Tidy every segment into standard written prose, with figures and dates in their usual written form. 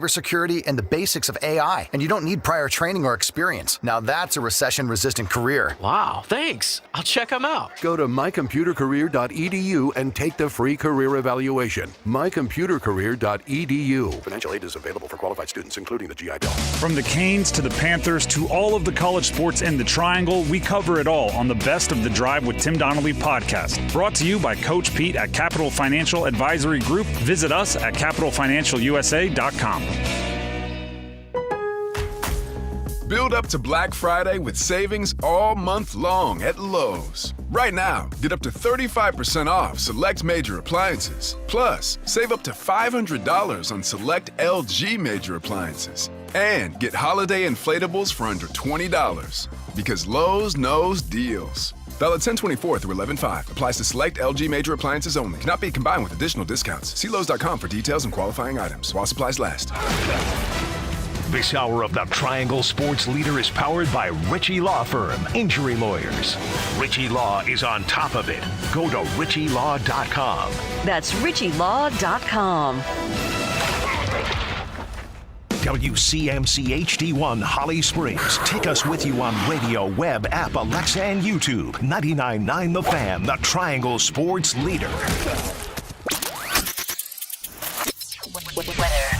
cybersecurity, and the basics of AI, and you don't need prior training or experience. Now that's a recession-resistant career. Wow, thanks. I'll check them out. Go to mycomputercareer.edu and take the free career evaluation. mycomputercareer.edu. Financial aid is available for qualified students, including the GI Bill. From the Canes to the Panthers to all of the college sports in the Triangle, we cover it all on the Best of the Drive with Tim Donnelly podcast. Brought to you by Coach Pete at Capital Financial Advisory Group. Visit us at capitalfinancialusa.com. Build up to Black Friday with savings all month long at Lowe's. Right now, get up to 35% off select major appliances. Plus, save up to $500 on select LG major appliances. And get holiday inflatables for under $20. Because Lowe's knows deals. Valid 10/24 through 11/5. Applies to select LG major appliances only. Cannot be combined with additional discounts. See Lowe's.com for details and qualifying items. While supplies last. This hour of the Triangle Sports Leader is powered by Ritchie Law Firm, Injury Lawyers. Ritchie Law is on top of it. Go to ritchielaw.com. That's ritchielaw.com. WCMC HD1 Holly Springs. Take us with you on radio, web, app, Alexa, and YouTube. 99.9 The Fan, the Triangle Sports Leader.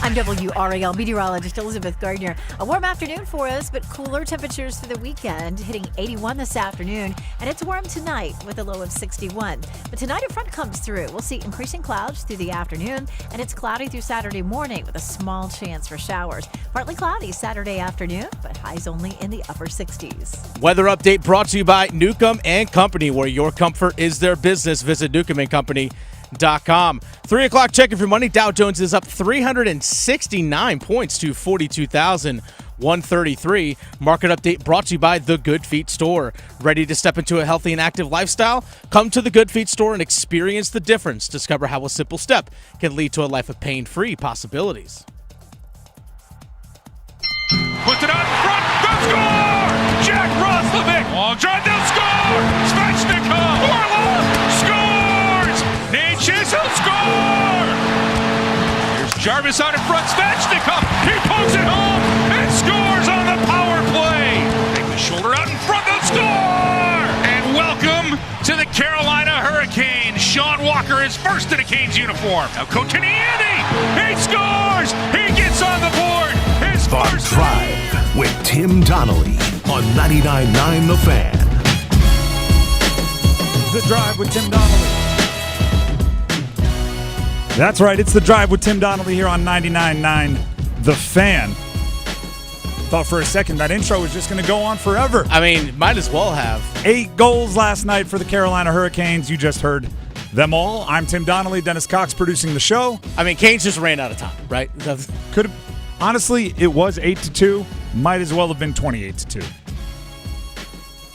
I'm WRAL meteorologist Elizabeth Gardner. A warm afternoon for us, but cooler temperatures for the weekend, hitting 81 this afternoon, and it's warm tonight with a low of 61. But tonight a front comes through. We'll see increasing clouds through the afternoon, and it's cloudy through Saturday morning with a small chance for showers. Partly cloudy Saturday afternoon, but highs only in the upper 60s. Weather update brought to you by Newcomb & Company, where your comfort is their business. Visit newcombandcompany.com. 3 o'clock check of your money. Dow Jones is up 369 points to 42,133. Market update brought to you by The Good Feet Store. Ready to step into a healthy and active lifestyle? Come to The Good Feet Store and experience the difference. Discover how a simple step can lead to a life of pain-free possibilities. Puts it out in front. They'll score! Jack Roslovic. Long drive. They'll score! Svechnikov. Orlov scores! Nate Chisholm score! Here's Jarvis out in front. Svechnikov. He pokes it home and scores on the power play. Take the shoulder out in front. They'll score! And welcome to the Carolina Hurricanes. Sean Walker is first in a Canes uniform. Now Kotaniemi. He scores! He gets on the board. The Drive with Tim Donnelly on 99.9 The Fan. The Drive with Tim Donnelly. That's right, it's The Drive with Tim Donnelly here on 99.9 The Fan. Thought for a second that intro was just going to go on forever. I mean, might as well have. 8 goals last night for the Carolina Hurricanes. You just heard them all. I'm Tim Donnelly, Dennis Cox producing the show. I mean, Canes just ran out of time, right? Could have. Honestly, it was 8-2. Might as well have been 28-2.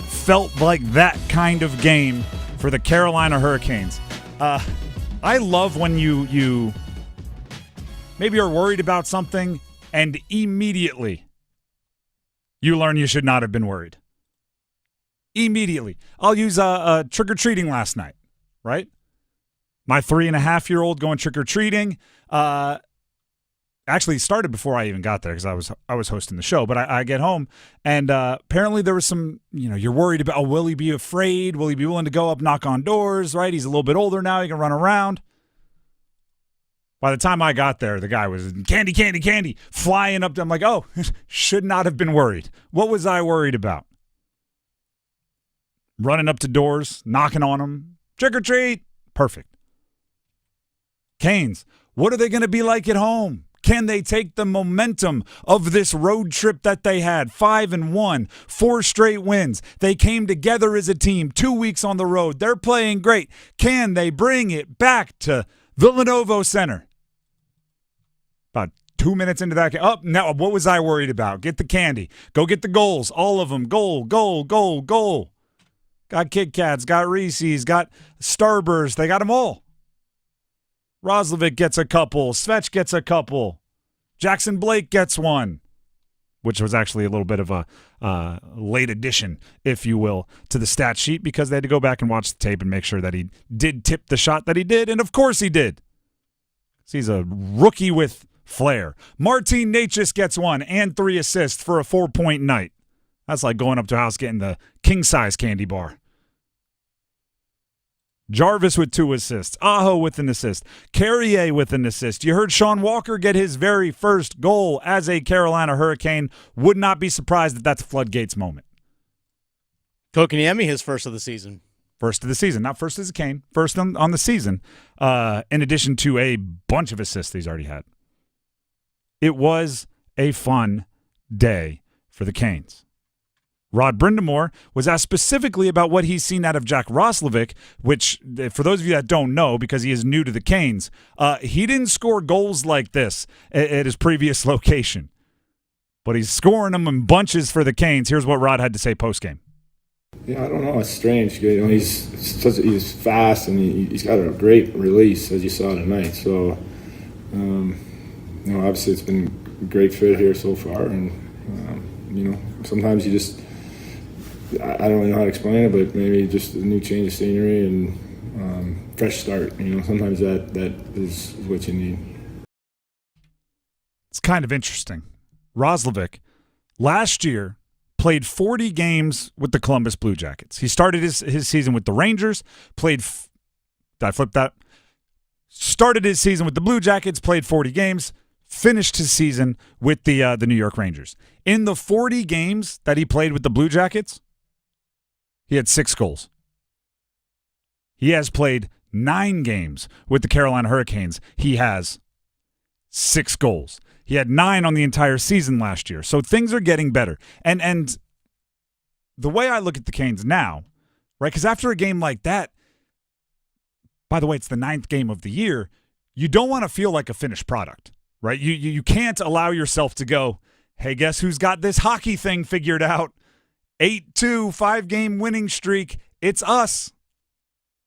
Felt like that kind of game for the Carolina Hurricanes. I love when you maybe are worried about something and immediately you learn you should not have been worried. Immediately. I'll use trick-or-treating last night, right? My 3.5-year-old going trick-or-treating. Actually started before I even got there because I was hosting the show. But I get home, and apparently there was some, you're worried about, will he be afraid? Will he be willing to go up, knock on doors, right? He's a little bit older now. He can run around. By the time I got there, the guy was candy, candy, candy, flying up. I'm like, oh, should not have been worried. What was I worried about? Running up to doors, knocking on them. Trick or treat. Perfect. Canes, what are they going to be like at home? Can they take the momentum of this road trip that they had? 5-1, 4 straight wins. They came together as a team, 2 weeks on the road. They're playing great. Can they bring it back to Villanova Center? About 2 minutes into that game. Oh, now what was I worried about? Get the candy. Go get the goals. All of them. Goal, goal, goal, goal. Got Kit Kats, got Reese's, got Starburst. They got them all. Roslovic gets a couple. Svech gets a couple. Jackson Blake gets one, which was actually a little bit of a late addition, if you will, to the stat sheet because they had to go back and watch the tape and make sure that he did tip the shot that he did, and of course he did. He's a rookie with flair. Martin Necas gets 1 and 3 assists for a 4-point night. That's like going up to a house getting the king-size candy bar. Jarvis with 2 assists. Aho with an assist. Carrier with an assist. You heard Sean Walker get his very first goal as a Carolina Hurricane. Would not be surprised if that's a floodgates moment. Kokeniemi, his first of the season. First of the season. Not first as a Cane. First on the season. In addition to a bunch of assists he's already had. It was a fun day for the Canes. Rod Brindamore was asked specifically about what he's seen out of Jack Roslovic, which, for those of you that don't know, because he is new to the Canes, he didn't score goals like this at his previous location. But he's scoring them in bunches for the Canes. Here's what Rod had to say postgame. Yeah, I don't know. It's strange. You know, he's fast and he's got a great release, as you saw tonight. So, you know, obviously it's been a great fit here so far. And, you know, sometimes you just – I don't really know how to explain it, but maybe just a new change of scenery and fresh start. You know, sometimes that is what you need. It's kind of interesting. Roslovic last year played 40 games with the Columbus Blue Jackets. He started his season with the Rangers, did I flip that? Started his season with the Blue Jackets, played 40 games, finished his season with the New York Rangers. In the 40 games that he played with the Blue Jackets, he had 6 goals. He has played 9 games with the Carolina Hurricanes. He has 6 goals. He had 9 on the entire season last year. So things are getting better. And the way I look at the Canes now, right, because after a game like that, by the way, it's the 9th game of the year, you don't want to feel like a finished product, right? You can't allow yourself to go, hey, guess who's got this hockey thing figured out? 8-2, 5-game winning streak. It's us.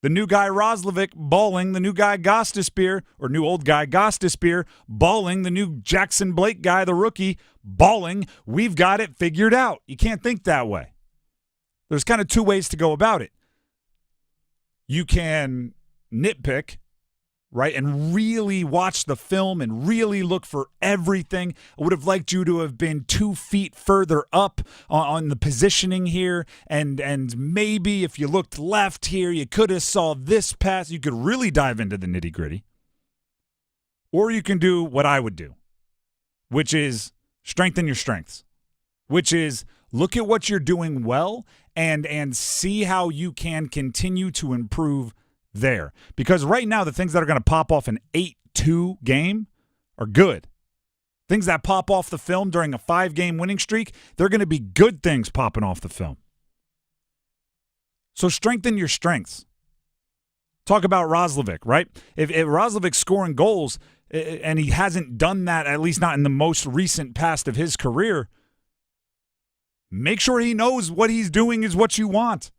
The new guy Roslovic balling, the new guy Gostisbehere, or new old guy Gostisbehere balling, the new Jackson Blake guy, the rookie, balling. We've got it figured out. You can't think that way. There's kind of 2 ways to go about it. You can nitpick, right, and really watch the film and really look for everything. I would have liked you to have been 2 feet further up on the positioning here, and maybe if you looked left here, you could have saw this pass. You could really dive into the nitty-gritty. Or you can do what I would do, which is strengthen your strengths, which is look at what you're doing well and see how you can continue to improve there. Because right now, the things that are going to pop off an 8-2 game are good. Things that pop off the film during a 5-game winning streak, they're going to be good things popping off the film. So strengthen your strengths. Talk about Roslovic, right? If Roslovic's scoring goals, and he hasn't done that, at least not in the most recent past of his career, make sure he knows what he's doing is what you want.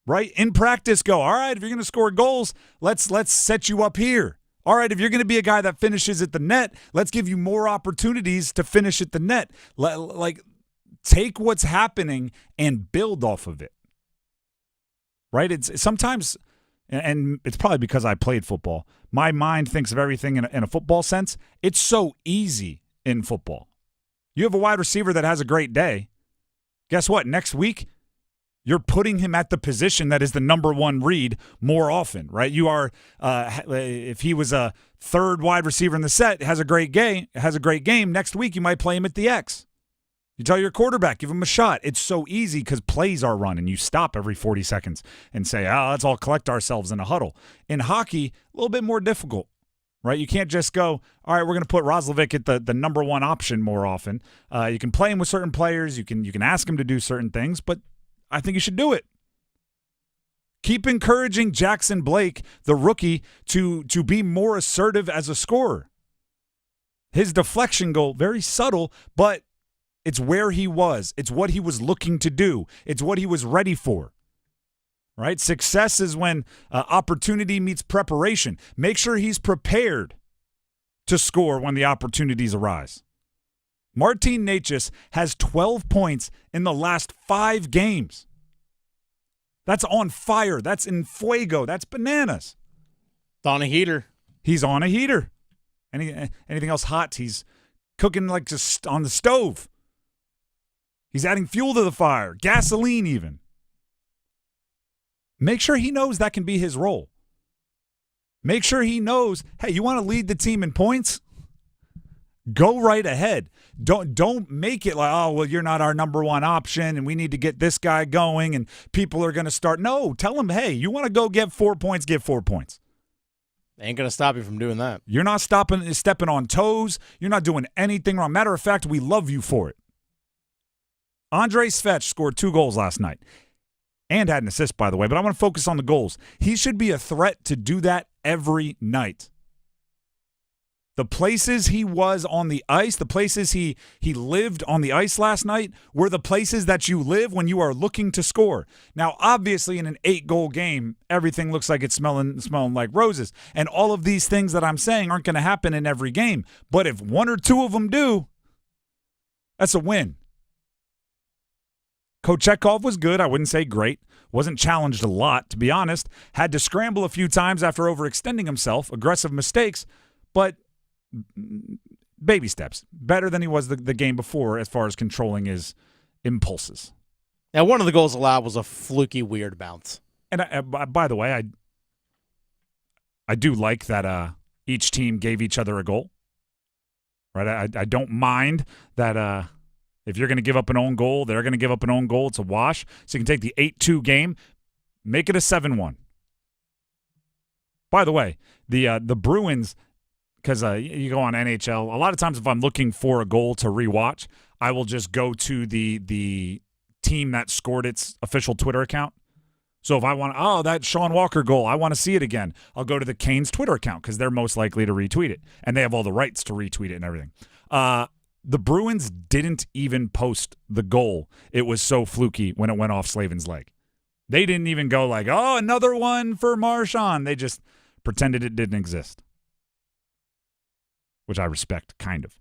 Right? In practice, go, all right, if you're going to score goals, let's set you up here. All right, if you're going to be a guy that finishes at the net, let's give you more opportunities to finish at the net. Like, take what's happening and build off of it. Right? It's sometimes, and it's probably because I played football, my mind thinks of everything in a football sense. It's so easy in football. You have a wide receiver that has a great day. Guess what? Next week, you're putting him at the position that is the number 1 read more often, right? You are, if he was a 3rd wide receiver in the set, has a great game. Next week, you might play him at the X. You tell your quarterback, give him a shot. It's so easy because plays are run, and you stop every 40 seconds and say, let's all collect ourselves in a huddle. In hockey, a little bit more difficult, right? You can't just go, all right, we're going to put Roslovic at the number 1 option more often. You can play him with certain players. You can ask him to do certain things, but I think you should do it. Keep encouraging Jackson Blake, the rookie, to be more assertive as a scorer. His deflection goal, very subtle, but it's where he was. It's what he was looking to do. It's what he was ready for. Right? Success is when opportunity meets preparation. Make sure he's prepared to score when the opportunities arise. Martin Necas has 12 points in the last 5 games. That's on fire. That's in fuego. That's bananas. It's on a heater. He's on a heater. Anything else hot, he's cooking like just on the stove. He's adding fuel to the fire, gasoline even. Make sure he knows that can be his role. Make sure he knows, hey, you want to lead the team in points? Go right ahead. Don't make it like, oh, well, you're not our number one option and we need to get this guy going and people are going to start. No, tell him, hey, you want to go get 4 points, get 4 points. Ain't going to stop you from doing that. You're not stepping on toes. You're not doing anything wrong. Matter of fact, we love you for it. Andrei Svech scored 2 goals last night and had an assist, by the way, but I want to focus on the goals. He should be a threat to do that every night. The places he was on the ice, the places he lived on the ice last night were the places that you live when you are looking to score. Now, obviously, in an 8-goal game, everything looks like it's smelling like roses. And all of these things that I'm saying aren't going to happen in every game. But if 1 or 2 of them do, that's a win. Kochetkov was good. I wouldn't say great. Wasn't challenged a lot, to be honest. Had to scramble a few times after overextending himself. Aggressive mistakes. But baby steps. Better than he was the game before as far as controlling his impulses. Now, one of the goals allowed was a fluky, weird bounce. And by the way, I do like that each team gave each other a goal. Right? I don't mind that if you're going to give up an own goal, they're going to give up an own goal. It's a wash. So you can take the 8-2 game, make it a 7-1. By the way, the Bruins, because you go on NHL, a lot of times if I'm looking for a goal to rewatch, I will just go to the team that scored its official Twitter account. So if I want, that Sean Walker goal, I want to see it again, I'll go to the Canes Twitter account because they're most likely to retweet it. And they have all the rights to retweet it and everything. The Bruins didn't even post the goal. It was so fluky when it went off Slavin's leg. They didn't even go like, oh, another one for Marchand. They just pretended it didn't exist, which I respect, kind of.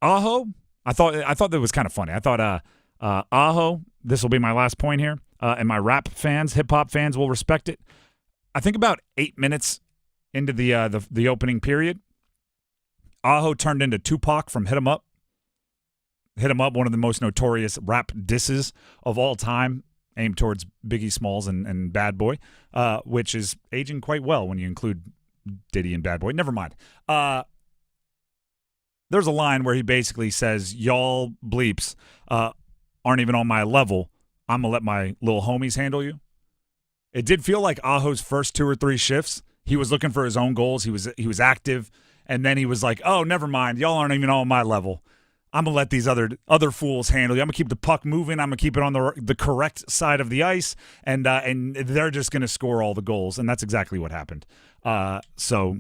Aho, I thought that was kind of funny. I thought Aho, this will be my last point here, and my rap fans, hip-hop fans will respect it. I think about 8 minutes into the opening period, Aho turned into Tupac from Hit 'Em Up. Hit 'Em Up, one of the most notorious rap disses of all time, aimed towards Biggie Smalls and Bad Boy, which is aging quite well when you include Diddy and Bad Boy. Never mind. There's a line where he basically says, y'all bleeps aren't even on my level. I'm going to let my little homies handle you. It did feel like Aho's first 2 or 3 shifts, he was looking for his own goals. He was active. And then he was like, oh, never mind. Y'all aren't even on my level. I'm going to let these other fools handle you. I'm going to keep the puck moving. I'm going to keep it on the correct side of the ice. And they're just going to score all the goals. And that's exactly what happened. So,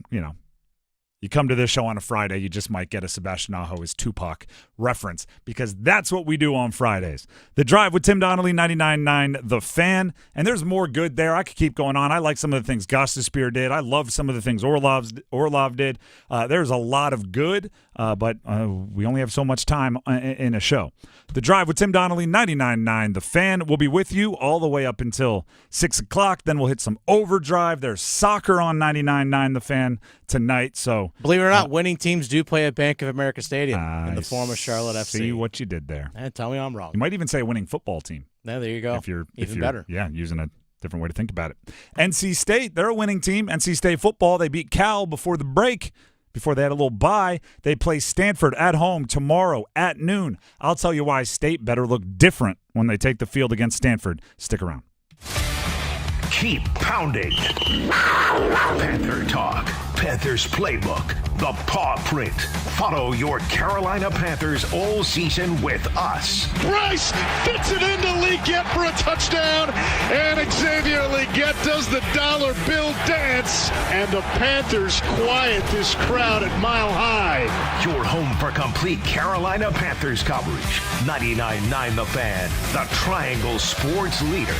you come to this show on a Friday, you just might get a Sebastian Aho is Tupac reference because that's what we do on Fridays. The Drive with Tim Donnelly, 99.9 The Fan. And there's more good there. I could keep going on. I like some of the things Gostisbehere did. I love some of the things Orlov did. There's a lot of good, but we only have so much time in a show. The Drive with Tim Donnelly, 99.9 The Fan. We'll be with you all the way up until 6 o'clock. Then we'll hit some overdrive. There's soccer on 99.9 The Fan tonight. So believe it or not, winning teams do play at Bank of America Stadium in the form of Charlotte FC. See what you did there. Tell me I'm wrong. You might even say a winning football team. Yeah, there you go. If you're better. Yeah, using a different way to think about it. NC State, they're a winning team. NC State football, they beat Cal before the break. Before they had a little bye, they play Stanford at home tomorrow at noon. I'll tell you why State better look different when they take the field against Stanford. Stick around. Keep pounding. Panther Talk. Panthers Playbook. The Paw Print. Follow your Carolina Panthers all season with us. Bryce fits it into Leggett for a touchdown, and Xavier Leggett does the dollar bill dance, and the Panthers quiet this crowd at Mile High. Your home for complete Carolina Panthers coverage. 99.9 The Fan, the Triangle Sports Leader.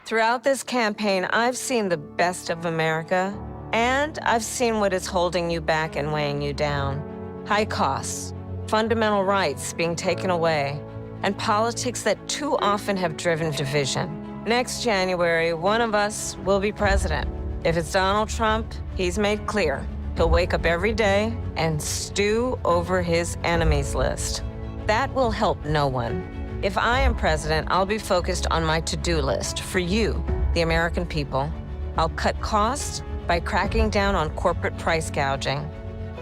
Throughout this campaign, I've seen the best of America, and I've seen what is holding you back and weighing you down. High costs, fundamental rights being taken away, and politics that too often have driven division. Next January, one of us will be president. If it's Donald Trump, he's made clear he'll wake up every day and stew over his enemies list. That will help no one. If I am president, I'll be focused on my to-do list for you, the American people. I'll cut costs by cracking down on corporate price gouging,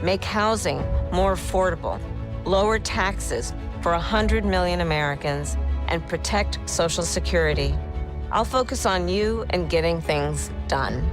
make housing more affordable, lower taxes for 100 million Americans, and protect Social Security. I'll focus on you and getting things done.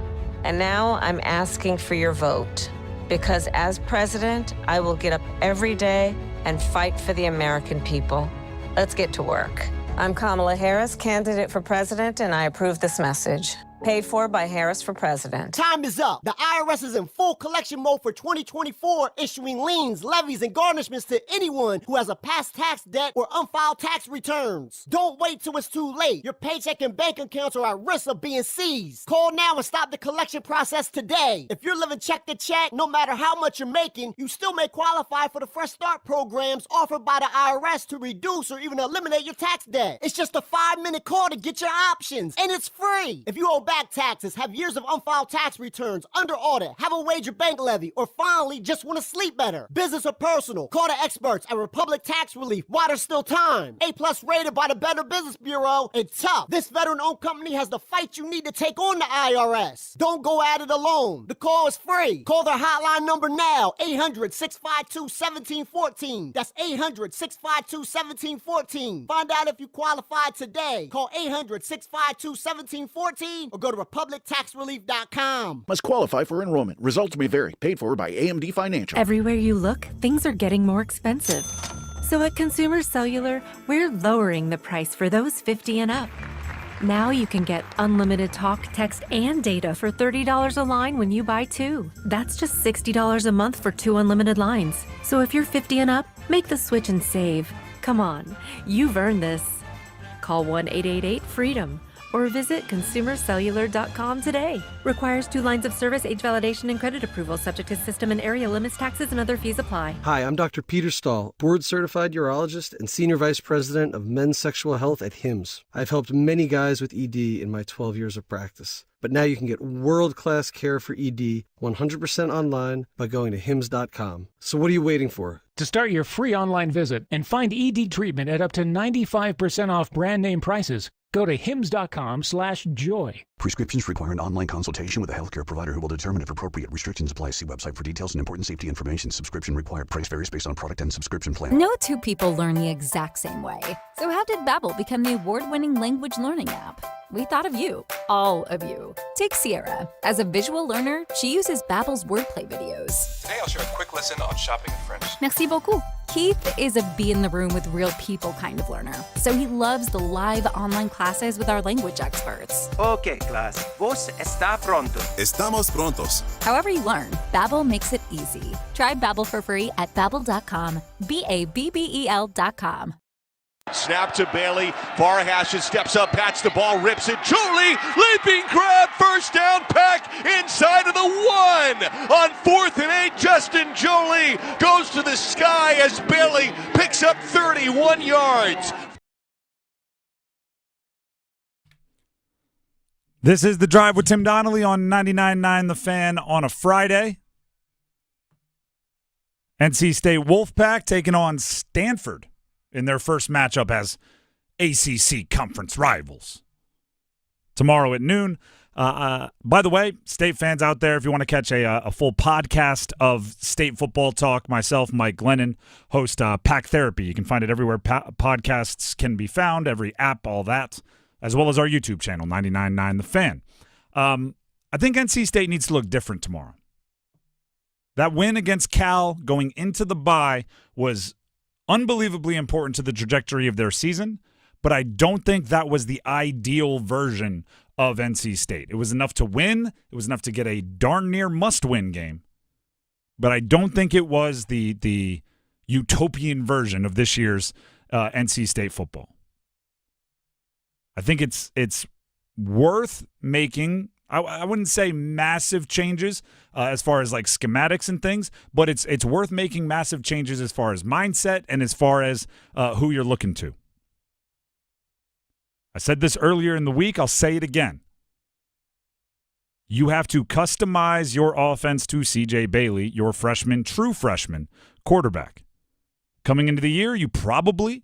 And now I'm asking for your vote, because as president, I will get up every day and fight for the American people. Let's get to work. I'm Kamala Harris, candidate for president, and I approve this message. Paid for by Harris for President. Time is up. The IRS is in full collection mode for 2024, issuing liens, levies, and garnishments to anyone who has a past tax debt or unfiled tax returns. Don't wait till it's too late. Your paycheck and bank accounts are at risk of being seized. Call now and stop the collection process today. If you're living check to check, no matter how much you're making, you still may qualify for the Fresh Start programs offered by the IRS to reduce or even eliminate your tax debt. It's just a 5-minute call to get your options, and it's free. If you owe back taxes, have years of unfiled tax returns, under audit, have a wage bank levy, or finally just want to sleep better, business or personal, call the experts at Republic Tax Relief while there's still time. A+ rated by the Better Business Bureau, and tough. This veteran-owned company has the fight you need to take on the IRS. Don't go at it alone. The call is free. Call their hotline number now, 800-652-1714. That's 800-652-1714. Find out if you qualify today. Call 800-652-1714 or go to republictaxrelief.com. Must qualify for enrollment. Results may vary. Paid for by AMD Financial. Everywhere you look, things are getting more expensive. So at Consumer Cellular, we're lowering the price for those 50 and up. Now you can get unlimited talk, text, and data for $30 a line when you buy 2. That's just $60 a month for 2 unlimited lines. So if you're 50 and up, make the switch and save. Come on, you've earned this. Call 1-888-FREEDOM. or visit consumercellular.com today. Requires 2 lines of service, age validation, and credit approval, subject to system and area limits, taxes, and other fees apply. Hi, I'm Dr. Peter Stahl, board-certified urologist and senior vice president of men's sexual health at HIMSS. I've helped many guys with ED in my 12 years of practice. But now you can get world-class care for ED 100% online by going to hims.com. So what are you waiting for? To start your free online visit and find ED treatment at up to 95% off brand name prices, go to hims.com/joy. Prescriptions require an online consultation with a healthcare provider who will determine if appropriate restrictions apply. See website for details and important safety information. Subscription required. Price varies based on product and subscription plan. No two people learn the exact same way. So how did Babbel become the award-winning language learning app? We thought of you, all of you. Take Sierra. As a visual learner, she uses Babbel's wordplay videos. Today I'll share a quick lesson on shopping in French. Merci beaucoup. Keith is a be in the room with real people kind of learner. So he loves the live online classes with our language experts. Okay, class. Vos está pronto. Estamos prontos. However you learn, Babbel makes it easy. Try Babbel for free at babbel.com. BABBEL.com. Snap to Bailey. Farhashin steps up, pats the ball, rips it. Jolie, leaping grab, first down, Peck inside of the 1. On 4th and 8, Justin Jolie goes to the sky as Bailey picks up 31 yards. This is The Drive with Tim Donnelly on 99.9 The Fan on a Friday. NC State Wolfpack taking on Stanford in their first matchup as ACC conference rivals. Tomorrow at noon. By the way, State fans out there, if you want to catch a full podcast of State football talk, myself, Mike Glennon, host Pack Therapy. You can find it everywhere podcasts can be found, every app, all that, as well as our YouTube channel, 99.9 The Fan. I think NC State needs to look different tomorrow. That win against Cal going into the bye was unbelievably important to the trajectory of their season, but I don't think that was the ideal version of NC State. It was enough to win. It was enough to get a darn near must-win game, but I don't think it was the utopian version of this year's NC State football. I think it's worth making, I wouldn't say massive changes as far as like schematics and things, but it's worth making massive changes as far as mindset and as far as who you're looking to. I said this earlier in the week. I'll say it again. You have to customize your offense to C.J. Bailey, your true freshman quarterback. Coming into the year, you probably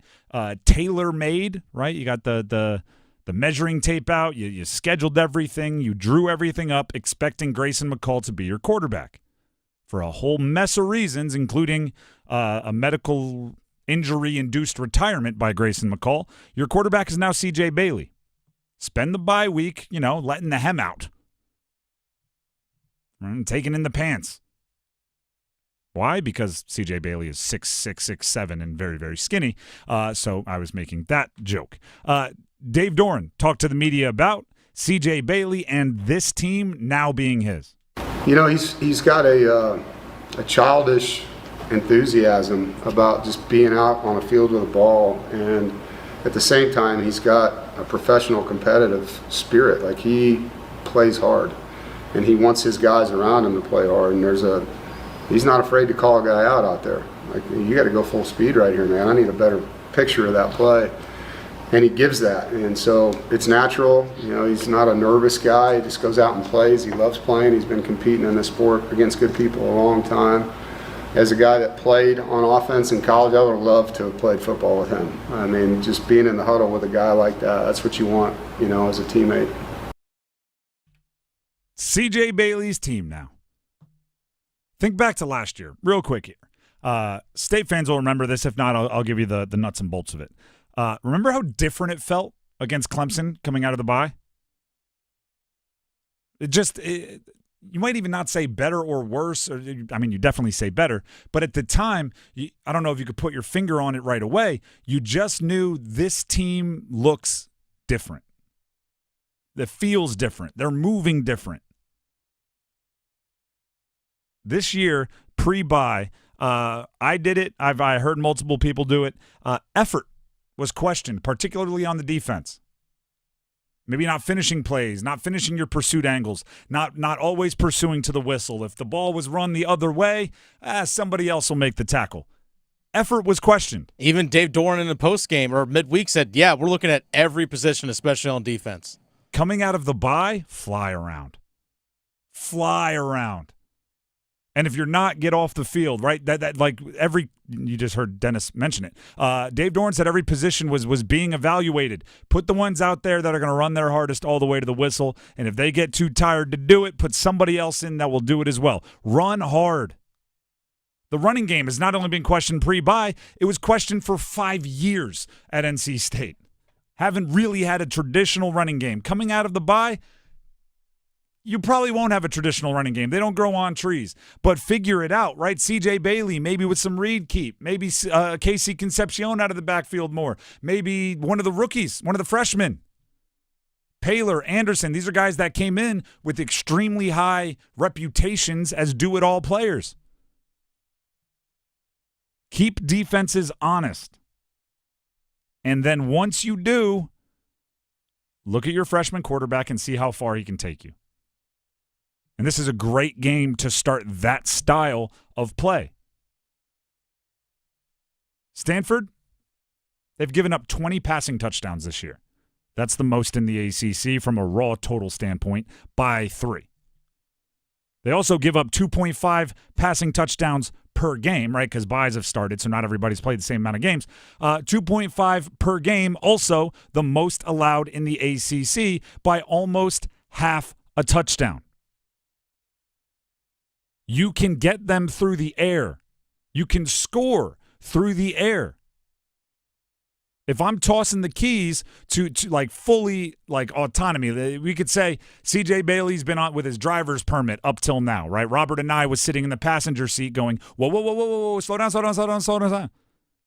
tailor-made, right? You got the measuring tape out. You scheduled everything. You drew everything up, expecting Grayson McCall to be your quarterback for a whole mess of reasons, including a medical injury-induced retirement by Grayson McCall. Your quarterback is now C.J. Bailey. Spend the bye week, letting the hem out. Taking in the pants. Why? Because C.J. Bailey is 6'6", 6'7", and very, very skinny. So I was making that joke. Dave Doran talked to the media about C.J. Bailey and this team now being his. He's got a childish enthusiasm about just being out on a field with a ball, and at the same time, he's got a professional competitive spirit. Like, he plays hard. And he wants his guys around him to play hard. And he's not afraid to call a guy out there. Like, you got to go full speed right here, man. I need a better picture of that play. And he gives that. And so it's natural. He's not a nervous guy. He just goes out and plays. He loves playing. He's been competing in this sport against good people a long time. As a guy that played on offense in college, I would have loved to have played football with him. I mean, just being in the huddle with a guy like that, that's what you want, as a teammate. C.J. Bailey's team now. Think back to last year, real quick here. State fans will remember this. If not, I'll give you the nuts and bolts of it. Remember how different it felt against Clemson coming out of the bye? You might even not say better or worse. You definitely say better. But at the time, I don't know if you could put your finger on it right away. You just knew this team looks different. It feels different. They're moving different. This year, pre-bye, I did it. I heard multiple people do it. Effort was questioned, particularly on the defense. Maybe not finishing plays, not finishing your pursuit angles, not always pursuing to the whistle. If the ball was run the other way, somebody else will make the tackle. Effort was questioned. Even Dave Doran in the postgame or midweek said, yeah, we're looking at every position, especially on defense. Coming out of the bye, fly around. Fly around. And if you're not, get off the field, right? You just heard Dennis mention it. Dave Doran said every position was being evaluated. Put the ones out there that are going to run their hardest all the way to the whistle, and if they get too tired to do it, put somebody else in that will do it as well. Run hard. The running game has not only been questioned pre-bye, it was questioned for 5 years at NC State. Haven't really had a traditional running game. Coming out of the bye, you probably won't have a traditional running game. They don't grow on trees. But figure it out, right? C.J. Bailey, maybe with some read keep. Maybe Casey Concepcion out of the backfield more. Maybe one of the rookies, one of the freshmen. Paler, Anderson, these are guys that came in with extremely high reputations as do-it-all players. Keep defenses honest. And then once you do, look at your freshman quarterback and see how far he can take you. And this is a great game to start that style of play. Stanford, they've given up 20 passing touchdowns this year. That's the most in the ACC from a raw total standpoint by 3. They also give up 2.5 passing touchdowns per game, right? Because buys have started, so not everybody's played the same amount of games. 2.5 per game, also the most allowed in the ACC by almost half a touchdown. You can get them through the air. You can score through the air. If I'm tossing the keys to fully autonomy, we could say C.J. Bailey's been on with his driver's permit up till now, right? Robert and I was sitting in the passenger seat going, whoa, slow down.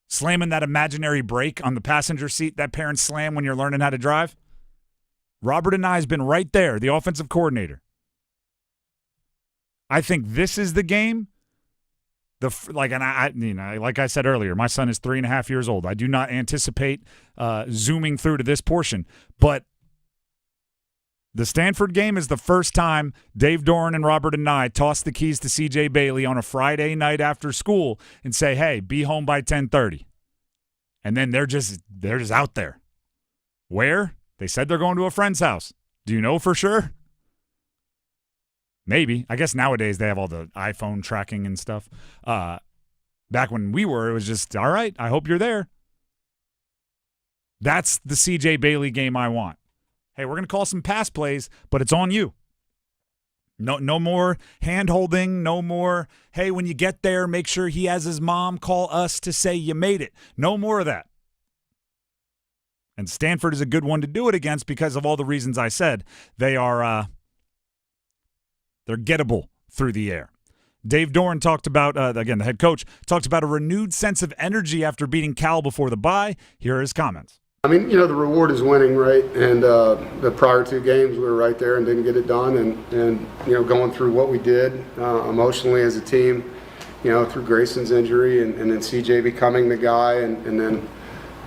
Slamming that imaginary brake on the passenger seat that parents slam when you're learning how to drive. Robert and I has been right there, the offensive coordinator. I think this is the game. Like I said earlier, my son is 3.5 years old. I do not anticipate zooming through to this portion, but the Stanford game is the first time Dave Doran and Robert and I toss the keys to C.J. Bailey on a Friday night after school and say, "Hey, be home by 10:30," and then they're just out there. Where? They said they're going to a friend's house. Do you know for sure? Maybe. I guess nowadays they have all the iPhone tracking and stuff. Back when we were, it was just, all right, I hope you're there. That's the CJ Bailey game I want. Hey, we're going to call some pass plays, but it's on you. No more hand-holding, no more, hey, when you get there, make sure he has his mom call us to say you made it. No more of that. And Stanford is a good one to do it against because of all the reasons I said. They're gettable through the air. Dave Doran talked about, again, the head coach, talked about a renewed sense of energy after beating Cal before the bye. Here are his comments. I mean, the reward is winning, right? And the prior 2 games, we were right there and didn't get it done. And going through what we did emotionally as a team, through Grayson's injury and then CJ becoming the guy. And then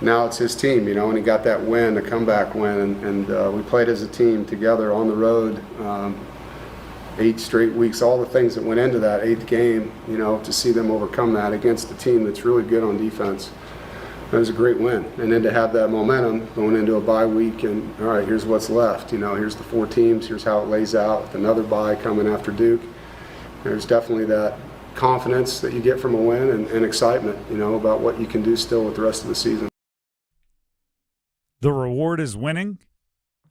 now it's his team, and he got that win, a comeback win. And we played as a team together on the road 8 straight weeks, all the things that went into that 8th game, to see them overcome that against a team that's really good on defense. It was a great win. And then to have that momentum going into a bye week and, all right, here's what's left. Here's the 4 teams. Here's how it lays out with another bye coming after Duke. There's definitely that confidence that you get from a win and excitement, about what you can do still with the rest of the season. The reward is winning.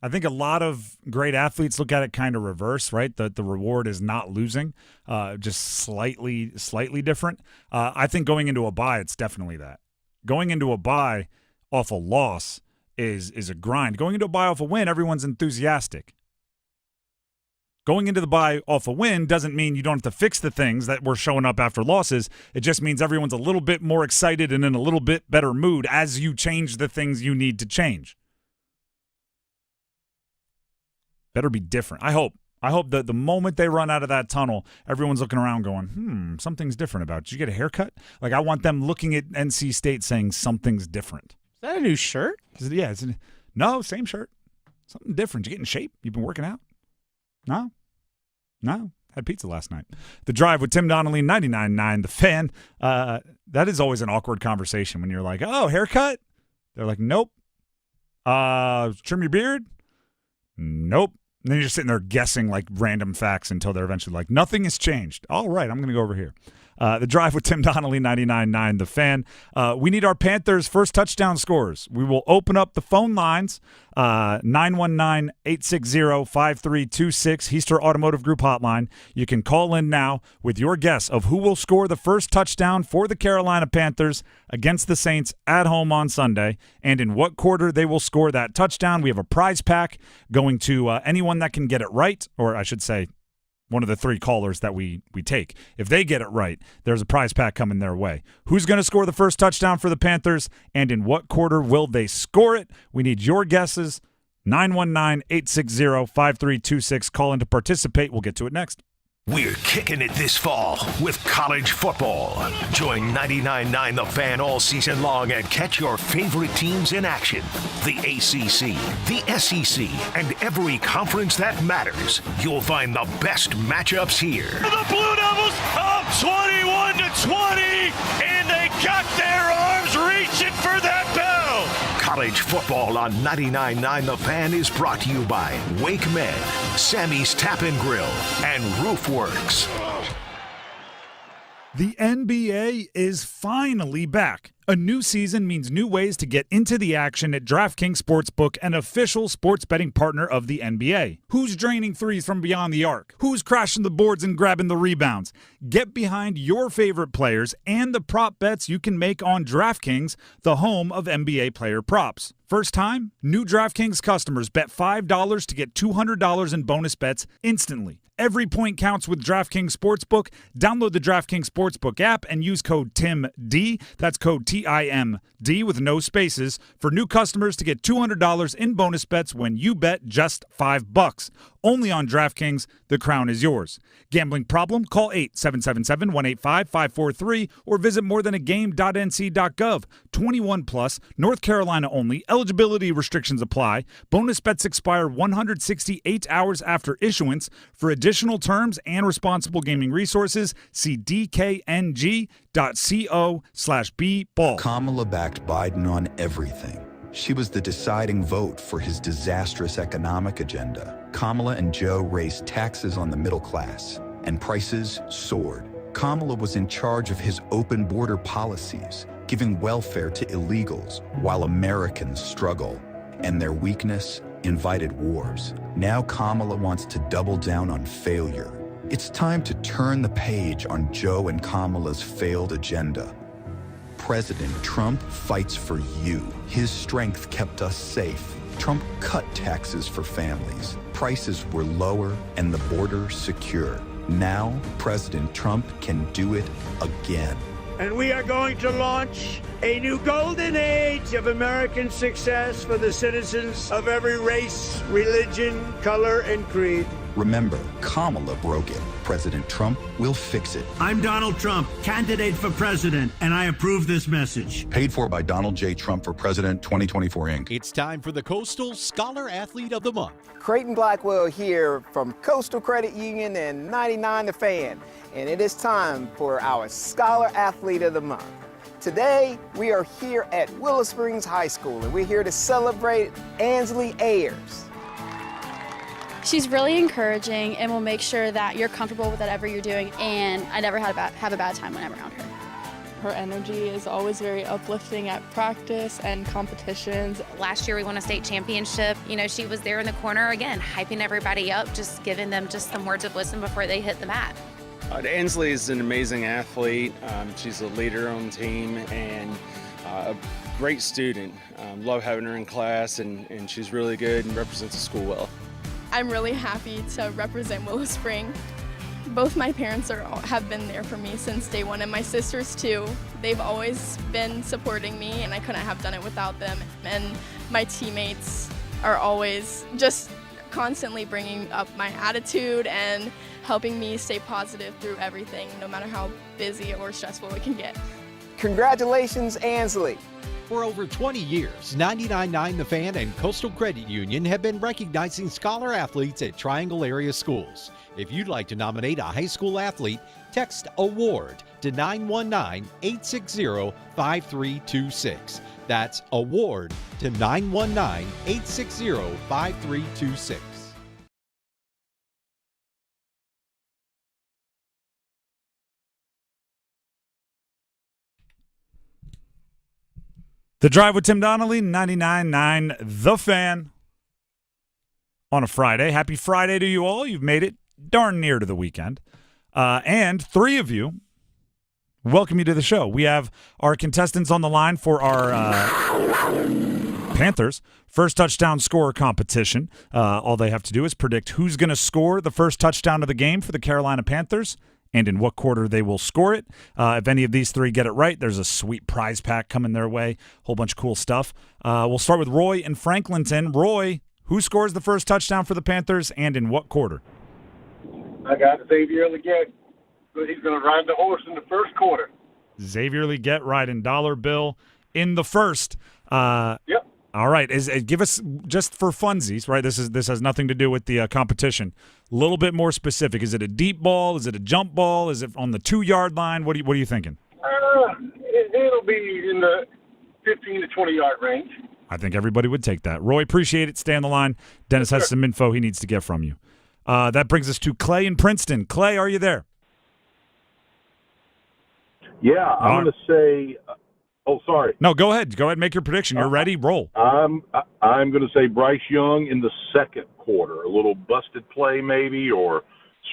I think a lot of great athletes look at it kind of reverse, right? The reward is not losing, just slightly different. I think going into a bye, it's definitely that. Going into a bye off a loss is a grind. Going into a bye off a win, everyone's enthusiastic. Going into the bye off a win doesn't mean you don't have to fix the things that were showing up after losses. It just means everyone's a little bit more excited and in a little bit better mood as you change the things you need to change. Better be different. I hope that the moment they run out of that tunnel, everyone's looking around going, something's different about it. Did you get a haircut? Like, I want them looking at NC State saying something's different. Is that a new shirt? Yeah. No, same shirt. Something different. Did you get in shape? You've been working out? No. Had pizza last night. The Drive with Tim Donnelly, 99.9 The Fan. That is always an awkward conversation when you're like, oh, haircut? They're like, nope. Trim your beard? Nope. And then you're just sitting there guessing like random facts until they're eventually like, nothing has changed. All right, I'm going to go over here. The Drive with Tim Donnelly, 99.9 The Fan. We need our Panthers' first touchdown scores. We will open up the phone lines, 919-860-5326, Heister Automotive Group hotline. You can call in now with your guess of who will score the first touchdown for the Carolina Panthers against the Saints at home on Sunday, and in what quarter they will score that touchdown. We have a prize pack going to anyone that can get it right, or I should say, one of the 3 callers that we take. If they get it right, there's a prize pack coming their way. Who's going to score the first touchdown for the Panthers, and in what quarter will they score it? We need your guesses. 919-860-5326. Call in to participate. We'll get to it next. We're kicking it this fall with college football. Join 99.9 The Fan all season long and catch your favorite teams in action. The ACC, the SEC, and every conference that matters. You'll find the best matchups here. The Blue Devils up 21-20, and they got their arms reaching for that bell. College football on 99.9 The Fan is brought to you by Wake Med, Sammy's Tap and Grill, and Roofworks. The NBA is finally back. A new season means new ways to get into the action at DraftKings Sportsbook, an official sports betting partner of the NBA. Who's draining threes from beyond the arc? Who's crashing the boards and grabbing the rebounds? Get behind your favorite players and the prop bets you can make on DraftKings, the home of NBA player props. First time? New DraftKings customers bet $5 to get $200 in bonus bets instantly. Every point counts with DraftKings Sportsbook. Download the DraftKings Sportsbook app and use code TIMD. That's code TIMD with no spaces for new customers to get $200 in bonus bets when you bet just $5. Only on DraftKings, the crown is yours. Gambling problem? Call 877-185-543 or visit morethanagame.nc.gov. 21 plus, North Carolina only. Eligibility restrictions apply. Bonus bets expire 168 hours after issuance. For additional terms and responsible gaming resources, see dkng.co/bball. Kamala backed Biden on everything. She was the deciding vote for his disastrous economic agenda. Kamala and Joe raised taxes on the middle class, and prices soared. Kamala was in charge of his open border policies, giving welfare to illegals while Americans struggle, and their weakness invited wars. Now Kamala wants to double down on failure. It's time to turn the page on Joe and Kamala's failed agenda. President Trump fights for you. His strength kept us safe. Trump cut taxes for families. Prices were lower and the border secure. Now, President Trump can do it again. And we are going to launch a new golden age of American success for the citizens of every race, religion, color, and creed. Remember, Kamala broke it. President Trump will fix it. I'm Donald Trump, candidate for president, and I approve this message. Paid for by Donald J. Trump for President 2024 Inc. It's time for the Coastal Scholar Athlete of the Month. Creighton Blackwell here from Coastal Credit Union and 99 The Fan, and it is time for our Scholar Athlete of the Month. Today, we are here at Willow Springs High School, and we're here to celebrate Ansley Ayers. She's really encouraging and will make sure that you're comfortable with whatever you're doing, and I never have a bad time when I'm around her. Her energy is always very uplifting at practice and competitions. Last year we won a state championship. You know, she was there in the corner again, hyping everybody up, just giving them just some words of wisdom before they hit the mat. Ansley is an amazing athlete. She's a leader on the team and a great student. Love having her in class, and she's really good and represents the school well. I'm really happy to represent Willow Spring. Both my parents have been there for me since day one, and my sisters too. They've always been supporting me, and I couldn't have done it without them. And my teammates are always just constantly bringing up my attitude and helping me stay positive through everything, no matter how busy or stressful it can get. Congratulations, Ansley. For over 20 years, 99.9 The Fan and Coastal Credit Union have been recognizing scholar athletes at Triangle area schools. If you'd like to nominate a high school athlete, text AWARD to 919-860-5326. That's AWARD to 919-860-5326. The Drive with Tim Donnelly, 99.9 The Fan on a Friday. Happy Friday to you all. You've made it darn near to the weekend. And three of you, welcome you to the show. We have our contestants on the line for our Panthers first touchdown scorer competition. All they have to do is predict who's going to score the first touchdown of the game for the Carolina Panthers and in what quarter they will score it. If any of these three get it right, there's a sweet prize pack coming their way. Whole bunch of cool stuff. We'll start with Roy in Franklinton. Roy, who scores the first touchdown for the Panthers and in what quarter? I got Xavier Leggett, but he's going to ride the horse in the first quarter. Xavier Leggett riding dollar bill in the first. Yep. All right. Give us, just for funsies, right? This has nothing to do with the competition. A little bit more specific. Is it a deep ball? Is it a jump ball? Is it on the 2-yard line? What are you thinking? It'll be in the 15 to 20-yard range. I think everybody would take that. Roy, appreciate it. Stay on the line. Dennis has some info he needs to get from you. That brings us to Clay in Princeton. Clay, are you there? Yeah, I'm going to say oh, sorry. No, go ahead. Go ahead and make your prediction. You're ready. Roll. I'm going to say Bryce Young in the second quarter. A little busted play maybe, or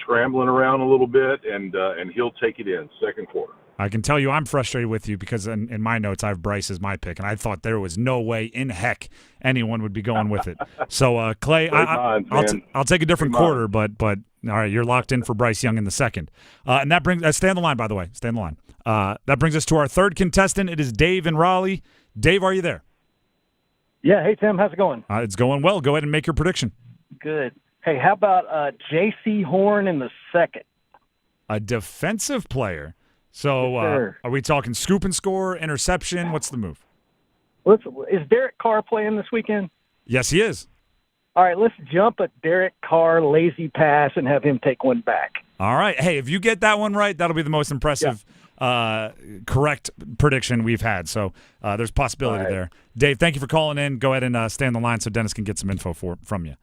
scrambling around a little bit, and he'll take it in second quarter. I can tell you I'm frustrated with you because in my notes I have Bryce as my pick, and I thought there was no way in heck anyone would be going with it. So, Clay, I'll take a different quarter, but all right, you're locked in for Bryce Young in the second. And that brings stay on the line, by the way. Stay on the line. That brings us to our third contestant. It is Dave in Raleigh. Dave, are you there? Yeah. Hey, Tim. How's it going? It's going well. Go ahead and make your prediction. Good. Hey, how about J.C. Horn in the second? A defensive player. So are we talking scoop and score, interception? What's the move? Is Derek Carr playing this weekend? Yes, he is. All right, let's jump a Derek Carr lazy pass and have him take one back. All right. Hey, if you get that one right, that'll be the most impressive correct prediction we've had. So there's possibility there. Dave, thank you for calling in. Go ahead and stay on the line so Dennis can get some info from you.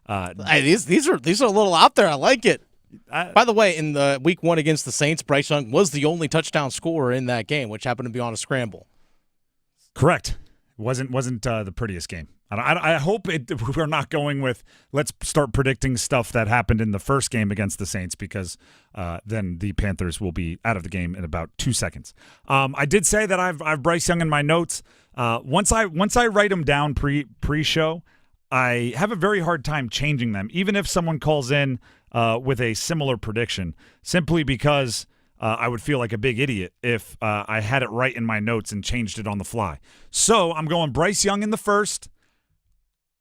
Hey, these are a little out there. I like it. By the way, in the week 1 against the Saints, Bryce Young was the only touchdown scorer in that game, which happened to be on a scramble. Correct. Wasn't the prettiest game. I hope we're not going with let's start predicting stuff that happened in the first game against the Saints, because then the Panthers will be out of the game in about 2 seconds. I did say that I've Bryce Young in my notes. Once I write them down pre-show, I have a very hard time changing them, even if someone calls in with a similar prediction, simply because I would feel like a big idiot if I had it right in my notes and changed it on the fly. So I'm going Bryce Young in the first.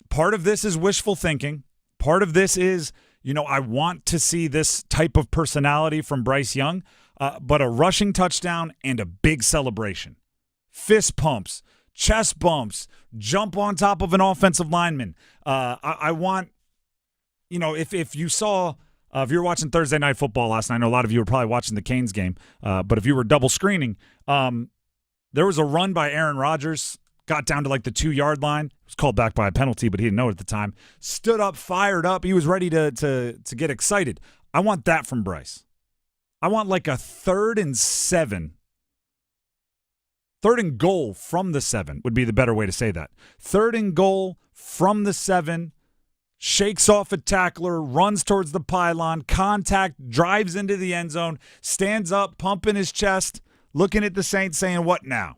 Part of this is wishful thinking. Part of this is, I want to see this type of personality from Bryce Young, but a rushing touchdown and a big celebration. Fist pumps, chest bumps, jump on top of an offensive lineman. I want, if you saw, if you were watching Thursday Night Football last night, I know a lot of you were probably watching the Canes game, but if you were double screening, there was a run by Aaron Rodgers, got down to like the 2-yard line. It was called back by a penalty, but he didn't know it at the time. Stood up, fired up. He was ready to get excited. I want that from Bryce. I want like a 3rd and 7. 3rd and goal from the 7 would be the better way to say that. 3rd and goal from the 7, shakes off a tackler, runs towards the pylon, contact, drives into the end zone, stands up, pumping his chest, looking at the Saints saying, what now?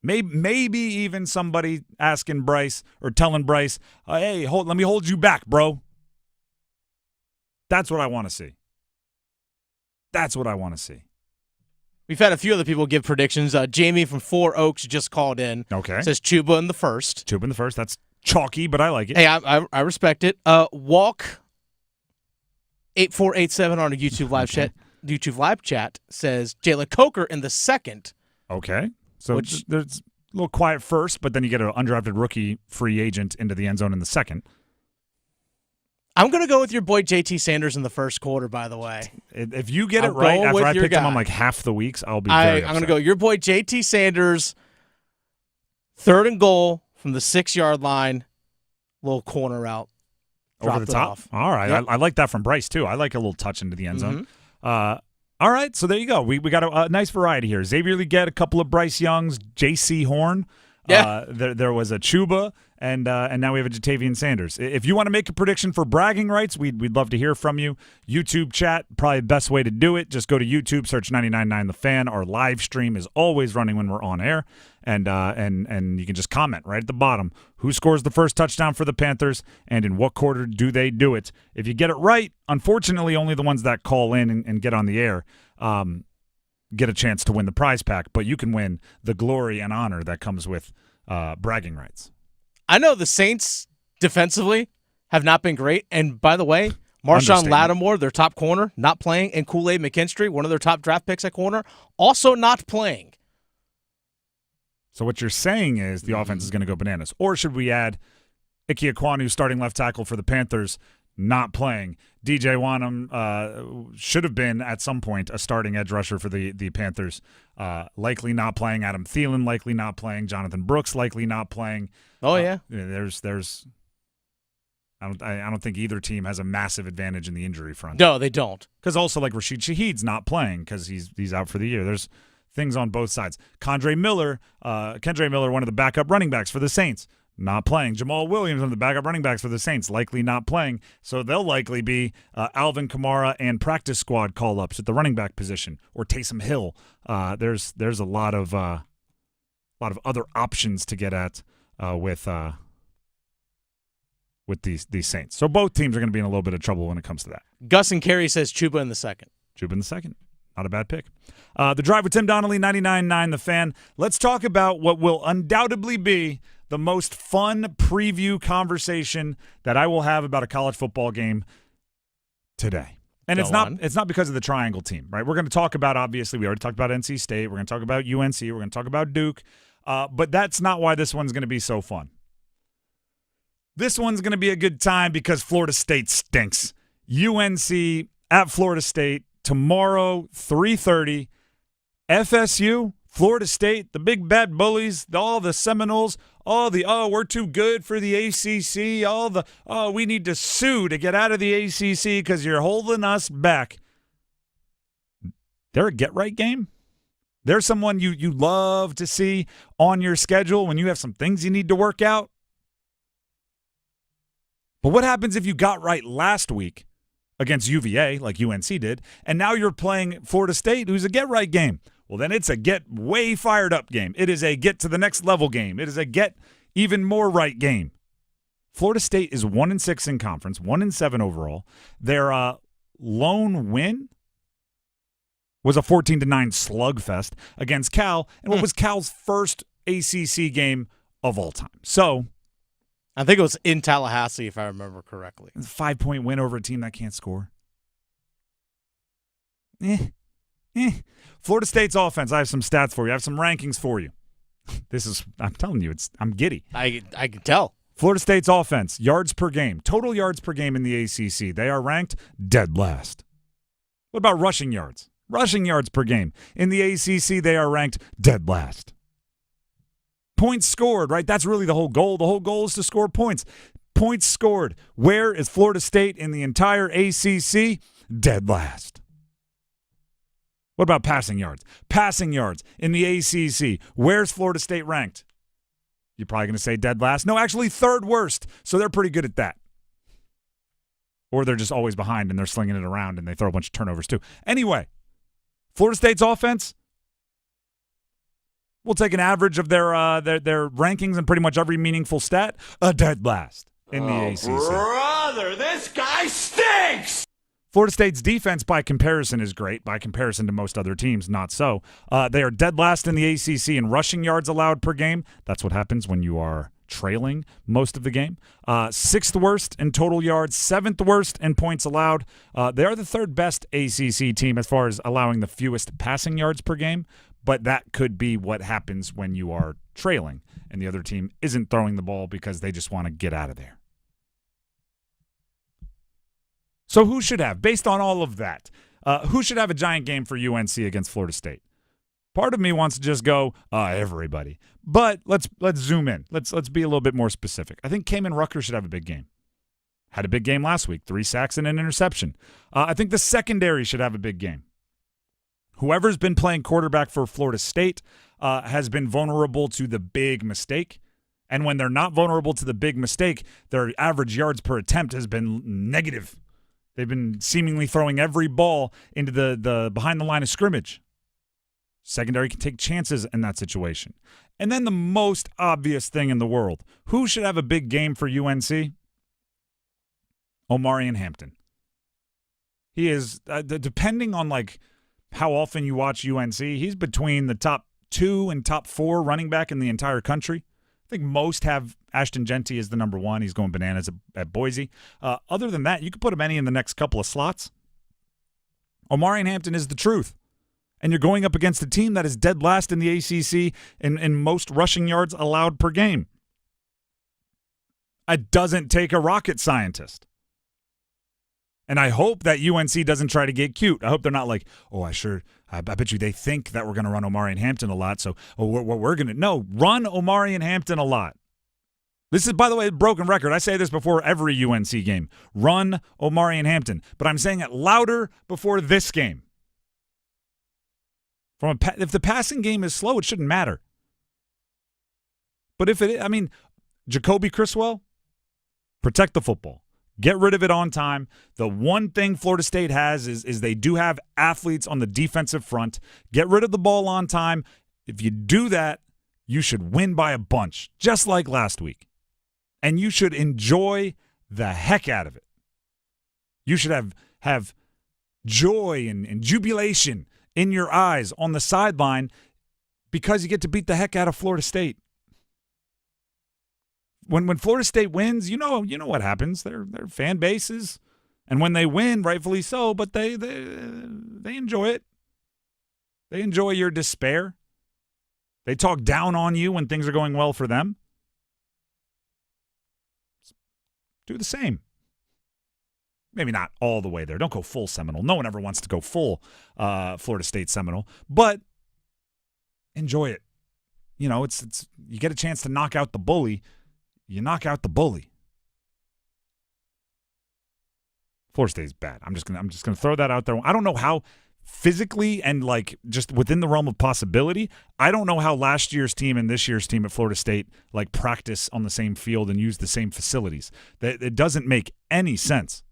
Maybe even somebody asking Bryce or telling Bryce, hey, let me hold you back, bro. That's what I want to see. That's what I want to see. We've had a few other people give predictions. Jamie from 4 Oaks just called in. Okay. Says Chuba in the first. Chuba in the first. That's chalky, but I like it. Hey, I respect it. Walk 8487 on a YouTube live chat. YouTube live chat says Jalen Coker in the second. Okay. So there's a little quiet first, but then you get an undrafted rookie free agent into the end zone in the second. I'm going to go with your boy JT Sanders in the first quarter, by the way. If you get it right after I picked him on like half the weeks, I'll be very upset. I'm going to go your boy JT Sanders, 3rd and goal from the 6-yard line, little corner route. Over the top? All right. Yep. I like that from Bryce, too. I like a little touch into the end zone. All right, so there you go. We got a nice variety here. Xavier Leggett, a couple of Bryce Youngs, J.C. Horn. Yeah. There was a Chuba, and now we have a Jatavian Sanders. If you want to make a prediction for bragging rights, we'd love to hear from you. YouTube chat, probably the best way to do it. Just go to YouTube, search 99.9 The Fan. Our live stream is always running when we're on air, and you can just comment right at the bottom. Who scores the first touchdown for the Panthers, and in what quarter do they do it? If you get it right, unfortunately, only the ones that call in and get on the air get a chance to win the prize pack, but you can win the glory and honor that comes with bragging rights. I know the Saints defensively have not been great, and by the way, Marshawn Lattimore, their top corner, not playing, and Kool-Aid McKinstry, one of their top draft picks at corner, also not playing. So what you're saying is the offense is going to go bananas. Or should we add Ike Ekwonu, starting left tackle for the Panthers, not playing? DJ Wanham should have been at some point a starting edge rusher for the Panthers. Likely not playing. Adam Thielen likely not playing. Jonathan Brooks likely not playing. Oh yeah. There's. I don't think either team has a massive advantage in the injury front. No, they don't. Because also like Rashid Shaheed's not playing because he's out for the year. There's things on both sides. Kendre Miller, one of the backup running backs for the Saints, not playing. Jamal Williams, one of the backup running backs for the Saints, likely not playing. So they'll likely be Alvin Kamara and practice squad call-ups at the running back position, or Taysom Hill. There's a lot of other options to get at with these Saints. So both teams are going to be in a little bit of trouble when it comes to that. Gus and Carey says Chuba in the second. Chuba in the second. Not a bad pick. The Drive with Tim Donnelly, 99.9 The Fan. Let's talk about what will undoubtedly be the most fun preview conversation that I will have about a college football game today. And it's not because of the triangle team, right? We're going to talk about, obviously, we already talked about NC State. We're going to talk about UNC. We're going to talk about Duke. But that's not why this one's going to be so fun. This one's going to be a good time because Florida State stinks. UNC at Florida State, tomorrow, 3:30, FSU, Florida State, the big bad bullies, all the Seminoles, all the, we're too good for the ACC, all the, we need to sue to get out of the ACC because you're holding us back. They're a get-right game. They're someone you love to see on your schedule when you have some things you need to work out. But what happens if you got right last week against UVA, like UNC did, and now you're playing Florida State, who's a get-right game? Well, then it's a get way fired up game. It is a get to the next level game. It is a get even more right game. Florida State is 1-6 in conference, 1-7 overall. Their lone win was a 14-9 slugfest against Cal, and what was Cal's first ACC game of all time. So, I think it was in Tallahassee, if I remember correctly. It's a 5-point win over a team that can't score. Florida State's offense, I have some stats for you. I have some rankings for you. I'm telling you, I'm giddy. I can tell. Florida State's offense, yards per game, total yards per game in the ACC. They are ranked dead last. What about rushing yards? Rushing yards per game. In the ACC, they are ranked dead last. Points scored, right? That's really the whole goal. The whole goal is to score points. Points scored. Where is Florida State in the entire ACC? Dead last. What about passing yards? Passing yards in the ACC. Where's Florida State ranked? You're probably going to say dead last. No, actually third worst. So they're pretty good at that. Or they're just always behind and they're slinging it around and they throw a bunch of turnovers too. Anyway, Florida State's offense, we'll take an average of their rankings and pretty much every meaningful stat, a dead last in the ACC. Brother, this guy stinks! Florida State's defense, by comparison, is great. By comparison to most other teams, not so. They are dead last in the ACC in rushing yards allowed per game. That's what happens when you are trailing most of the game. Sixth worst in total yards, seventh worst in points allowed. They are the third best ACC team as far as allowing the fewest passing yards per game, but that could be what happens when you are trailing and the other team isn't throwing the ball because they just want to get out of there. So who should have, based on all of that, who should have a giant game for UNC against Florida State? Part of me wants to just go, everybody. But let's zoom in. Let's be a little bit more specific. I think Kamen Rucker should have a big game. Had a big game last week, 3 sacks and an interception. I think the secondary should have a big game. Whoever's been playing quarterback for Florida State has been vulnerable to the big mistake. And when they're not vulnerable to the big mistake, their average yards per attempt has been negative. They've been seemingly throwing every ball into the behind the line of scrimmage. Secondary can take chances in that situation. And then the most obvious thing in the world, who should have a big game for UNC? Omarion Hampton. He is, depending on how often you watch UNC, he's between the top 2 and top 4 running back in the entire country. I think most have Ashton Genty as the number 1. He's going bananas at Boise. Other than that, you could put him any in the next couple of slots. Omarion Hampton is the truth. And you're going up against a team that is dead last in the ACC in most rushing yards allowed per game. It doesn't take a rocket scientist. And I hope that UNC doesn't try to get cute. I hope they're not like, I bet you they think that we're going to run Omarion Hampton a lot. So we're going to, no, run Omarion Hampton a lot. This is, by the way, a broken record. I say this before every UNC game. Run Omarion Hampton. But I'm saying it louder before this game. If the passing game is slow, it shouldn't matter. But if it is, Jacoby Criswell, protect the football. Get rid of it on time. The one thing Florida State has is they do have athletes on the defensive front. Get rid of the ball on time. If you do that, you should win by a bunch, just like last week. And you should enjoy the heck out of it. You should have joy and jubilation in your eyes on the sideline because you get to beat the heck out of Florida State. When Florida State wins, you know what happens. Their fan bases, and when they win, rightfully so, but they enjoy it. They enjoy your despair. They talk down on you when things are going well for them. Do the same. Maybe not all the way there. Don't go full Seminole. No one ever wants to go full Florida State Seminole, but enjoy it. You know, it's you get a chance to knock out the bully, you knock out the bully. Florida State's bad. I'm just gonna throw that out there. I don't know how physically and like just within the realm of possibility, I don't know how last year's team and this year's team at Florida State like practice on the same field and use the same facilities. That it doesn't make any sense.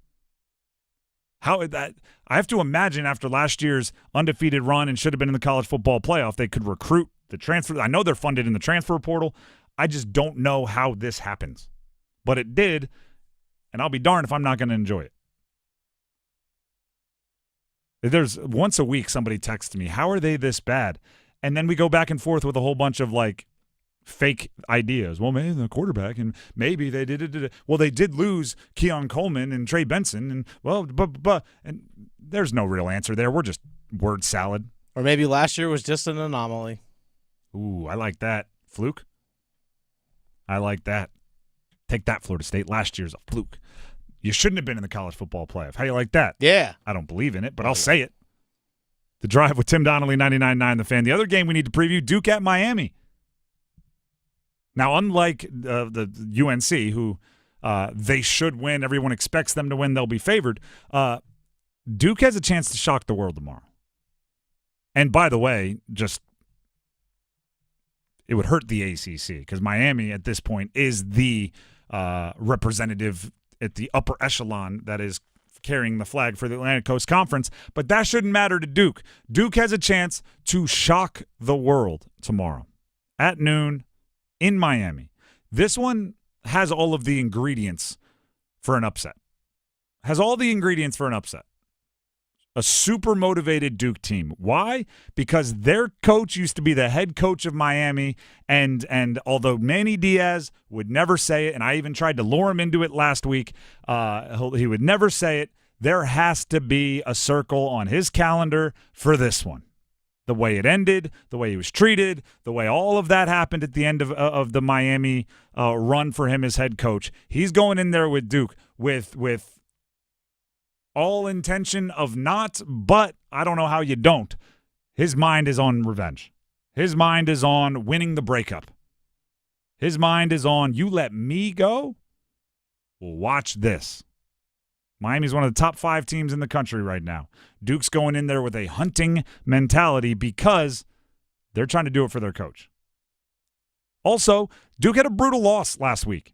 How that I have to imagine after last year's undefeated run and should have been in the college football playoff, they could recruit the transfer. I know they're funded in the transfer portal. I just don't know how this happens. But it did, and I'll be darned if I'm not going to enjoy it. There's once a week somebody texts me, how are they this bad? And then we go back and forth with a whole bunch of like fake ideas. Well, maybe the quarterback, and maybe they did it. Well, they did lose Keon Coleman and Trey Benson, and well, but and there's no real answer there. We're just word salad. Or maybe last year was just an anomaly. Ooh, I like that. Fluke? I like that. Take that, Florida State. Last year's a fluke. You shouldn't have been in the college football playoff. How you like that? Yeah. I don't believe in it, but I'll say it. The Drive with Tim Donnelly, 99.9 The Fan. The other game we need to preview, Duke at Miami. Now, unlike the UNC, who they should win, everyone expects them to win, they'll be favored, Duke has a chance to shock the world tomorrow. And by the way, just it would hurt the ACC because Miami at this point is the representative at the upper echelon that is carrying the flag for the Atlantic Coast Conference, but that shouldn't matter to Duke. Duke has a chance to shock the world tomorrow at noon in Miami. This one has all of the ingredients for an upset. Has all the ingredients for an upset. A super motivated Duke team. Why? Because their coach used to be the head coach of Miami, and although Manny Diaz would never say it, and I even tried to lure him into it last week, he would never say it, there has to be a circle on his calendar for this one. The way it ended, the way he was treated, the way all of that happened at the end of the Miami run for him as head coach. He's going in there with Duke with all intention of not, but I don't know how you don't. His mind is on revenge. His mind is on winning the breakup. His mind is on, you let me go? Well, watch this. Miami's one of the top 5 teams in the country right now. Duke's going in there with a hunting mentality because they're trying to do it for their coach. Also, Duke had a brutal loss last week.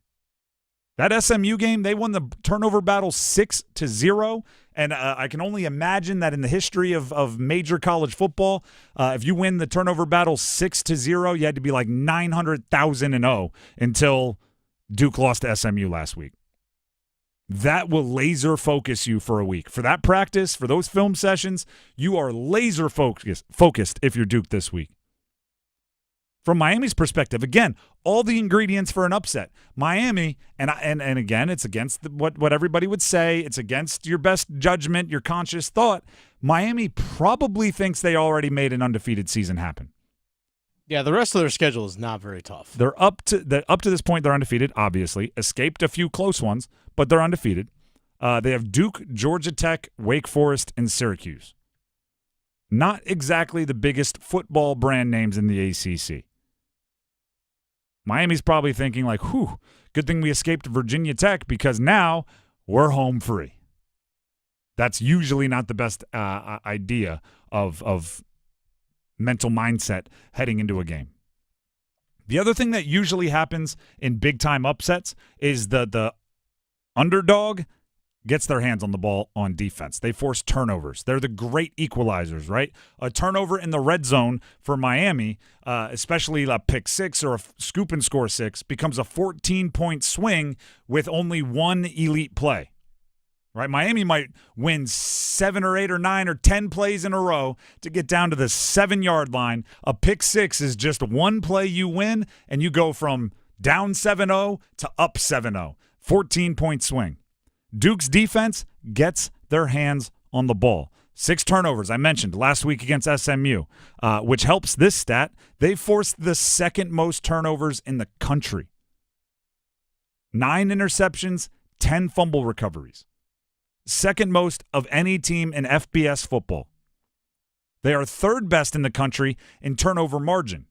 That SMU game, they won the turnover battle 6-0, and I can only imagine that in the history of major college football, if you win the turnover battle 6-0, you had to be like 900,000-0 until Duke lost to SMU last week. That will laser focus you for a week. For that practice, for those film sessions, you are laser focused if you're Duke this week. From Miami's perspective, again, all the ingredients for an upset. Miami, and again, it's against what everybody would say. It's against your best judgment, your conscious thought. Miami probably thinks they already made an undefeated season happen. Yeah, the rest of their schedule is not very tough. They're up to this point. They're undefeated. Obviously, escaped a few close ones, but they're undefeated. They have Duke, Georgia Tech, Wake Forest, and Syracuse. Not exactly the biggest football brand names in the ACC. Miami's probably thinking like, whew, good thing we escaped Virginia Tech because now we're home free. That's usually not the best idea of mental mindset heading into a game. The other thing that usually happens in big-time upsets is the underdog gets their hands on the ball on defense. They force turnovers. They're the great equalizers, right? A turnover in the red zone for Miami, especially a pick 6 or a scoop and score 6, becomes a 14-point swing with only one elite play, right? Miami might win 7 or 8 or 9 or 10 plays in a row to get down to the 7-yard line. A pick 6 is just one play you win, and you go from down 7-0 to up 7-0. 14-point swing. Duke's defense gets their hands on the ball. 6 turnovers, I mentioned, last week against SMU, which helps this stat. They forced the second most turnovers in the country. 9 interceptions, 10 fumble recoveries. second most of any team in FBS football. They are third best in the country in turnover margin.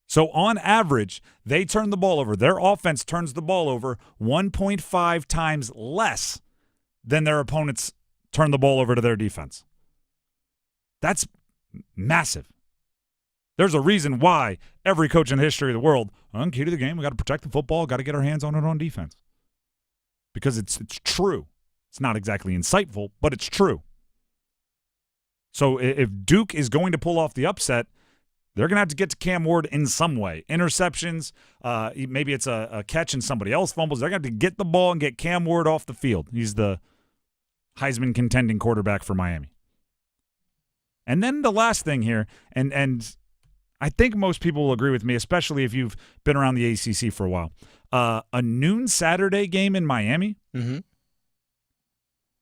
So on average, they turn the ball over. Their offense turns the ball over 1.5 times less than their opponents turn the ball over to their defense. That's massive. There's a reason why every coach in the history of the world, key to the game, we got to protect the football, got to get our hands on it on defense. Because it's true. It's not exactly insightful, but it's true. So if Duke is going to pull off the upset, they're going to have to get to Cam Ward in some way. Interceptions, maybe it's a catch and somebody else fumbles. They're going to have to get the ball and get Cam Ward off the field. He's the Heisman contending quarterback for Miami. And then the last thing here, and I think most people will agree with me, especially if you've been around the ACC for a while. A noon Saturday game in Miami,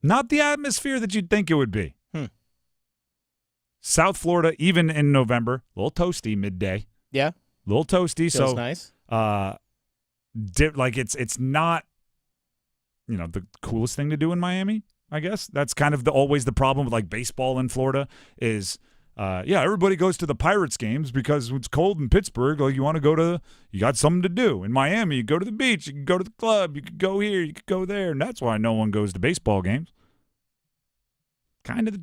not the atmosphere that you'd think it would be. South Florida, even in November, a little toasty midday. Yeah. A little toasty. Feels so nice. It's not, the coolest thing to do in Miami, I guess. That's kind of always the problem with baseball in Florida is, everybody goes to the Pirates games because it's cold in Pittsburgh. You want to you got something to do. In Miami, you go to the beach, you can go to the club, you could go here, you could go there, and that's why no one goes to baseball games. Kind of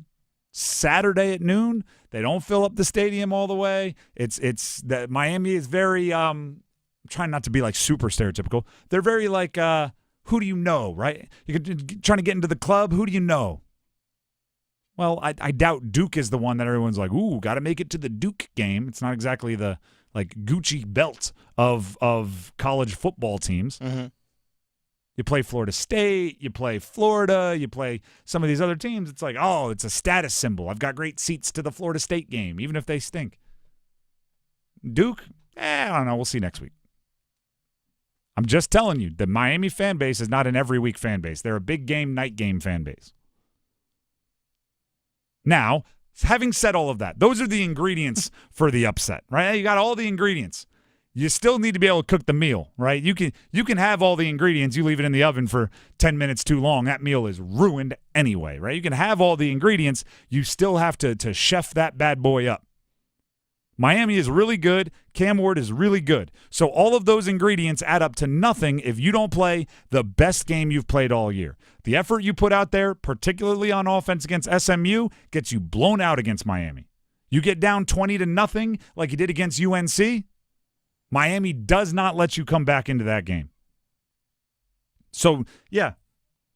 Saturday at noon, they don't fill up the stadium all the way. It's that Miami is very I'm trying not to be super stereotypical. They're very who do you know, right? You're trying to get into the club, who do you know? Well, I doubt Duke is the one that everyone's like, ooh, got to make it to the Duke game. It's not exactly the Gucci belt of college football teams. Mm-hmm. You play Florida State, you play Florida, you play some of these other teams. It's it's a status symbol. I've got great seats to the Florida State game, even if they stink. Duke, I don't know. We'll see next week. I'm just telling you, the Miami fan base is not an every week fan base. They're a big game, night game fan base. Now, having said all of that, those are the ingredients for the upset, right? You got all the ingredients. You still need to be able to cook the meal, right? You can have all the ingredients. You leave it in the oven for 10 minutes too long. That meal is ruined anyway, right? You can have all the ingredients. You still have to chef that bad boy up. Miami is really good. Cam Ward is really good. So all of those ingredients add up to nothing if you don't play the best game you've played all year. The effort you put out there, particularly on offense against SMU, gets you blown out against Miami. You get down 20-0 like you did against UNC, Miami does not let you come back into that game. So, yeah,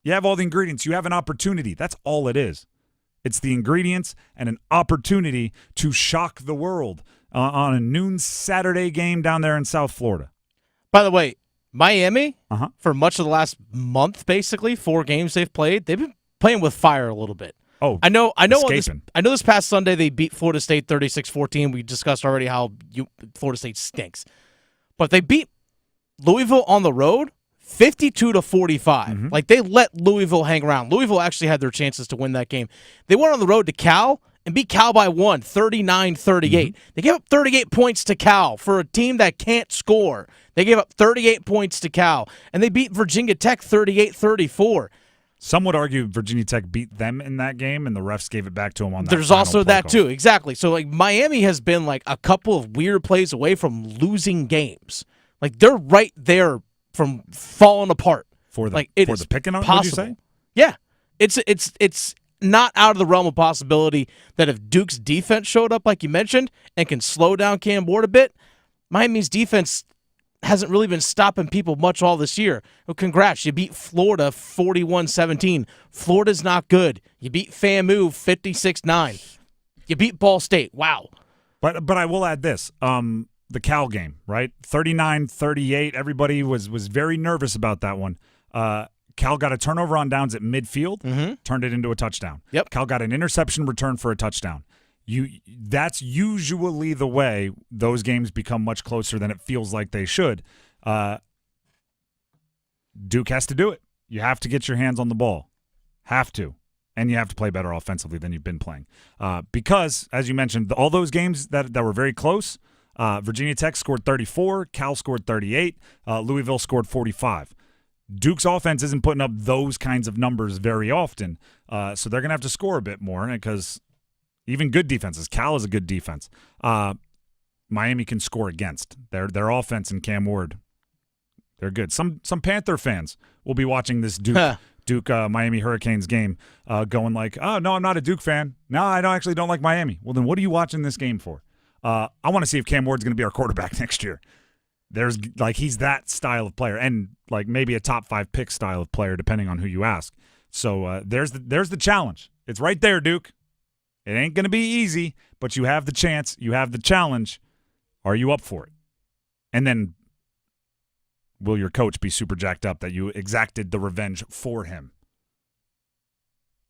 you have all the ingredients. You have an opportunity. That's all it is. It's the ingredients and an opportunity to shock the world on a noon Saturday game down there in South Florida. By the way, Miami, for much of the last month, basically, 4 games they've played, they've been playing with fire a little bit. Oh, I know this past Sunday they beat Florida State 36-14. We discussed already how Florida State stinks. But they beat Louisville on the road 52-45. They let Louisville hang around. Louisville actually had their chances to win that game. They went on the road to Cal and beat Cal by 1, 39-38. They gave up 38 points to Cal for a team that can't score. They gave up 38 points to Cal, and they beat Virginia Tech 38-34. Some would argue Virginia Tech beat them in that game, and the refs gave it back to them on that. There's also that, too. Exactly. So, Miami has been, a couple of weird plays away from losing games. They're right there from falling apart. For the picking on, would you say? Yeah. It's not out of the realm of possibility that if Duke's defense showed up, like you mentioned, and can slow down Cam Ward a bit, Miami's defense hasn't really been stopping people much all this year. Well, congrats. You beat Florida 41-17. Florida's not good. You beat FAMU 56-9. You beat Ball State. Wow. But I will add this. The Cal game, right? 39-38. Everybody was very nervous about that one. Cal got a turnover on downs at midfield, turned it into a touchdown. Yep. Cal got an interception return for a touchdown. That's usually the way those games become much closer than it feels like they should. Duke has to do it. You have to get your hands on the ball. Have to. And you have to play better offensively than you've been playing. Because, as you mentioned, all those games that were very close, Virginia Tech scored 34, Cal scored 38, Louisville scored 45. Duke's offense isn't putting up those kinds of numbers very often, so they're going to have to score a bit more because even good defenses, Cal is a good defense. Miami can score against. Their offense and Cam Ward, they're good. Some Panther fans will be watching this Duke Miami Hurricanes game going like, oh, no, I'm not a Duke fan. No, I don't like Miami. Well, then what are you watching this game for? I want to see if Cam Ward's going to be our quarterback next year. He's that style of player and maybe a top 5 pick style of player depending on who you ask. So there's the challenge. It's right there, Duke. It ain't going to be easy, but you have the chance. You have the challenge. Are you up for it? And then will your coach be super jacked up that you exacted the revenge for him?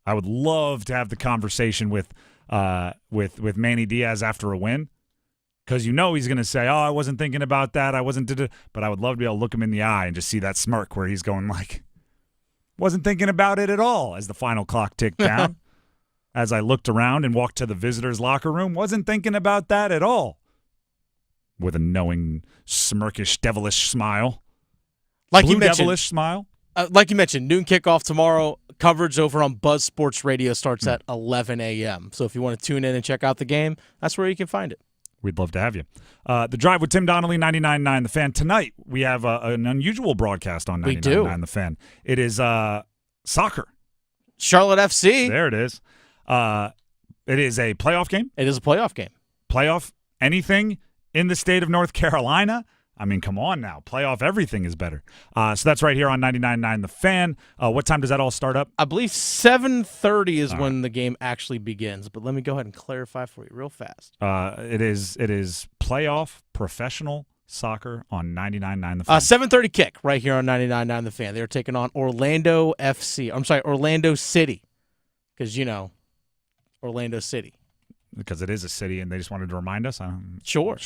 I would love to have the conversation with Manny Diaz after a win, because he's going to say, oh, I wasn't thinking about that. I wasn't but I would love to be able to look him in the eye and just see that smirk where he's going wasn't thinking about it at all as the final clock ticked down. As I looked around and walked to the visitors' locker room, wasn't thinking about that at all. With a knowing, smirkish, devilish smile. Devilish smile. Like you mentioned, noon kickoff tomorrow. Coverage over on Buzz Sports Radio starts at 11 a.m. So if you want to tune in and check out the game, that's where you can find it. We'd love to have you. The Drive with Tim Donnelly, 99.9 The Fan. Tonight, we have an unusual broadcast on 99.9 The Fan. It is soccer. Charlotte FC. There it is. It is a playoff game. It is a playoff game. Playoff anything in the state of North Carolina. I mean, come on now. Playoff everything is better. So that's right here on 99.9 The Fan. What time does that all start up? I believe 7:30 is when the game actually begins. But let me go ahead and clarify for you real fast. It is playoff professional soccer on 99.9 The Fan. 7:30 kick right here on 99.9 The Fan. They're taking on Orlando City. Because, Orlando City. Because it is a city, and they just wanted to remind us? Sure.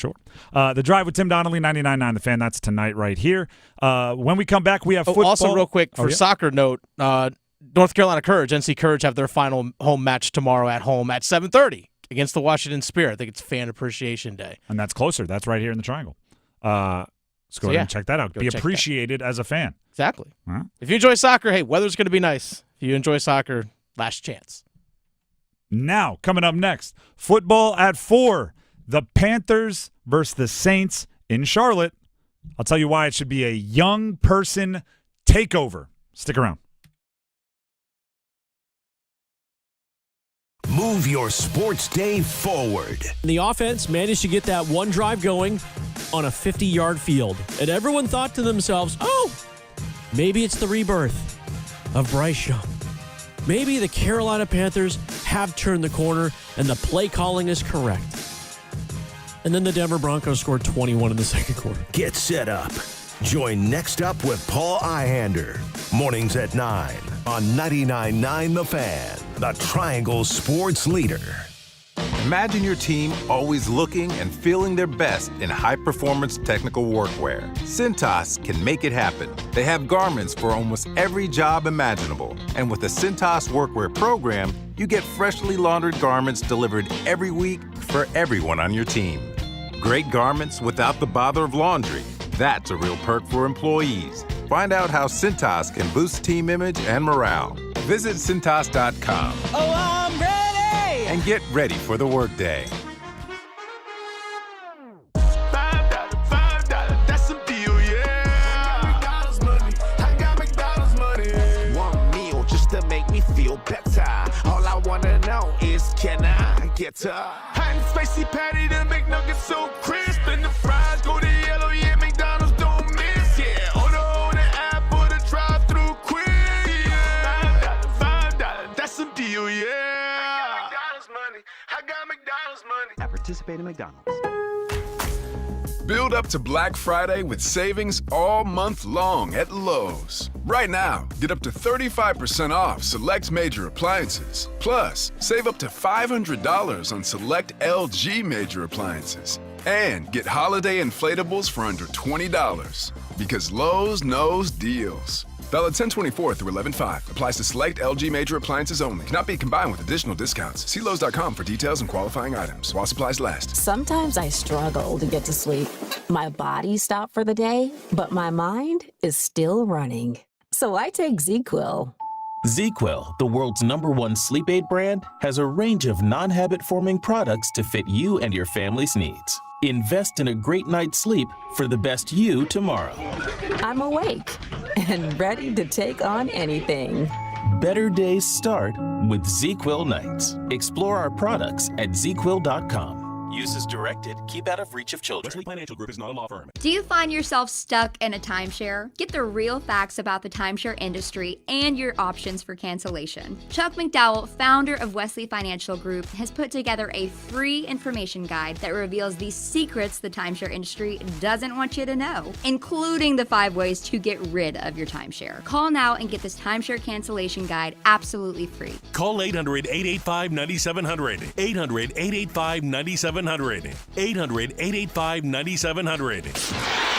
The Drive with Tim Donnelly, 99.9 The Fan. That's tonight right here. When we come back, we have football. Also, real quick, for soccer note, North Carolina Courage, NC Courage, have their final home match tomorrow at home at 7:30 against the Washington Spirit. I think it's Fan Appreciation Day. And that's closer. That's right here in the Triangle. Let's go ahead and check that out. Be appreciated as a fan. Exactly. If you enjoy soccer, hey, weather's going to be nice. If you enjoy soccer, last chance. Now, coming up next, football at 4. The Panthers versus the Saints in Charlotte. I'll tell you why it should be a young person takeover. Stick around. Move your sports day forward. The offense managed to get that one drive going on a 50-yard field. And everyone thought to themselves, oh, maybe it's the rebirth of Bryce Young. Maybe the Carolina Panthers have turned the corner and the play calling is correct. And then the Denver Broncos scored 21 in the second quarter. Get set up. Join Next Up with Paul Ihander. Mornings at 9 on 99.9 The Fan, the Triangle Sports Leader. Imagine your team always looking and feeling their best in high-performance technical workwear. Cintas can make it happen. They have garments for almost every job imaginable. And with the Cintas Workwear program, you get freshly laundered garments delivered every week for everyone on your team. Great garments without the bother of laundry. That's a real perk for employees. Find out how Cintas can boost team image and morale. Visit Cintas.com. Oh, I'm ready! And get ready for the workday. $5, that's a deal, yeah. McDonald's money, I got McDonald's money. One meal just to make me feel better. All I wanna know is, can I get a hot and spicy patty, the McNuggets so crisp, and the fries go to yellow, yeah, McDonald's don't miss, yeah. Order the app or the drive-thru quick, yeah. $5, that's a deal, yeah. I got McDonald's money. At participating McDonald's. Build up to Black Friday with savings all month long at Lowe's. Right now, get up to 35% off select major appliances. Plus, save up to $500 on select LG major appliances. And get holiday inflatables for under $20. Because Lowe's knows deals. Valid 10/24 through 11/5. Applies to select LG major appliances only. Cannot be combined with additional discounts. See Lowe's.com for details and qualifying items. While supplies last. Sometimes I struggle to get to sleep. My body stopped for the day, but my mind is still running. so I take ZQuil. ZQuil, the world's #1 sleep aid brand, has a range of non-habit-forming products to fit you and your family's needs. Invest in a great night's sleep for the best you tomorrow. I'm awake and ready to take on anything. Better days start with ZQuil nights. Explore our products at ZQuil.com. Use as directed. Keep out of reach of children. Wesley Financial Group is not a law firm. Do you find yourself stuck in a timeshare? Get the real facts about the timeshare industry and your options for cancellation. Chuck McDowell, founder of Wesley Financial Group, has put together a free information guide that reveals the secrets the timeshare industry doesn't want you to know, including the 5 ways to get rid of your timeshare. Call now and get this timeshare cancellation guide absolutely free. Call 800-885-9700. 800-885-9700. 800-885-9700.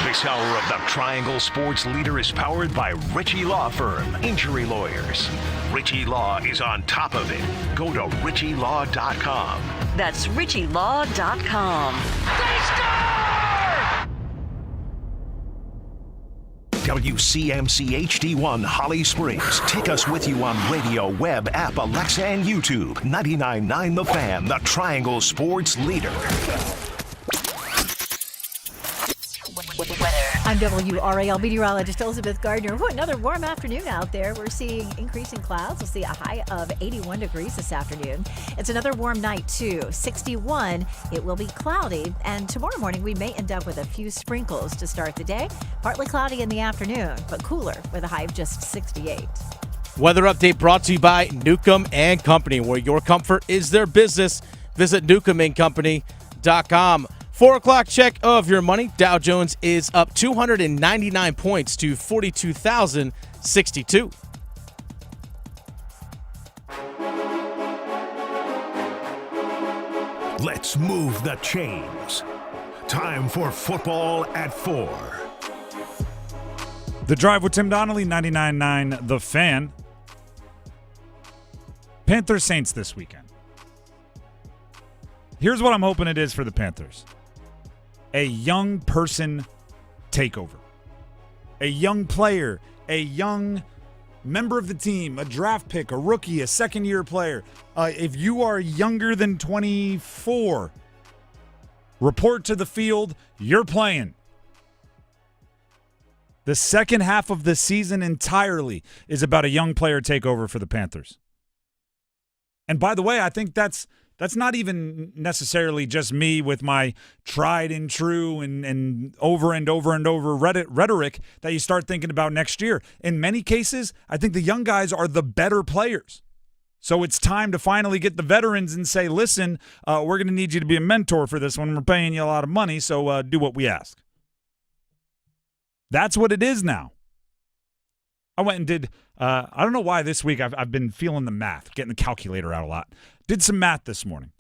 This hour of the Triangle Sports Leader is powered by Ritchie Law Firm, injury lawyers. Ritchie Law is on top of it. Go to ritchielaw.com. That's ritchielaw.com. They score! WCMC HD1 Holly Springs. Take us with you on radio, web, app, Alexa, and YouTube. 99.9 The Fan, the Triangle Sports Leader. I'm WRAL meteorologist Elizabeth Gardner. Another warm afternoon out there. We're seeing increasing clouds. We'll see a high of 81 degrees this afternoon. It's another warm night, too. 61. It will be cloudy. And tomorrow morning, we may end up with a few sprinkles to start the day. Partly cloudy in the afternoon, but cooler with a high of just 68. Weather update brought to you by Newcomb and Company, where your comfort is their business. Visit newcombandcompany.com. 4 o'clock check of your money. Dow Jones is up 299 points to 42,062. Let's move the chains. Time for football at 4. The Drive with Tim Donnelly, 99.9 The Fan. Panthers Saints this weekend. Here's what I'm hoping it is for the Panthers. A young person takeover. A young player, a young member of the team, a draft pick, a rookie, a second-year player. If you are younger than 24, report to the field, you're playing. The second half of the season entirely is about a young player takeover for the Panthers. And by the way, I think that's not even necessarily just me with my tried and true and over rhetoric that you start thinking about next year. In many cases, I think the young guys are the better players. So it's time to finally get the veterans and say, listen, we're going to need you to be a mentor for this one. We're paying you a lot of money, so do what we ask. That's what it is now. I went and did, I don't know why this week I've been feeling the math, getting the calculator out a lot. Did some math this morning.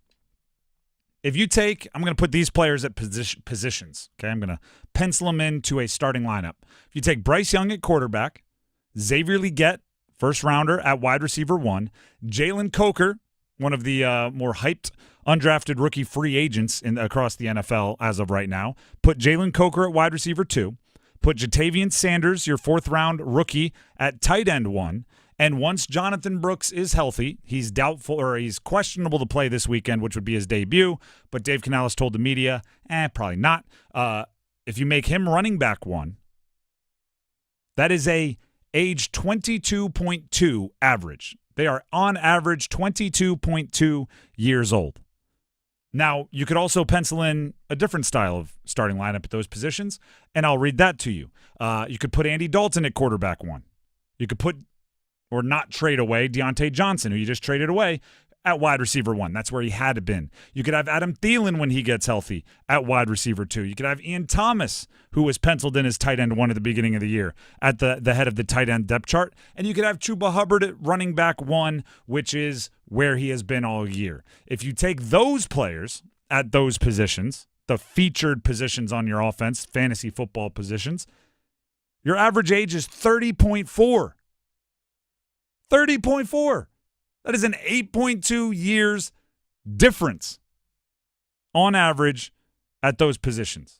If you take, I'm going to put these players at positions. Okay, I'm going to pencil them into a starting lineup. If you take Bryce Young at quarterback, Xavier Legette, first rounder at wide receiver 1, Jalen Coker, one of the more hyped undrafted rookie free agents across the NFL as of right now, put Jalen Coker at wide receiver 2, put Jatavian Sanders, your 4th round rookie, at tight end 1. And once Jonathan Brooks is healthy, he's doubtful or he's questionable to play this weekend, which would be his debut. But Dave Canales told the media, probably not. If you make him running back 1, that is a age 22.2 average. They are on average 22.2 years old. Now, you could also pencil in a different style of starting lineup at those positions, and I'll read that to you. You could put Andy Dalton at quarterback 1. You could put or not trade away Deontay Johnson, who you just traded away, at wide receiver 1. That's where he had to been. You could have Adam Thielen when he gets healthy at wide receiver 2. You could have Ian Thomas, who was penciled in as tight end 1 at the beginning of the year, at the head of the tight end depth chart. And you could have Chuba Hubbard at running back 1, which is where he has been all year. If you take those players at those positions, the featured positions on your offense, fantasy football positions, your average age is 30.4. 30.4. That is an 8.2 years difference on average at those positions.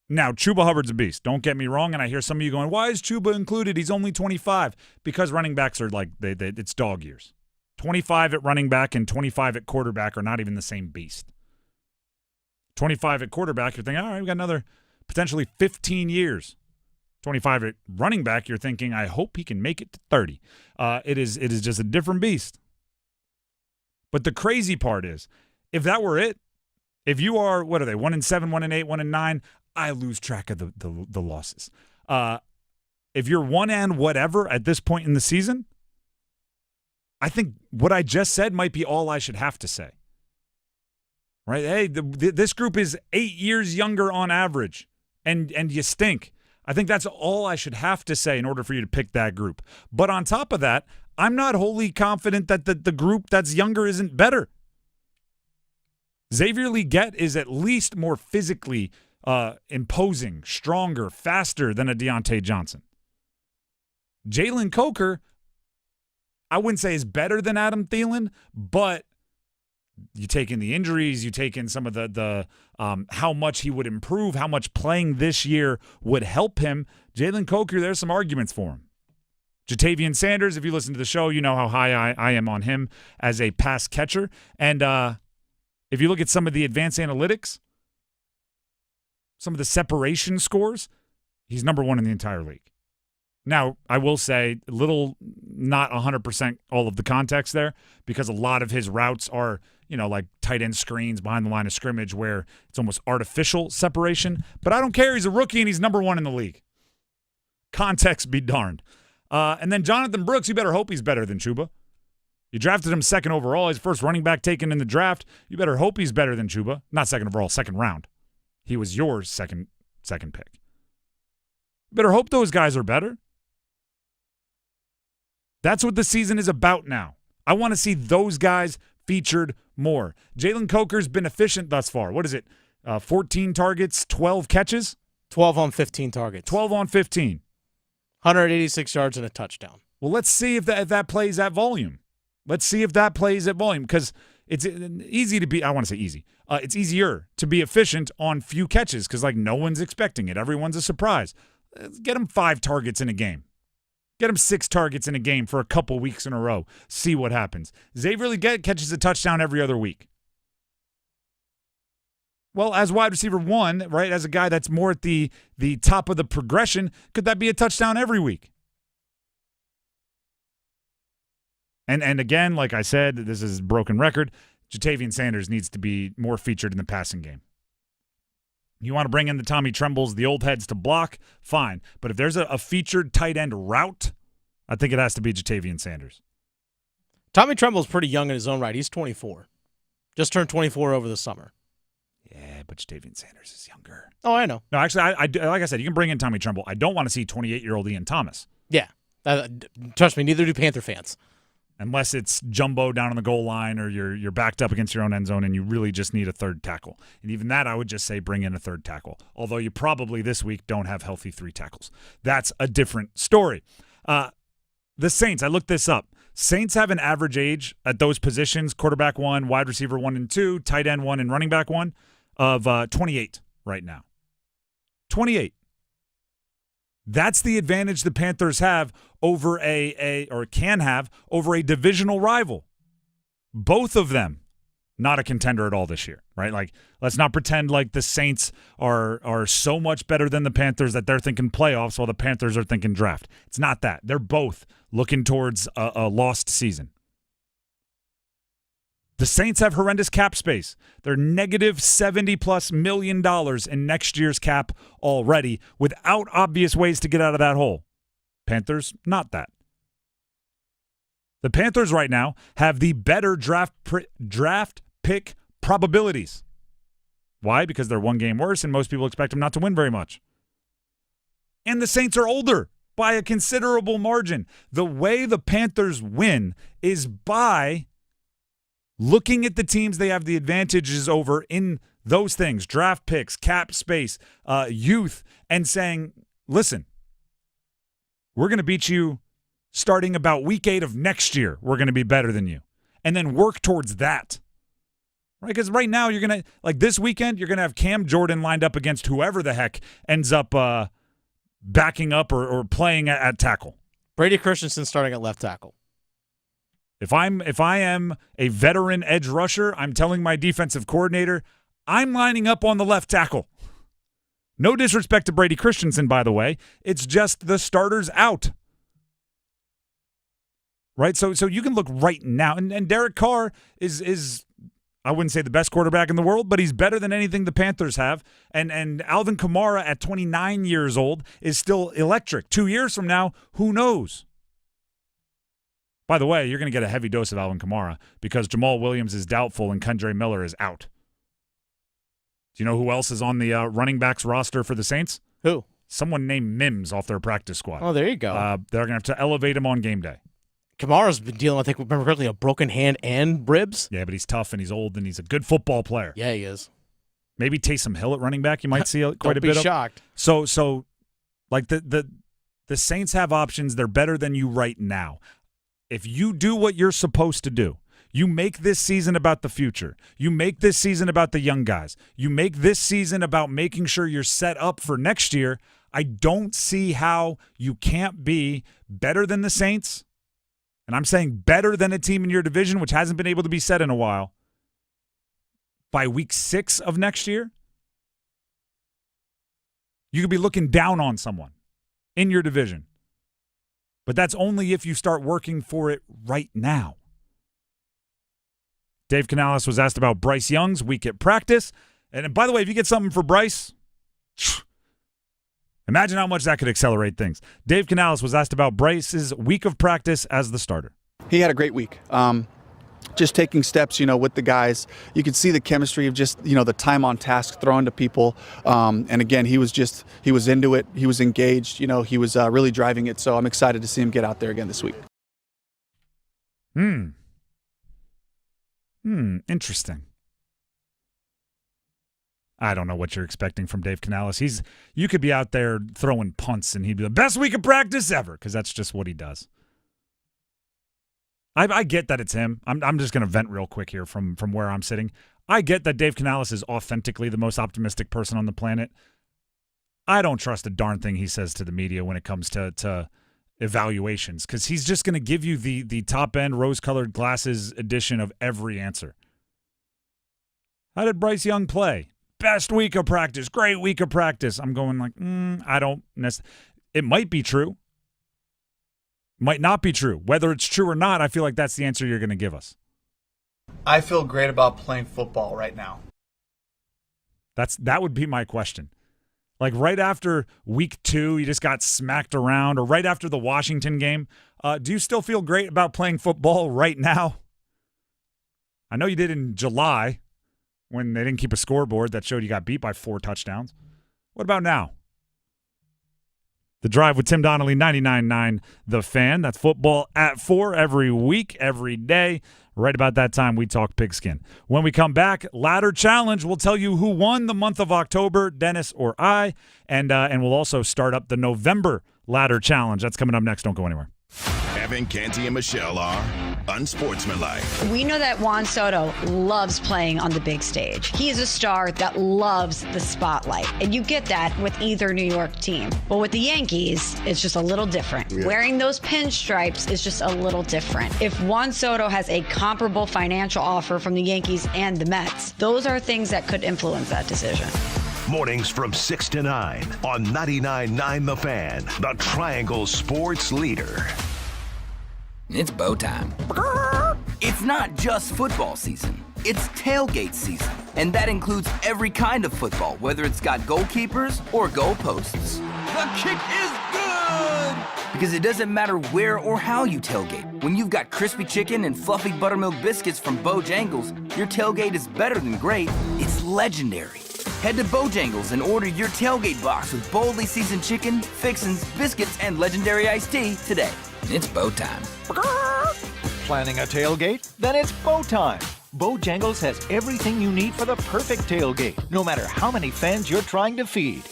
Now, Chuba Hubbard's a beast. Don't get me wrong. And I hear some of you going, why is Chuba included? He's only 25. Because running backs are like, it's dog years. 25 at running back and 25 at quarterback are not even the same beast. 25 at quarterback, you're thinking, all right, we've got another potentially 15 years. 25 at running back, you're thinking, I hope he can make it to 30. It is just a different beast. But the crazy part is, if that were it, if you are, what are they, 1-7, 1-8, 1-9, I lose track of the losses. If you're 1 and whatever at this point in the season, I think what I just said might be all I should have to say. Right? Hey, this group is 8 years younger on average, and you stink. I think that's all I should have to say in order for you to pick that group. But on top of that, I'm not wholly confident that the group that's younger isn't better. Xavier Legette is at least more physically imposing, stronger, faster than a Deontay Johnson. Jalen Coker, I wouldn't say is better than Adam Thielen, but you take in the injuries, you take in some of the how much he would improve, how much playing this year would help him. Jalen Coker, there's some arguments for him. Jatavian Sanders, if you listen to the show, you know how high I am on him as a pass catcher. And if you look at some of the advanced analytics, some of the separation scores, he's number 1 in the entire league. Now, I will say, not 100% all of the context there, because a lot of his routes are, like tight end screens behind the line of scrimmage where it's almost artificial separation. But I don't care. He's a rookie and he's number 1 in the league. Context be darned. And then Jonathan Brooks, you better hope he's better than Chuba. You drafted him 2nd overall. He's first running back taken in the draft. You better hope he's better than Chuba. Not 2nd overall, 2nd round. He was your second pick. You better hope those guys are better. That's what the season is about now. I want to see those guys featured more. Jalen Coker's been efficient thus far. What is it? 14 targets, 12 catches? 12 on 15 targets. 12 on 15. 186 yards and a touchdown. Well, let's see if that plays at volume. Let's see if that plays at volume, because it's easy to be – I want to say easy. It's easier to be efficient on few catches because, no one's expecting it. Everyone's a surprise. Get him 5 targets in a game. Get him 6 targets in a game for a couple weeks in a row. See what happens. Xavier Legette catches a touchdown every other week. Well, as wide receiver 1, right, as a guy that's more at the top of the progression, could that be a touchdown every week? And again, like I said, this is a broken record. Jatavian Sanders needs to be more featured in the passing game. You want to bring in the Tommy Trembles, the old heads to block, fine. But if there's a featured tight end route, I think it has to be Jatavian Sanders. Tommy Tremble's pretty young in his own right. He's 24. Just turned 24 over the summer. Yeah, but Jatavian Sanders is younger. Oh, I know. No, actually, I like I said, you can bring in Tommy Tremble. I don't want to see 28-year-old Ian Thomas. Yeah. Trust me, neither do Panther fans. Unless it's jumbo down on the goal line or you're backed up against your own end zone and you really just need a third tackle. And even that, I would just say bring in a third tackle. Although you probably this week don't have healthy 3 tackles. That's a different story. The Saints, I looked this up. Saints have an average age at those positions, quarterback 1, wide receiver 1 and 2, tight end 1, and running back 1, of 28 right now. 28. That's the advantage the Panthers have over can have over a divisional rival. Both of them not a contender at all this year, right? Let's not pretend like the Saints are so much better than the Panthers that they're thinking playoffs while the Panthers are thinking draft. It's not that. They're both looking towards a lost season. The Saints have horrendous cap space. They're negative $70+ million in next year's cap already without obvious ways to get out of that hole. Panthers, not that. The Panthers right now have the better draft pick probabilities. Why? Because they're 1 game worse and most people expect them not to win very much. And the Saints are older by a considerable margin. The way the Panthers win is by looking at the teams they have the advantages over in those things, draft picks, cap space, youth, and saying, listen, we're going to beat you starting about week 8 of next year. We're going to be better than you. And then work towards that. Right? Because right now you're going to, like this weekend, you're going to have Cam Jordan lined up against whoever the heck ends up backing up or playing at tackle. Brady Christensen starting at left tackle. If I am a veteran edge rusher, I'm telling my defensive coordinator, I'm lining up on the left tackle. No disrespect to Brady Christensen, by the way. It's just the starter's out. Right? So you can look right now. And Derek Carr is I wouldn't say the best quarterback in the world, but he's better than anything the Panthers have. And Alvin Kamara at 29 years old is still electric. 2 years from now, who knows? By the way, you're going to get a heavy dose of Alvin Kamara because Jamal Williams is doubtful and Kendre Miller is out. Do you know who else is on the running backs roster for the Saints? Who? Someone named Mims off their practice squad. Oh, there you go. They're going to have to elevate him on game day. Kamara's been dealing with, I think, remember correctly, a broken hand and ribs. Yeah, but he's tough and he's old and he's a good football player. Yeah, he is. Maybe Taysom Hill at running back. You might see quite a bit of. Don't be shocked. So, like the Saints have options. They're better than you right now. If you do what you're supposed to do, you make this season about the future. You make this season about the young guys. You make this season about making sure you're set up for next year. I don't see how you can't be better than the Saints. And I'm saying better than a team in your division, which hasn't been able to be said in a while, by week 6 of next year. You could be looking down on someone in your division. But that's only if you start working for it right now. Dave Canales was asked about Bryce Young's week at practice. And by the way, if you get something for Bryce, imagine how much that could accelerate things. Dave Canales was asked about Bryce's week of practice as the starter. He had a great week. Just taking steps, with the guys. You could see the chemistry of just, the time on task, throwing to people. And again, he was into it. He was engaged. He was really driving it. So I'm excited to see him get out there again this week. Interesting. I don't know what you're expecting from Dave Canales. You could be out there throwing punts and he'd be the best week of practice ever because that's just what he does. I get that it's him. I'm just going to vent real quick here from where I'm sitting. I get that Dave Canales is authentically the most optimistic person on the planet. I don't trust a darn thing he says to the media when it comes to evaluations because he's just going to give you the top-end rose-colored glasses edition of every answer. How did Bryce Young play? Best week of practice. Great week of practice. I'm going like, I don't necessarily. It might be true. Might not be true. Whether it's true or not, I feel like that's the answer you're going to give us. I feel great about playing football right now. That would be my question. Like right after week 2, you just got smacked around, or right after the Washington game, do you still feel great about playing football right now? I know you did in July when they didn't keep a scoreboard that showed you got beat by 4 touchdowns. What about now? The Drive with Tim Donnelly, 99.9 The Fan. That's football at 4 every week, every day. Right about that time, we talk pigskin. When we come back, Ladder Challenge. We'll tell you who won the month of October, Dennis or I, and we'll also start up the November Ladder Challenge. That's coming up next. Don't go anywhere. Evan, Canty, and Michelle are unsportsmanlike. We know that Juan Soto loves playing on the big stage. He is a star that loves the spotlight, and you get that with either New York team. But with the Yankees, it's just a little different. Yeah. Wearing those pinstripes is just a little different. If Juan Soto has a comparable financial offer from the Yankees and the Mets, those are things that could influence that decision. Mornings from 6 to 9 on 99.9 The Fan, the Triangle Sports Leader. It's bow time. It's not just football season. It's tailgate season. And that includes every kind of football, whether it's got goalkeepers or goalposts. The kick is good! Because it doesn't matter where or how you tailgate. When you've got crispy chicken and fluffy buttermilk biscuits from Bojangles, your tailgate is better than great. It's legendary. Head to Bojangles and order your tailgate box with boldly seasoned chicken, fixins, biscuits, and legendary iced tea today. It's bow time. Planning a tailgate? Then it's bow time. Bojangles has everything you need for the perfect tailgate, no matter how many fans you're trying to feed.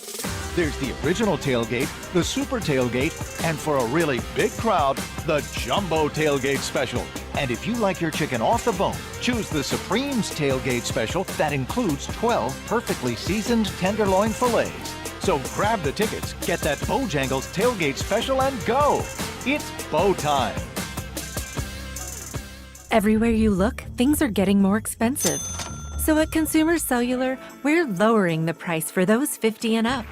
There's the original tailgate, the super tailgate, and for a really big crowd, the jumbo tailgate special. And if you like your chicken off the bone, choose the Supreme's Tailgate Special that includes 12 perfectly seasoned tenderloin fillets. So grab the tickets, get that Bojangles Tailgate Special, and go. It's bow time. Everywhere you look, things are getting more expensive. So at Consumer Cellular, we're lowering the price for those 50 and up.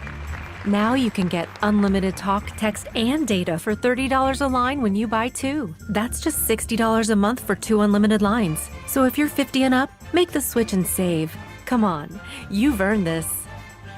Now you can get unlimited talk, text, and data for $30 a line when you buy two. That's just $60 a month for 2 unlimited lines. So if you're 50 and up, make the switch and save. Come on, you've earned this.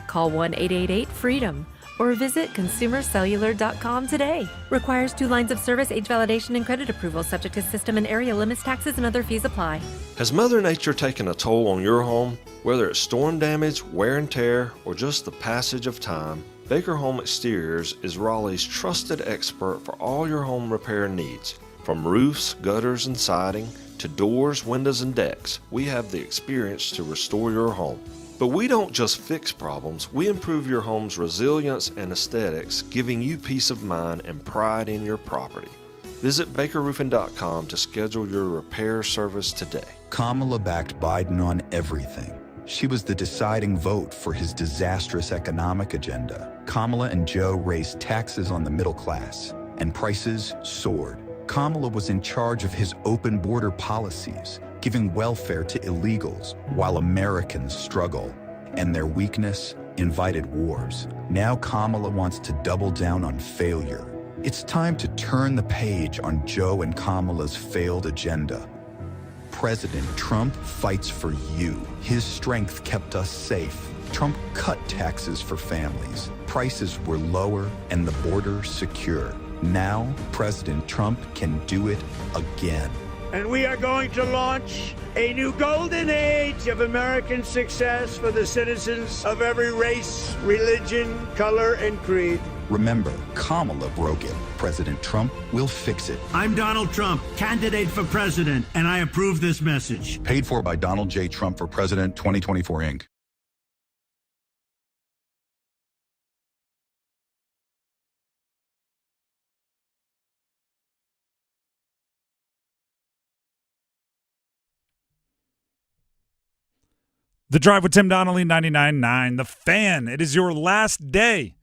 Call 1-888-FREEDOM or visit consumercellular.com today. Requires 2 lines of service, age validation, and credit approval, subject to system and area limits, taxes, and other fees apply. Has Mother Nature taken a toll on your home? Whether it's storm damage, wear and tear, or just the passage of time, Baker Home Exteriors is Raleigh's trusted expert for all your home repair needs. From roofs, gutters, and siding, to doors, windows, and decks, we have the experience to restore your home. But we don't just fix problems, we improve your home's resilience and aesthetics, giving you peace of mind and pride in your property. Visit bakerroofing.com to schedule your repair service today. Kamala backed Biden on everything. She was the deciding vote for his disastrous economic agenda. Kamala and Joe raised taxes on the middle class, and prices soared. Kamala was in charge of his open border policies, giving welfare to illegals while Americans struggle, and their weakness invited wars. Now Kamala wants to double down on failure. It's time to turn the page on Joe and Kamala's failed agenda. President Trump fights for you. His strength kept us safe. Trump cut taxes for families. Prices were lower and the border secure. Now, President Trump can do it again. And we are going to launch a new golden age of American success for the citizens of every race, religion, color, and creed. Remember, Kamala broke it. President Trump will fix it. I'm Donald Trump, candidate for president, and I approve this message. Paid for by Donald J. Trump for President 2024 Inc. The Drive with Tim Donnelly, 99.9 The Fan. It is your last day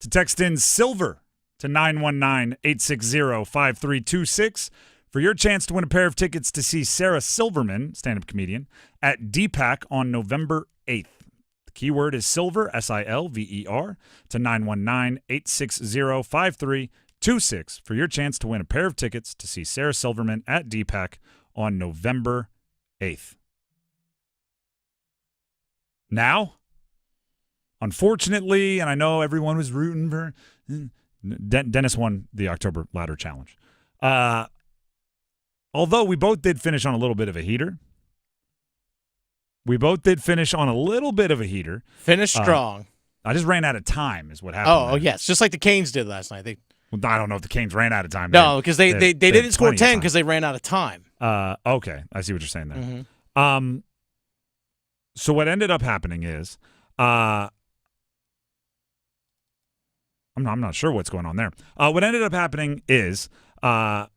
to text in Silver to 919-860-5326 for your chance to win a pair of tickets to see Sarah Silverman, stand-up comedian, at DPAC on November 8th. The keyword is Silver, S-I-L-V-E-R, to 919-860-5326 for your chance to win a pair of tickets to see Sarah Silverman at DPAC on November 8th. Now, unfortunately, and I know everyone was rooting for Dennis won the October Ladder Challenge. Although we both did finish on a little bit of a heater. Finish strong. I just ran out of time is what happened. Oh, yes. Just like the Canes did last night. Well, I don't know if the Canes ran out of time. No, because they didn't score 10 because they ran out of time. Okay. I see what you're saying there. Mm-hmm. So what ended up happening is, I'm not sure what's going on there. What ended up happening is, I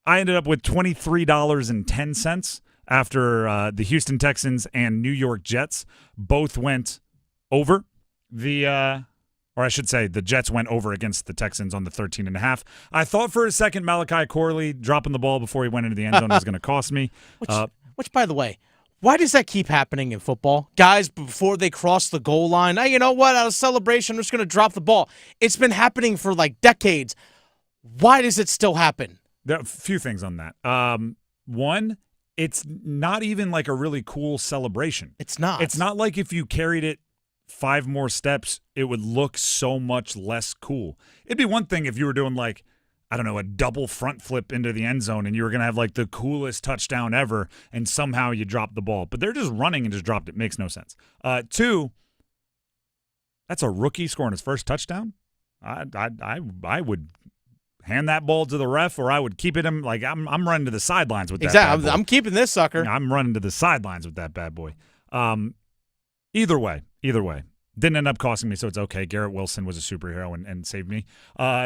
ended up with $23.10 after the Houston Texans and New York Jets both went over or I should say the Jets went over against the Texans on the 13.5. I thought for a second Malachi Corley dropping the ball before he went into the end zone was going to cost me. Which, by the way, why does that keep happening in football? Guys, before they cross the goal line, hey, you know what? Out of celebration, I'm just going to drop the ball. It's been happening for like decades. Why does it still happen? There are a few things on that. One, it's not even like a really cool celebration. It's not. It's not like if you carried it 5 more steps, it would look so much less cool. It'd be one thing if you were doing like, I don't know, a double front flip into the end zone and you were going to have like the coolest touchdown ever and somehow you dropped the ball. But they're just running and just dropped it. Makes no sense. 2, that's a rookie scoring his first touchdown. I would hand that ball to the ref or I would keep it in. Like I'm running to the sidelines with that bad boy. I'm keeping this sucker. I'm running to the sidelines with that bad boy. Either way, Didn't end up costing me, so it's okay. Garrett Wilson was a superhero and saved me.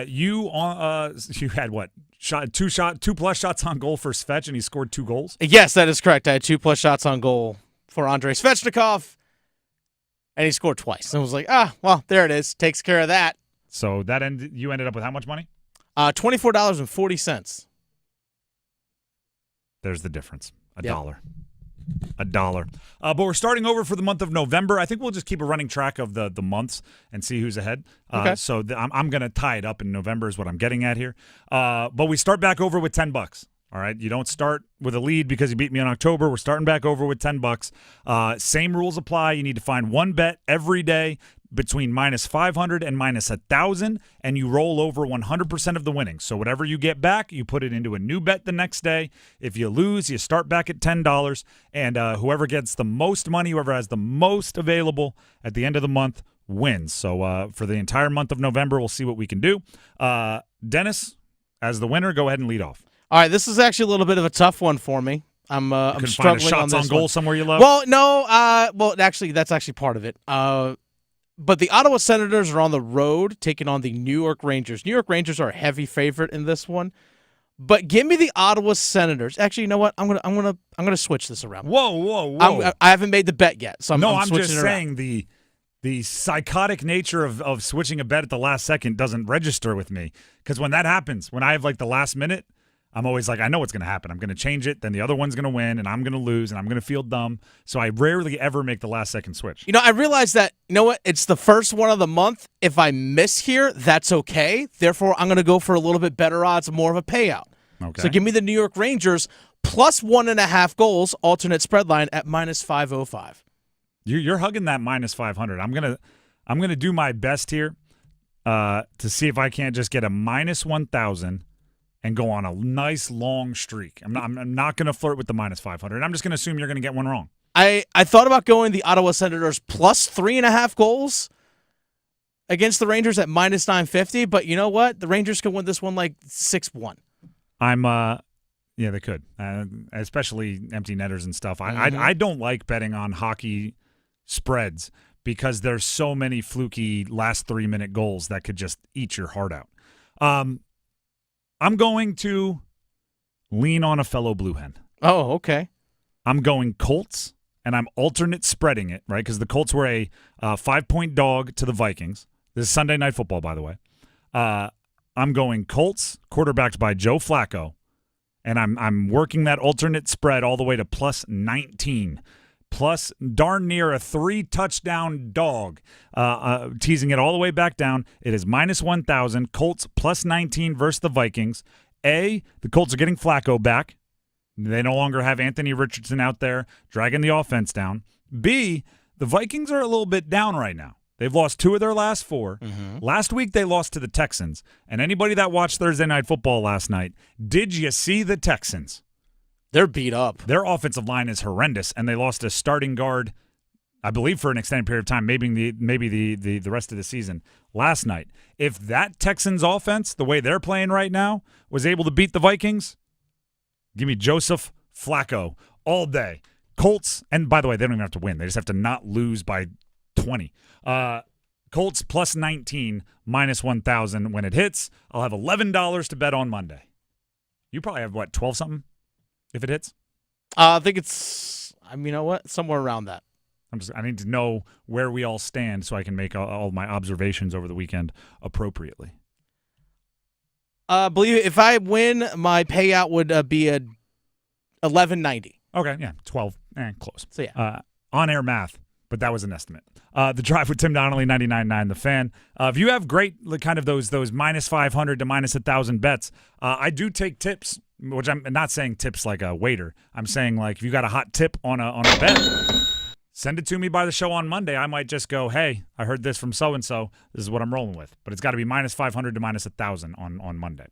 You had what? Two plus shots on goal for Svech, and he scored 2 goals? Yes, that is correct. I had 2 plus shots on goal for Andrei Svechnikov, and he scored twice. And I was like, well, there it is. Takes care of that. So you ended up with how much money? $24.40. There's the difference. $1. $1. But we're starting over for the month of November. I think we'll just keep a running track of the months and see who's ahead. Okay. So I'm going to tie it up in November is what I'm getting at here. But we start back over with $10. All right. You don't start with a lead because you beat me in October. We're starting back over with $10. Same rules apply. You need to find one bet every day between -500 and -1,000, and you roll over 100% of the winnings. So whatever you get back, you put it into a new bet the next day. If you lose, you start back at $10, and whoever gets the most money, whoever has the most available at the end of the month wins. So for the entire month of November, we'll see what we can do. Dennis, as the winner, go ahead and lead off. All right, this is actually a little bit of a tough one for me. I'm struggling shots on this on goal one. somewhere you love? Well, no. Actually, that's actually part of it. But the Ottawa Senators are on the road taking on the New York Rangers. New York Rangers are a heavy favorite in this one. But give me the Ottawa Senators. Actually, you know what? I'm gonna switch this around. Whoa. I haven't made the bet yet, so I'm switching just it around. saying the psychotic nature of switching a bet at the last second doesn't register with me. Because when that happens, when I have like the last minute, I'm always like, I know what's going to happen. I'm going to change it, then the other one's going to win, and I'm going to lose, and I'm going to feel dumb. So I rarely ever make the last second switch. You know, I realize that, you know what? It's the first one of the month. If I miss here, that's okay. Therefore, I'm going to go for a little bit better odds, more of a payout. Okay. So give me the New York Rangers plus 1.5 goals, alternate spread line at -505. You're hugging that -500. I'm gonna do my best here to see if I can't just get a -1,000 and go on a nice long streak. I'm not going to flirt with the -500. I'm just going to assume you're going to get one wrong. I thought about going the Ottawa Senators plus 3.5 goals against the Rangers at -950, but you know what? The Rangers could win this one like 6-1. Yeah, they could, especially empty netters and stuff. I don't like betting on hockey spreads because there's so many fluky last 3-minute goals that could just eat your heart out. I'm going to lean on a fellow Blue Hen. Oh, okay. I'm going Colts, and I'm alternate spreading it, right? Because the Colts were a 5-point dog to the Vikings. This is Sunday Night Football, by the way. I'm going Colts, quarterbacked by Joe Flacco, and I'm working that alternate spread all the way to plus 19. Plus darn near a 3-touchdown dog, teasing it all the way back down. It is -1,000. Colts plus 19 versus the Vikings. The Colts are getting Flacco back. They no longer have Anthony Richardson out there dragging the offense down. B, the Vikings are a little bit down right now. They've lost 2 of their last 4. Last week they lost to the Texans. And anybody that watched Thursday Night Football last night, did you see the Texans? They're beat up. Their offensive line is horrendous, and they lost a starting guard, I believe, for an extended period of time, maybe the rest of the season last night. If that Texans offense, the way they're playing right now, was able to beat the Vikings, give me Joseph Flacco all day. Colts, and by the way, they don't even have to win. They just have to not lose by 20. Colts plus 19, -1,000 when it hits. I'll have $11 to bet on Monday. You probably have, 12-something? If it hits? I think it's, you know what, somewhere around that. I need to know where we all stand so I can make all my observations over the weekend appropriately. Believe it, if I win, my payout would be a $11.90. Okay, yeah, 12, close. So yeah, on-air math, but that was an estimate. The Drive with Tim Donnelly, 99.9 The Fan. If you have great kind of those -500 to -1,000 bets, I do take tips. Which I'm not saying tips like a waiter. I'm saying like if you got a hot tip on a bet, send it to me by the show on Monday. I might just go, hey, I heard this from so-and-so. This is what I'm rolling with. But it's got to be -500 to -1,000 on Monday.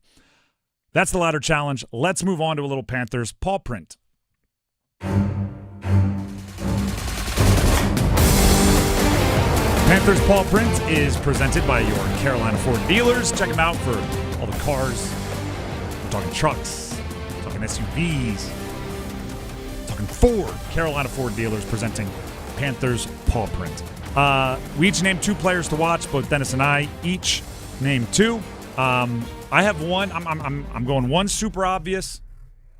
That's the ladder challenge. Let's move on to a little Panthers Pawprint. Panthers Pawprint is presented by your Carolina Ford dealers. Check them out for all the cars. We're talking trucks. Talking SUVs, talking Ford. Carolina Ford dealers presenting Panthers Pawprint. We each named 2 players to watch. Both Dennis and I each named 2. I have one. I'm going one super obvious,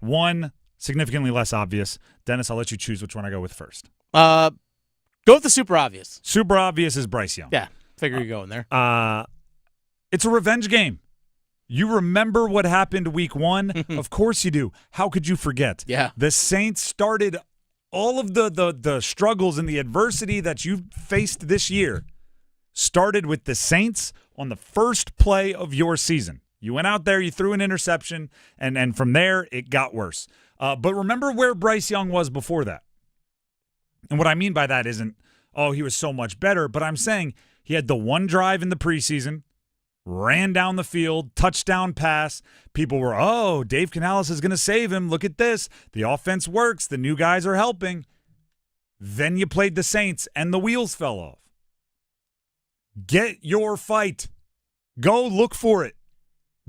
one significantly less obvious. Dennis, I'll let you choose which one I go with first. Go with the super obvious. Super obvious is Bryce Young. Yeah, figure you're going there. It's a revenge game. You remember what happened week 1? Of course you do. How could you forget? Yeah. The Saints started all of the struggles and the adversity that you've faced this year started with the Saints on the first play of your season. You went out there, you threw an interception, and from there it got worse. But remember where Bryce Young was before that. And what I mean by that isn't, oh, he was so much better, but I'm saying he had the one drive in the preseason, ran down the field, touchdown pass. People were, oh, Dave Canales is going to save him. Look at this. The offense works. The new guys are helping. Then you played the Saints, and the wheels fell off. Get your fight. Go look for it.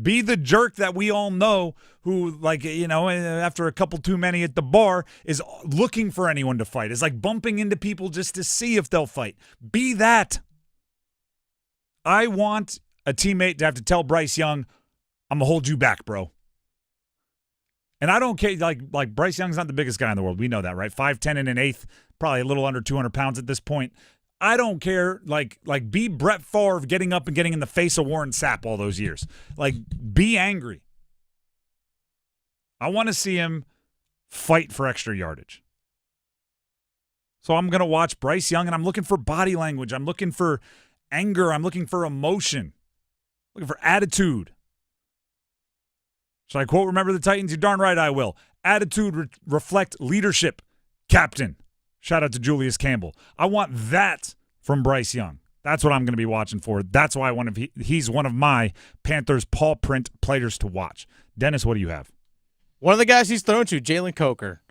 Be the jerk that we all know who, like, after a couple too many at the bar, is looking for anyone to fight. Is like bumping into people just to see if they'll fight. Be that. I want a teammate to have to tell Bryce Young, I'm going to hold you back, bro. And I don't care, like Bryce Young's not the biggest guy in the world. We know that, right? 5'10" and an eighth, probably a little under 200 pounds at this point. I don't care, like be Brett Favre getting up and getting in the face of Warren Sapp all those years. Like, be angry. I want to see him fight for extra yardage. So I'm going to watch Bryce Young, and I'm looking for body language. I'm looking for anger. I'm looking for emotion. Looking for attitude. Should I quote Remember the Titans? You're darn right I will. Attitude reflect leadership, captain. Shout out to Julius Campbell. I want that from Bryce Young. That's what I'm going to be watching for. That's why he's one of my Panthers Pawprint players to watch. Dennis, what do you have? One of the guys he's thrown to, Jalen Coker.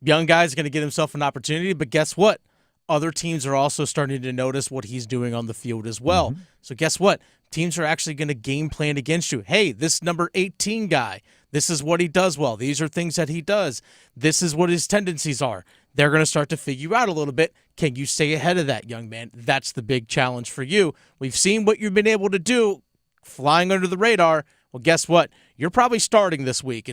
Young guy's going to get himself an opportunity, but guess what? Other teams are also starting to notice what he's doing on the field as well. Mm-hmm. So guess what? Teams are actually going to game plan against you. Hey, this number 18 guy, this is what he does well. These are things that he does. This is what his tendencies are. They're going to start to figure you out a little bit. Can you stay ahead of that, young man? That's the big challenge for you. We've seen what you've been able to do flying under the radar. Well, guess what? You're probably starting this week.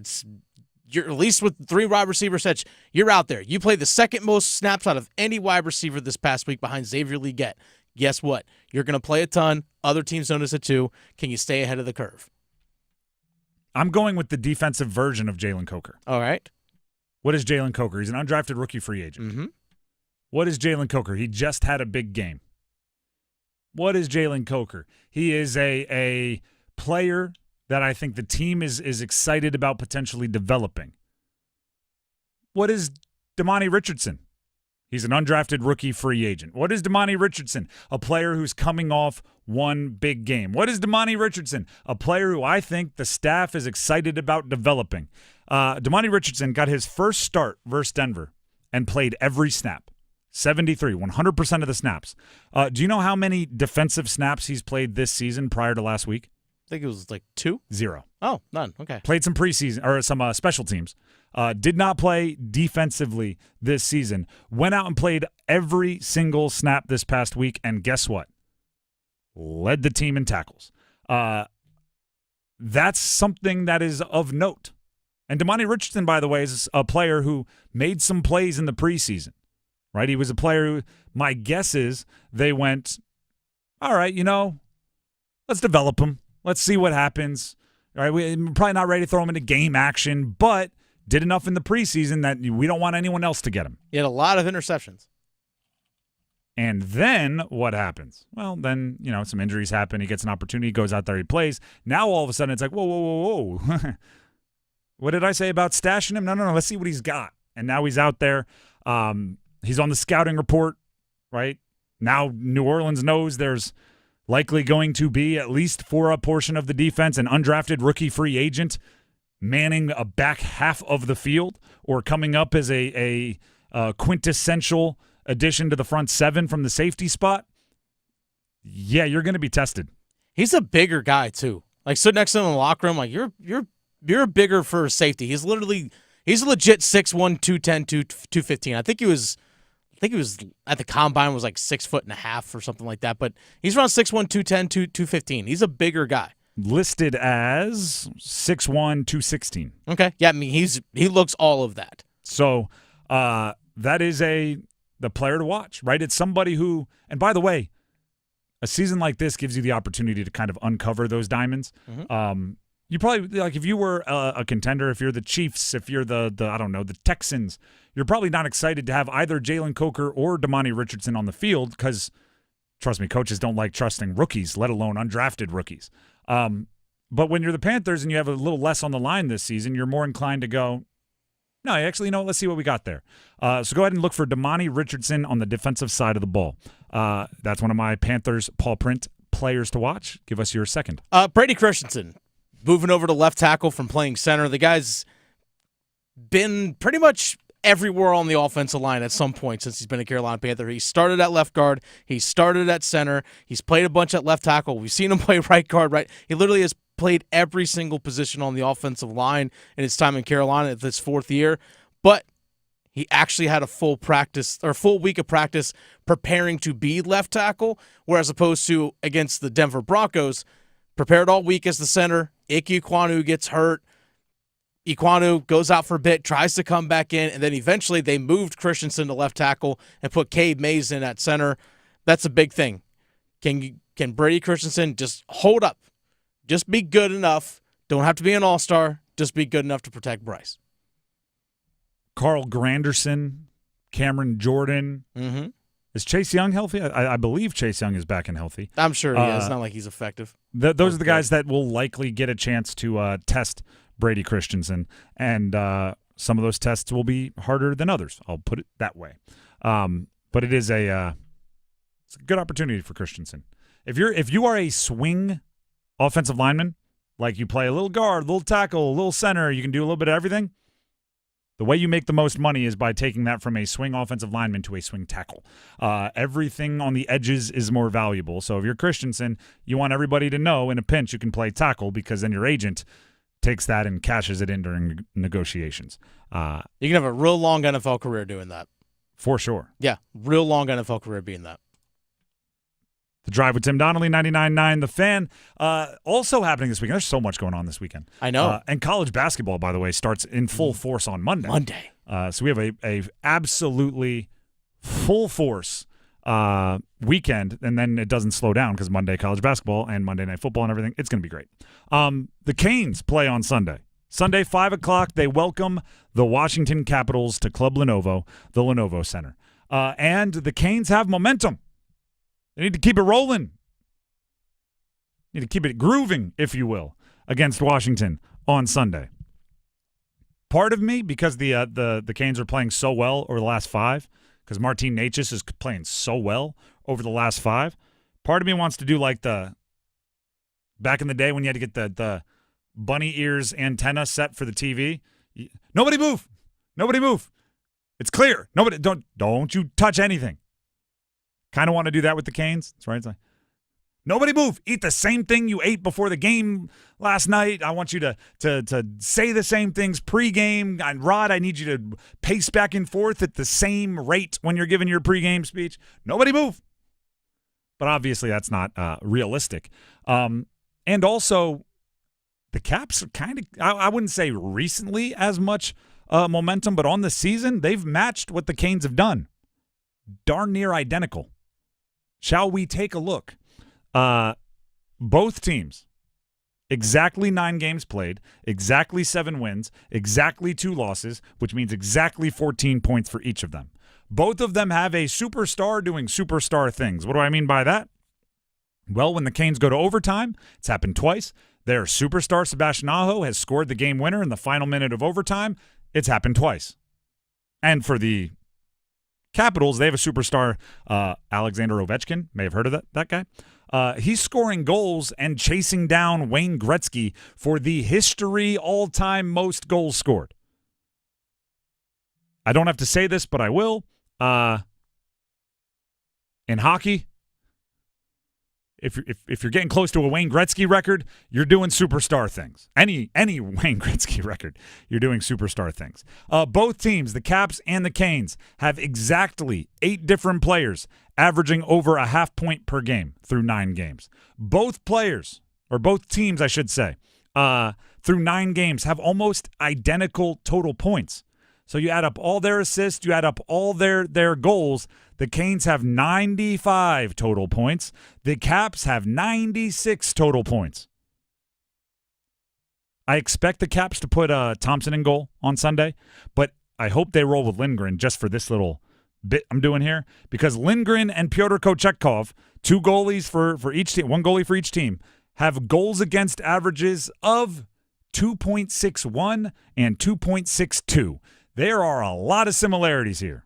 You're at least with 3 wide receiver sets, you're out there. You played the second most snaps out of any wide receiver this past week behind Xavier Legette. Guess what? You're going to play a ton. Other teams notice it too. Can you stay ahead of the curve? I'm going with the defensive version of Jalen Coker. All right. What is Jalen Coker? He's an undrafted rookie free agent. Mm-hmm. What is Jalen Coker? He just had a big game. What is Jalen Coker? He is a player that I think the team is excited about potentially developing. What is Damani Richardson? He's an undrafted rookie free agent. What is Damani Richardson? A player who's coming off one big game. What is Damani Richardson? A player who I think the staff is excited about developing. Damani Richardson got his first start versus Denver and played every snap. 73, 100% of the snaps. Do you know how many defensive snaps he's played this season prior to last week? I think it was like 2? 0. Oh, none. Okay. Played some preseason or some special teams. Did not play defensively this season. Went out and played every single snap this past week, and guess what? Led the team in tackles. That's something that is of note. And Damani Richardson, by the way, is a player who made some plays in the preseason. Right? He was a player who, my guess is, they went, all right, let's develop him. Let's see what happens. All right, we're probably not ready to throw him into game action, but did enough in the preseason that we don't want anyone else to get him. He had a lot of interceptions. And then what happens? Well, then, some injuries happen. He gets an opportunity, goes out there, he plays. Now all of a sudden it's like, whoa. What did I say about stashing him? No. Let's see what he's got. And now he's out there. He's on the scouting report, right? Now New Orleans knows there's likely going to be, at least for a portion of the defense, an undrafted rookie free agent manning a back half of the field or coming up as a quintessential addition to the front 7 from the safety spot. Yeah, you're going to be tested. He's a bigger guy too. Like, stood next to him in the locker room, like you're bigger for safety. He's a legit 6'1", 210, 215. I think he was I think he was at the combine was like 6'1.5" or something like that. But he's around 6'1", 210, 215. He's a bigger guy. Listed as 6'1", 216. Okay. Yeah, I mean, he looks all of that. So that is the player to watch, right? It's somebody who, and by the way, a season like this gives you the opportunity to kind of uncover those diamonds. Mm-hmm. You probably, like, if you were a contender, if you're the Chiefs, if you're the I don't know, the Texans, you're probably not excited to have either Jalen Coker or Damani Richardson on the field because, trust me, coaches don't like trusting rookies, let alone undrafted rookies. But when you're the Panthers and you have a little less on the line this season, you're more inclined to go, no, actually, let's see what we got there. So go ahead and look for Damani Richardson on the defensive side of the ball. That's one of my Panthers Pawprint players to watch. Give us your second. Brady Christensen. Moving over to left tackle from playing center. The guy's been pretty much everywhere on the offensive line at some point since he's been a Carolina Panther. He started at left guard. He started at center. He's played a bunch at left tackle. We've seen him play right guard, right. He literally has played every single position on the offensive line in his time in Carolina at this fourth year. But he actually had a full week of practice preparing to be left tackle, whereas opposed to against the Denver Broncos, prepared all week as the center. Ike Ekwonu gets hurt. Ekwonu goes out for a bit, tries to come back in, and then eventually they moved Christensen to left tackle and put Cade Mays in at center. That's a big thing. Can Brady Christensen just hold up? Just be good enough. Don't have to be an all-star. Just be good enough to protect Bryce. Carl Granderson, Cameron Jordan. Mm-hmm. Is Chase Young healthy? I believe Chase Young is back and healthy. I'm sure he is. It's not like he's effective. Those are the guys that will likely get a chance to test Brady Christensen, and some of those tests will be harder than others. I'll put it that way. But it is it's a good opportunity for Christensen. If you are a swing offensive lineman, like you play a little guard, a little tackle, a little center, you can do a little bit of everything. The way you make the most money is by taking that from a swing offensive lineman to a swing tackle. Everything on the edges is more valuable. So if you're Christensen, you want everybody to know in a pinch you can play tackle because then your agent takes that and cashes it in during negotiations. You can have a real long NFL career doing that. For sure. Yeah, real long NFL career being that. The Drive with Tim Donnelly, 99.9 The Fan. Also happening this weekend. There's so much going on this weekend. I know. And college basketball, by the way, starts in full force on Monday. So we have a absolutely full force weekend, and then it doesn't slow down because Monday college basketball and Monday Night Football and everything. It's going to be great. The Canes play on Sunday. Sunday, 5 o'clock, they welcome the Washington Capitals to Club Lenovo, the Lenovo Center. And the Canes have momentum. They need to keep it rolling. Need to keep it grooving, if you will, against Washington on Sunday. Part of me, because the Canes are playing so well over the last 5, because Martin Necas is playing so well over the last 5, part of me wants to do like the back in the day when you had to get the bunny ears antenna set for the TV. Nobody move. Nobody move. It's clear. Nobody don't you touch anything. Kind of want to do that with the Canes. That's right. It's like, nobody move. Eat the same thing you ate before the game last night. I want you to say the same things pregame. And Rod, I need you to pace back and forth at the same rate when you're giving your pregame speech. Nobody move. But obviously that's not realistic. And also, the Caps are kind of, I wouldn't say recently as much momentum, but on the season, they've matched what the Canes have done. Darn near identical. Shall we take a look? Both teams, exactly 9 games played, exactly 7 wins, exactly 2 losses, which means exactly 14 points for each of them. Both of them have a superstar doing superstar things. What do I mean by that? Well, when the Canes go to overtime, it's happened twice. Their superstar, Sebastian Aho, has scored the game winner in the final minute of overtime. It's happened twice. And for the Capitals, they have a superstar, Alexander Ovechkin. May have heard of that guy. He's scoring goals and chasing down Wayne Gretzky for the history all-time most goals scored. I don't have to say this, but I will. In hockey, if you're getting close to a Wayne Gretzky record, you're doing superstar things. Any Wayne Gretzky record, you're doing superstar things. Both teams, the Caps and the Canes, have exactly 8 different players averaging over a half point per game through 9 games. Both players, or both teams, I should say, through 9 games have almost identical total points. So you add up all their assists, you add up all their goals. The Canes have 95 total points. The Caps have 96 total points. I expect the Caps to put Thompson in goal on Sunday, but I hope they roll with Lindgren just for this little bit I'm doing here, because Lindgren and Pyotr Kochetkov, 2 goalies for each team, 1 goalie for each team, have goals against averages of 2.61 and 2.62. There are a lot of similarities here.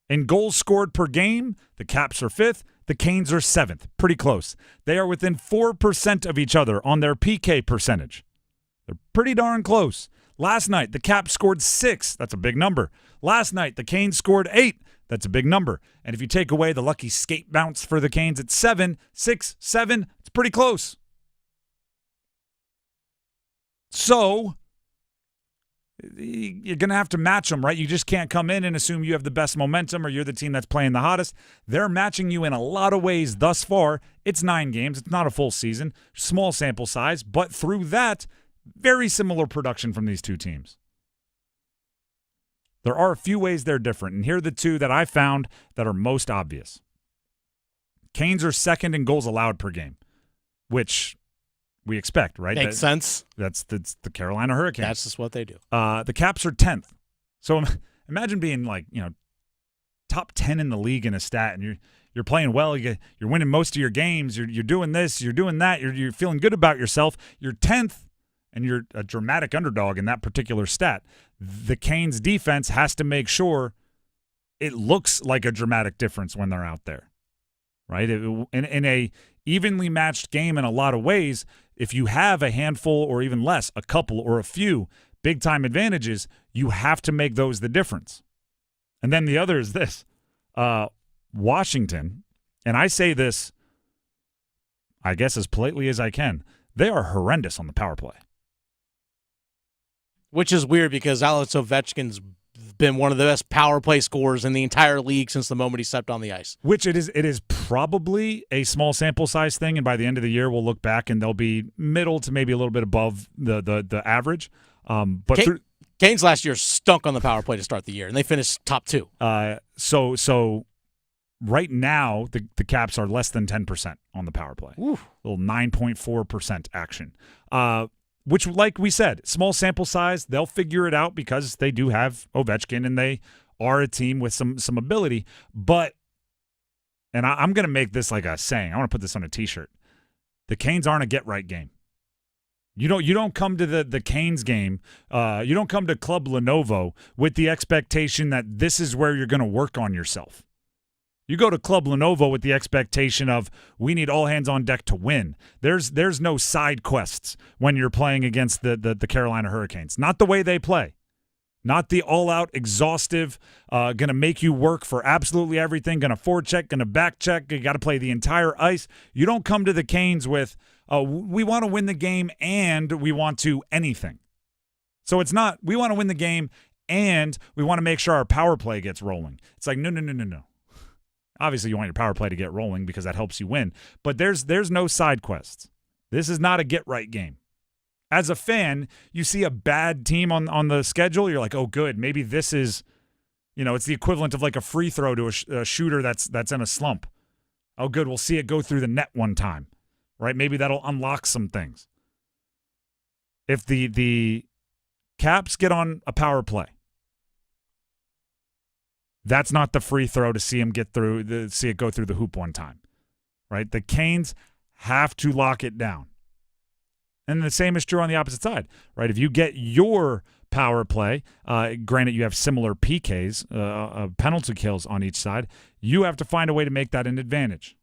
In goals scored per game, the Caps are 5th, the Canes are 7th. Pretty close. They are within 4% of each other on their PK percentage. They're pretty darn close. Last night, the Caps scored 6. That's a big number. Last night, the Canes scored 8. That's a big number. And if you take away the lucky skate bounce for the Canes at 7, 6, 7, it's pretty close. So you're going to have to match them, right? You just can't come in and assume you have the best momentum or you're the team that's playing the hottest. They're matching you in a lot of ways thus far. It's 9 games. It's not a full season. Small sample size. But through that, very similar production from these two teams. There are a few ways they're different, and here are the 2 that I found that are most obvious. Canes are 2nd in goals allowed per game, which we expect, right? Makes sense. That's the Carolina Hurricanes. That's just what they do. The Caps are 10th. So imagine being top 10 in the league in a stat, and you're playing well. You're winning most of your games. You're doing this. You're doing that. You're feeling good about yourself. You're 10th, and you're a dramatic underdog in that particular stat. The Canes defense has to make sure it looks like a dramatic difference when they're out there, right? In a evenly matched game in a lot of ways, if you have a handful or even less, a couple or a few big-time advantages, you have to make those the difference. And then the other is this. Washington, and I say this, I guess as politely as I can, they are horrendous on the power play. Which is weird because Alex Ovechkin's been one of the best power play scorers in the entire league since the moment he stepped on the ice. Which it is probably a small sample size thing, and by the end of the year we'll look back and they'll be middle to maybe a little bit above the average. But Canes last year stunk on the power play to start the year, and they finished top 2. So right now the Caps are less than 10% on the power play. Ooh. A little 9.4% action. Which, like we said, small sample size, they'll figure it out because they do have Ovechkin and they are a team with some ability. But, and I'm going to make this like a saying. I want to put this on a T-shirt. The Canes aren't a get-right game. You don't come to the Canes game. You don't come to Club Lenovo with the expectation that this is where you're going to work on yourself. You go to Club Lenovo with the expectation of we need all hands on deck to win. There's no side quests when you're playing against the Carolina Hurricanes. Not the way they play. Not the all-out, exhaustive, going to make you work for absolutely everything, going to forecheck, going to back check, you got to play the entire ice. You don't come to the Canes with, we want to win the game and we want to anything. So it's not, we want to win the game and we want to make sure our power play gets rolling. It's like, no. Obviously, you want your power play to get rolling because that helps you win. But there's no side quests. This is not a get-right game. As a fan, you see a bad team on the schedule, you're like, oh, good. Maybe this is, it's the equivalent of like a free throw to a shooter that's in a slump. Oh, good. We'll see it go through the net one time, right? Maybe that'll unlock some things. If the Caps get on a power play, that's not the free throw to see him see it go through the hoop one time, right? The Canes have to lock it down. And the same is true on the opposite side, right? If you get your power play, granted you have similar PKs, penalty kills on each side, you have to find a way to make that an advantage.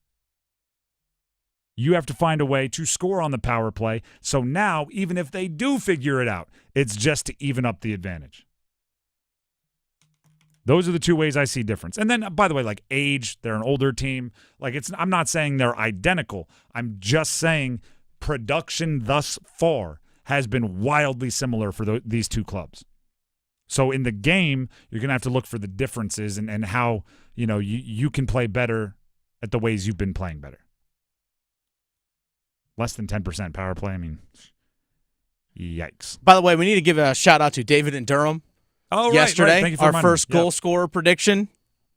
You have to find a way to score on the power play. So now, even if they do figure it out, it's just to even up the advantage. Those are the two ways I see difference. And then, by the way, like age, they're an older team. Like I'm not saying they're identical. I'm just saying production thus far has been wildly similar for these two clubs. So in the game, you're going to have to look for the differences and how, you can play better at the ways you've been playing better. Less than 10% power play. I mean, yikes. By the way, we need to give a shout-out to David in Durham. Oh, right, yesterday, right. Thank you for our reminding me. first goal scorer prediction.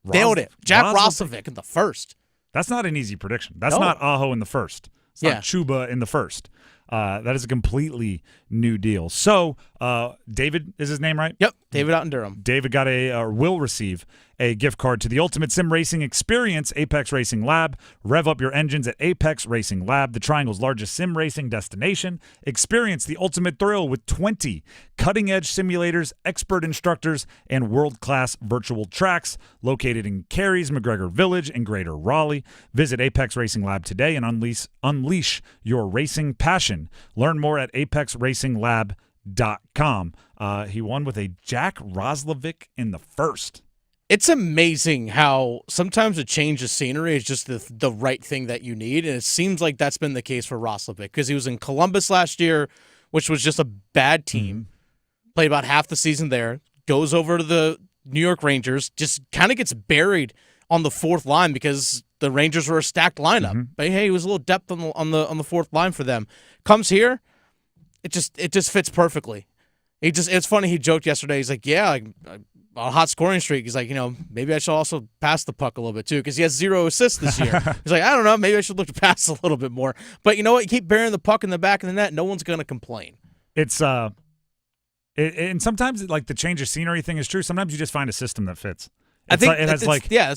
Nailed it. Jack Roslovic in the first. That's not an easy prediction. That's not Aho in the first. It's not Chuba in the first. That is a completely new deal. So, David is his name, right? Yep, David out in Durham. David will receive a gift card to the Ultimate Sim Racing Experience, Apex Racing Lab. Rev up your engines at Apex Racing Lab, the Triangle's largest sim racing destination. Experience the ultimate thrill with 20 cutting-edge simulators, expert instructors, and world-class virtual tracks located in Cary's McGregor Village in Greater Raleigh. Visit Apex Racing Lab today and unleash your racing passion. Learn more at apexracinglab.com. He won with a Jack Roslovic in the first. It's amazing how sometimes a change of scenery is just the right thing that you need, and it seems like that's been the case for Roslovic because he was in Columbus last year, which was just a bad team, played about half the season there, goes over to the New York Rangers, just kind of gets buried on the fourth line because the Rangers were a stacked lineup. But hey, it was a little depth on the fourth line for them. Comes here, it just fits perfectly. It's funny. He joked yesterday. He's like, yeah, a hot scoring streak. He's like, maybe I should also pass the puck a little bit too because he has 0 assists this year. He's like, I don't know, maybe I should look to pass a little bit more. But you know what? You keep burying the puck in the back of the net, no one's going to complain. It's and sometimes like the change of scenery thing is true. Sometimes you just find a system that fits. I think that's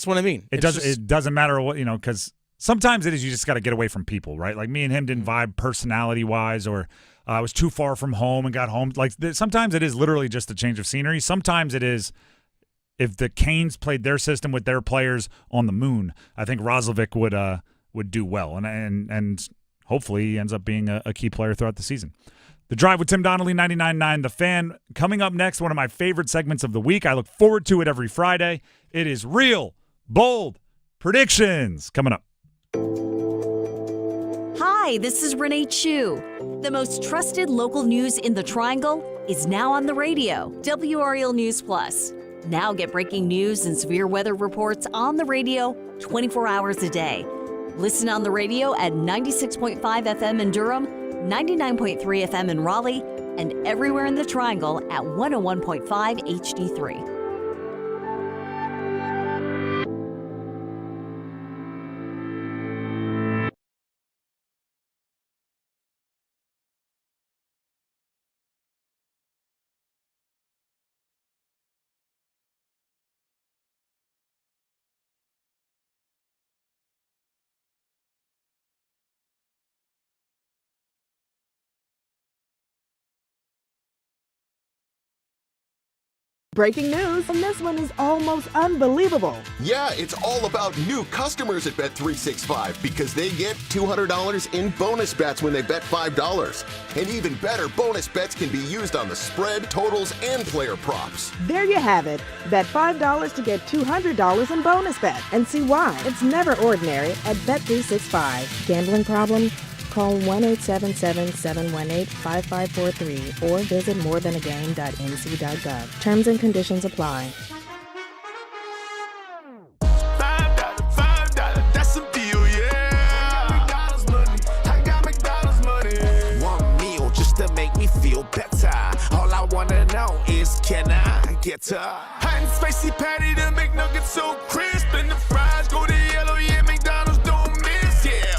what I mean. It doesn't matter what because sometimes it is you just got to get away from people, right? Like me and him didn't vibe personality wise, or I was too far from home and got home. Like sometimes it is literally just a change of scenery. Sometimes it is if the Canes played their system with their players on the moon. I think Roslovic would do well, and hopefully he ends up being a key player throughout the season. The Drive with Tim Donnelly, 99.9 The Fan. Coming up next, one of my favorite segments of the week. I look forward to it every Friday. It is Real Bold Predictions. Coming up. Hi, this is Renee Chu. The most trusted local news in the Triangle is now on the radio. WRL News Plus. Now get breaking news and severe weather reports on the radio 24 hours a day. Listen on the radio at 96.5 FM in Durham, 99.3 FM in Raleigh, and everywhere in the Triangle at 101.5 HD3. Breaking news, and this one is almost unbelievable. Yeah, it's all about new customers at Bet365 because they get $200 in bonus bets when they bet $5. And even better, bonus bets can be used on the spread, totals, and player props. There you have it. Bet $5 to get $200 in bonus bets. And see why. It's never ordinary at Bet365. Gambling problem? Call 1-877-718-5543 or visit morethanagame.nc.gov. Terms and conditions apply. $5, that's a deal, yeah. McDonald's money, I got McDonald's money. One meal just to make me feel better. All I wanna know is, can I get a hot and spicy patty to make nuggets so crisp, and the fries go to yellow, yeah. McDonald's don't miss, yeah.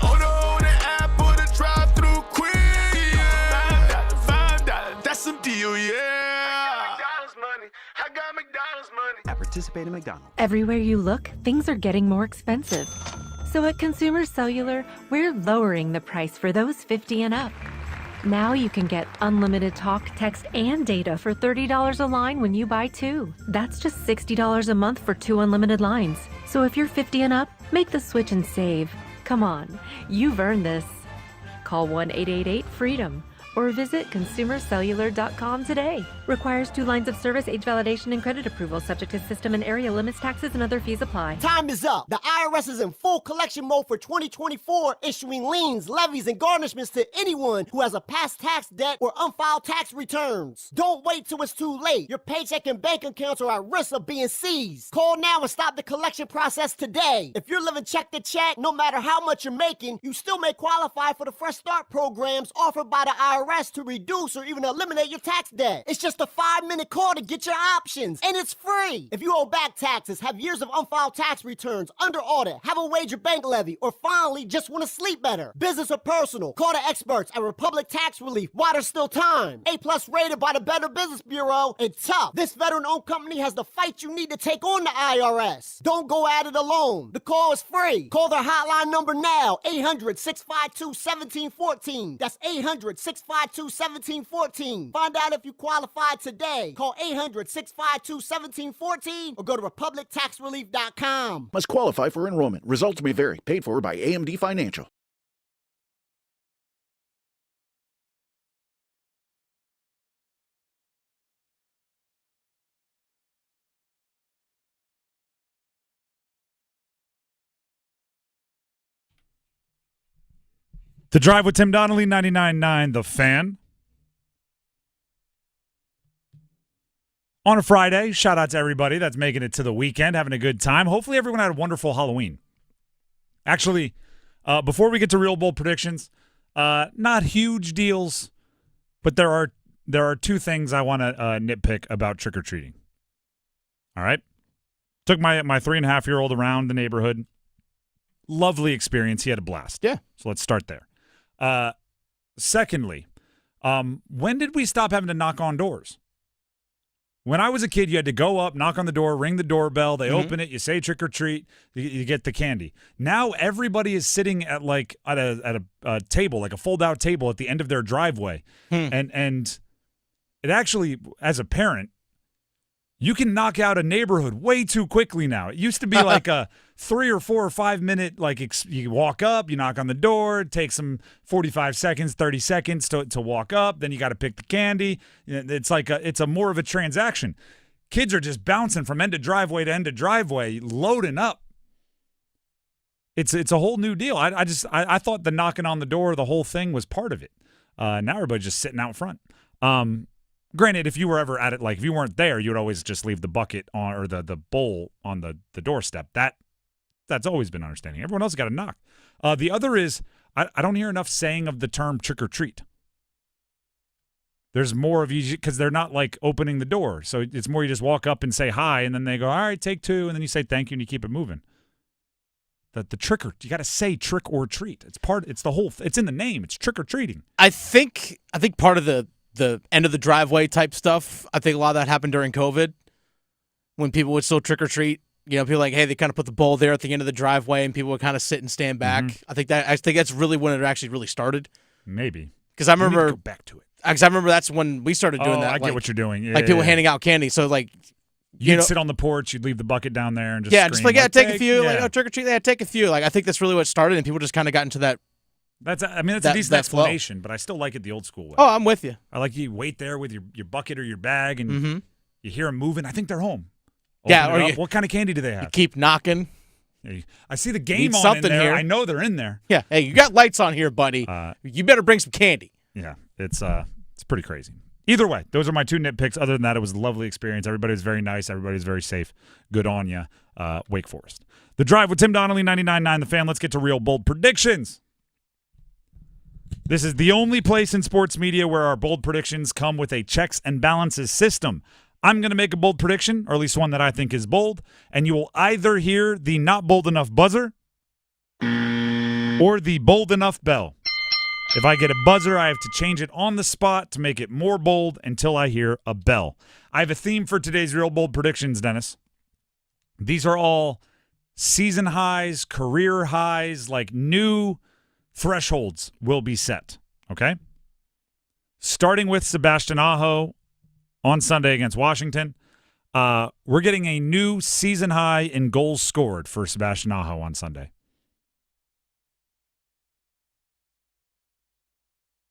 Deal, yeah. McDonald's money. I got McDonald's money. At participating McDonald's. Everywhere you look, things are getting more expensive. So at Consumer Cellular, we're lowering the price for those 50 and up. Now you can get unlimited talk, text, and data for $30 a line when you buy 2. That's just $60 a month for 2 unlimited lines. So if you're 50 and up, make the switch and save. Come on, you've earned this. Call 1-888-FREEDOM. or visit consumercellular.com today. Requires 2 lines of service, age validation, and credit approval. Subject to system and area limits, taxes, and other fees apply. Time is up. The IRS is in full collection mode for 2024, issuing liens, levies, and garnishments to anyone who has a past tax debt or unfiled tax returns. Don't wait till it's too late. Your paycheck and bank accounts are at risk of being seized. Call now and stop the collection process today. If you're living check to check, no matter how much you're making, you still may qualify for the Fresh Start programs offered by the IRS to reduce or even eliminate your tax debt. It's just a 5-minute call to get your options, and it's free. If you owe back taxes, have years of unfiled tax returns, under audit, have a wage or bank levy, or finally just want to sleep better, business or personal, call the experts at Republic Tax Relief while there's still time. A+ rated by the Better Business Bureau, and tough. This veteran-owned company has the fight you need to take on the IRS. Don't go at it alone. The call is free. Call their hotline number now, 800-652-1714. That's 800-652-1714. Find out if you qualify today. Call 800-652-1714 or go to republictaxrelief.com. Must qualify for enrollment. Results may vary. Paid for by AMD Financial. The Drive with Tim Donnelly, 99.9 The Fan. On a Friday, shout out to everybody that's making it to the weekend, having a good time. Hopefully everyone had a wonderful Halloween. Actually, before we get to real bold predictions, not huge deals, but there are 2 things I want to nitpick about trick-or-treating. All right? Took my 3.5-year-old around the neighborhood. Lovely experience. He had a blast. Yeah. So let's start there. Secondly, when did we stop having to knock on doors? When I was a kid, you had to go up, knock on the door, ring the doorbell. They open it. You say trick or treat. You get the candy. Now everybody is sitting at a table, like a fold-out table at the end of their driveway, and it actually, as a parent, you can knock out a neighborhood way too quickly now. It used to be like a 3 or 4 or 5 minute, you walk up, you knock on the door, it takes them 45 seconds, 30 seconds to walk up. Then you got to pick the candy. It's it's a more of a transaction. Kids are just bouncing from end of driveway to end of driveway, loading up. It's a whole new deal. I thought the knocking on the door, the whole thing was part of it. Now everybody's just sitting out front. Granted, if you were ever at it, if you weren't there, you would always just leave the bucket on or the bowl on the doorstep. That's always been understanding. Everyone else got to knock. The other is I don't hear enough saying of the term trick or treat. There's more of you because they're not opening the door. So it's more you just walk up and say hi, and then they go, all right, take 2, and then you say thank you and you keep it moving. The trick or you got to say trick or treat. It's the whole. It's in the name. It's trick or treating. I think part of the end of the driveway type stuff, I think a lot of that happened during COVID when people would still trick or treat. People hey, they kind of put the bowl there at the end of the driveway and people would kind of sit and stand back. I think that's really when it actually really started. Maybe. Because I remember go back to it. Because I remember that's when we started doing that. I get what you're doing. People handing out candy. So you'd sit on the porch, you'd leave the bucket down there and just scream, just take a few. Trick or treat, take a few. I think that's really what started, and people just kind of got into that. That's a decent explanation, but I still like it the old school way. Oh, I'm with you. I like you wait there with your bucket or your bag, and you hear them moving. I think they're home. What kind of candy do they have? You keep knocking. I see the game on in there. Here. I know they're in there. Yeah. Hey, you got lights on here, buddy. You better bring some candy. Yeah, it's pretty crazy. Either way, those are my 2 nitpicks. Other than that, it was a lovely experience. Everybody was very nice. Everybody was very safe. Good on you, Wake Forest. The Drive with Tim Donnelly, 99.9 The Fan. Let's get to real bold predictions. This is the only place in sports media where our bold predictions come with a checks and balances system. I'm going to make a bold prediction, or at least one that I think is bold, and you will either hear the not bold enough buzzer or the bold enough bell. If I get a buzzer, I have to change it on the spot to make it more bold until I hear a bell. I have a theme for today's real bold predictions, Dennis. These are all season highs, career highs, new thresholds will be set, okay? Starting with Sebastian Aho on Sunday against Washington. We're getting a new season high in goals scored for Sebastian Aho on Sunday.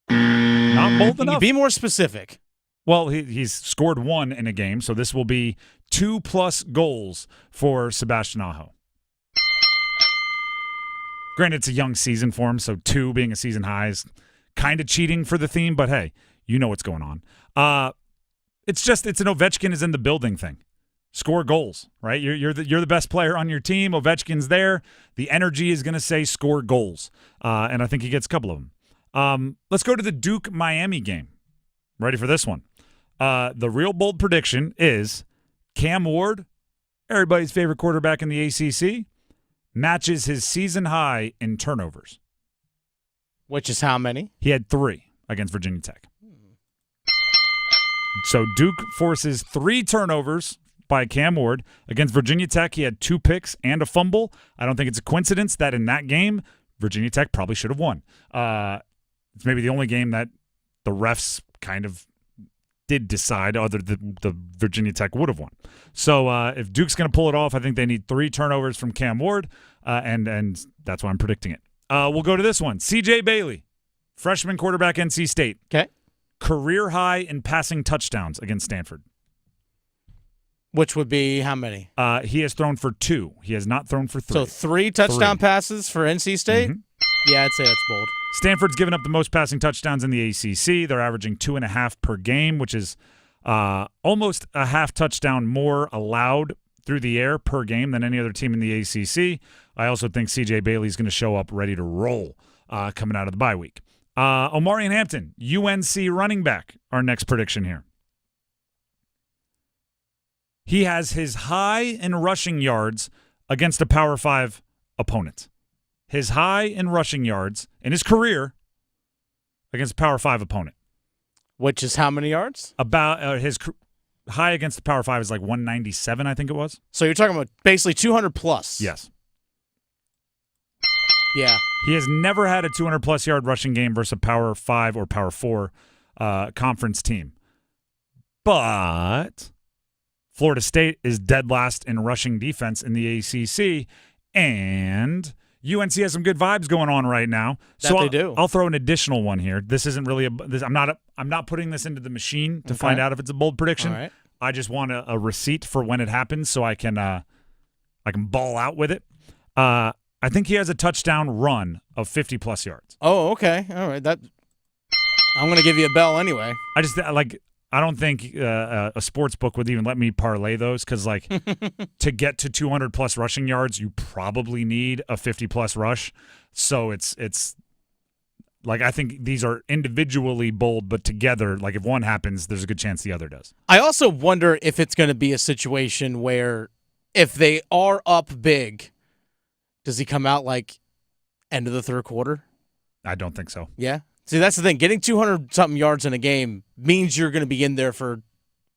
Not bold enough. Be more specific. Well, he's scored 1 in a game, so this will be 2+ goals for Sebastian Aho. Granted, it's a young season for him, so 2 being a season high is kind of cheating for the theme, but hey, you know what's going on. It's an Ovechkin is in the building thing. Score goals, right? You're the best player on your team. Ovechkin's there. The energy is going to say score goals, and I think he gets a couple of them. Let's go to the Duke-Miami game. Ready for this one? The real bold prediction is Cam Ward, everybody's favorite quarterback in the ACC, matches his season high in turnovers. Which is how many? He had 3 against Virginia Tech. So Duke forces 3 turnovers by Cam Ward. Against Virginia Tech, he had 2 picks and a fumble. I don't think it's a coincidence that in that game, Virginia Tech probably should have won. It's maybe the only game that the refs kind of did decide other than the Virginia Tech would have won. So if Duke's going to pull it off, I think they need 3 turnovers from Cam Ward, and that's why I'm predicting it. We'll go to this one. C.J. Bailey, freshman quarterback, NC State. Okay. Career high in passing touchdowns against Stanford. Which would be how many? He has thrown for 2. He has not thrown for 3. So 3 touchdown passes for NC State? Mm-hmm. Yeah, I'd say that's bold. Stanford's given up the most passing touchdowns in the ACC. They're averaging 2.5 per game, which is almost a half touchdown more allowed through the air per game than any other team in the ACC. I also think C.J. Bailey's going to show up ready to roll coming out of the bye week. Omarion Hampton, UNC running back, our next prediction here. He has his high in rushing yards against a Power 5 opponent. His high in rushing yards in his career against a Power 5 opponent. Which is how many yards? About his high against the Power 5 is like 197, I think it was. So you're talking about basically 200 plus. Yes. Yeah. He has never had a 200-plus yard rushing game versus a Power 5 or Power 4 conference team. But Florida State is dead last in rushing defense in the ACC, and UNC has some good vibes going on right now. I'll throw an additional one here. This isn't really I'm not putting this into the machine to find out if it's a bold prediction. All right. I just want a receipt for when it happens so I can ball out with it. I think he has a touchdown run of 50-plus yards. Oh, okay. All right. I'm going to give you a bell anyway. I don't think a sports book would even let me parlay those because, to get to 200-plus rushing yards, you probably need a 50-plus rush. So it's I think these are individually bold, but together, if one happens, there's a good chance the other does. I also wonder if it's going to be a situation where if they are up big, does he come out end of the third quarter? I don't think so. Yeah? See, that's the thing. Getting 200-something yards in a game means you're going to be in there for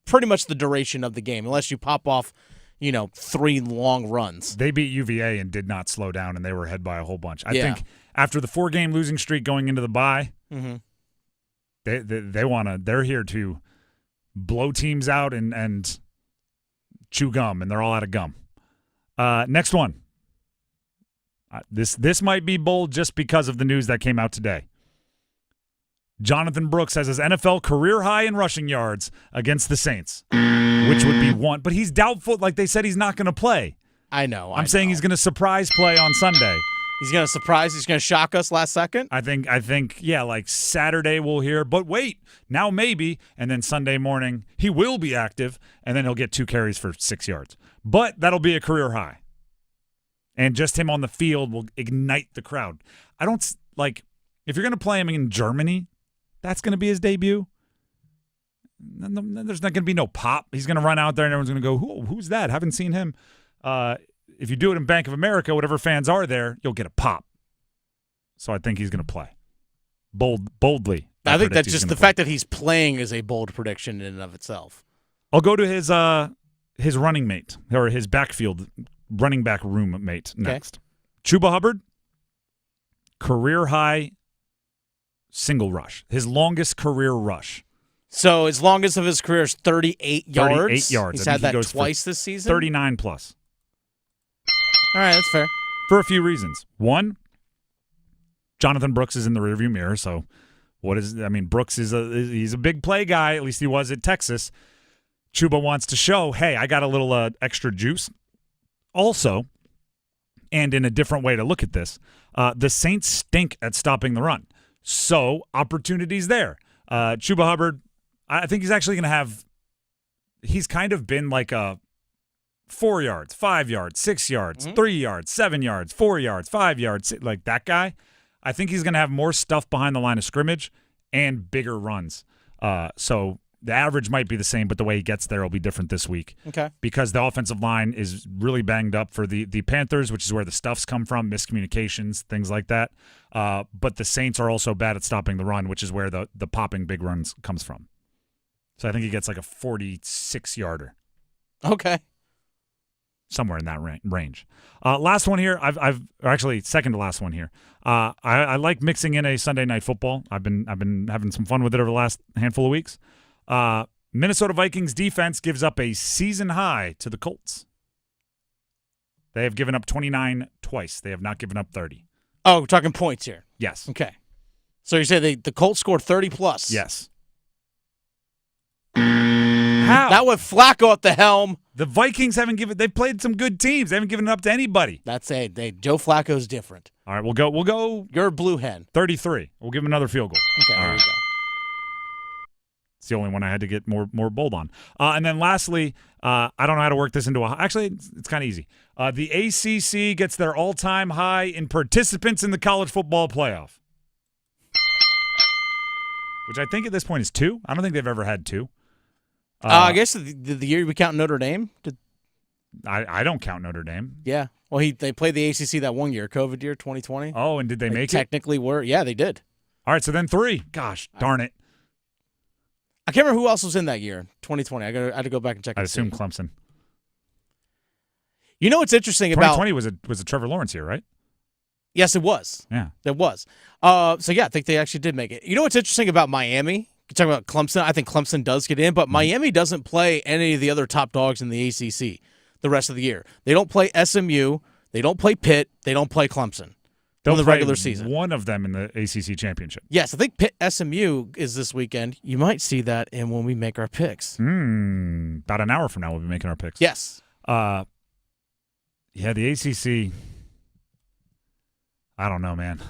pretty much the duration of the game, unless you pop off, 3 long runs. They beat UVA and did not slow down, and they were ahead by a whole bunch. I think after the 4-game losing streak going into the bye, they're here to blow teams out and chew gum, and they're all out of gum. Next one. This might be bold just because of the news that came out today. Jonathan Brooks has his NFL career high in rushing yards against the Saints, which would be 1. But he's doubtful. They said he's not going to play. I know. I'm saying he's going to surprise play on Sunday. He's going to surprise. He's going to shock us last second. I think, Saturday we'll hear. But wait, now maybe. And then Sunday morning he will be active, and then he'll get 2 carries for 6 yards. But that'll be a career high. And just him on the field will ignite the crowd. I don't if you're going to play him in Germany, that's going to be his debut. There's not going to be no pop. He's going to run out there and everyone's going to go, who's that? Haven't seen him. If you do it in Bank of America, whatever fans are there, you'll get a pop. So I think he's going to play. Boldly. I think that's just the fact that he's playing is a bold prediction in and of itself. I'll go to his running mate, or his backfield running back room mate next. Okay. Chuba Hubbard, career high single rush. His longest career rush. So his longest of his career is 38 yards? 38 yards. He's had that twice this season? 39-plus. All right, that's fair. For a few reasons. One, Jonathan Brooks is in the rearview mirror, so Brooks he's a big play guy. At least he was at Texas. Chuba wants to show, hey, I got a little extra juice. Also, and in a different way to look at this, the Saints stink at stopping the run. So, opportunities there. Chuba Hubbard, I think he's actually going to have – he's kind of been like a 4 yards, 5 yards, 6 yards, 3 yards, 7 yards, 4 yards, 5 yards, like that guy. I think he's going to have more stuff behind the line of scrimmage and bigger runs. So the average might be the same, but the way he gets there will be different this week. Okay. Because the offensive line is really banged up for the Panthers, which is where the stuffs come from, miscommunications, things like that. But the Saints are also bad at stopping the run, which is where the popping big runs comes from. So I think he gets like a 46-yarder. Okay. Somewhere in that range. Last one here. Or actually second to last one here. I like mixing in a Sunday night football. I've been having some fun with it over the last handful of weeks. Minnesota Vikings defense gives up a season high to the Colts. They have given up 29 twice. They have not given up 30. Oh, we're talking points here. Yes. Okay. So you say the Colts scored 30 plus? Yes. How? That with Flacco at the helm. The Vikings they've played some good teams. They haven't given it up to anybody. That's Joe Flacco's different. All right, we'll go. You're a blue hen. 33. We'll give him another field goal. Okay, there you go. It's the only one I had to get more bold on. And then lastly, I don't know how to work this into actually, it's kind of easy. The ACC gets their all-time high in participants in the college football playoff, which I think at this point is 2. I don't think they've ever had 2. I guess the year we count Notre Dame. I don't count Notre Dame. Yeah. Well, they played the ACC that one year, COVID year, 2020. Oh, and did they make it? Technically were. Yeah, they did. All right, so then 3. Gosh, darn it. I can't remember who else was in that year, 2020. I had to go back and check. I assume Clemson. You know what's interesting 2020 about... was a Trevor Lawrence year, right? Yes, it was. Yeah. It was. So, yeah, I think they actually did make it. You know what's interesting about Miami? You talk about Clemson. I think Clemson does get in, but Miami doesn't play any of the other top dogs in the ACC the rest of the year. They don't play SMU. They don't play Pitt. They don't play Clemson in the regular season. One of them in the ACC championship. Yes, I think Pitt SMU is this weekend. You might see that in when we make our picks. About an hour from now, we'll be making our picks. Yes. Yeah, the ACC. I don't know, man.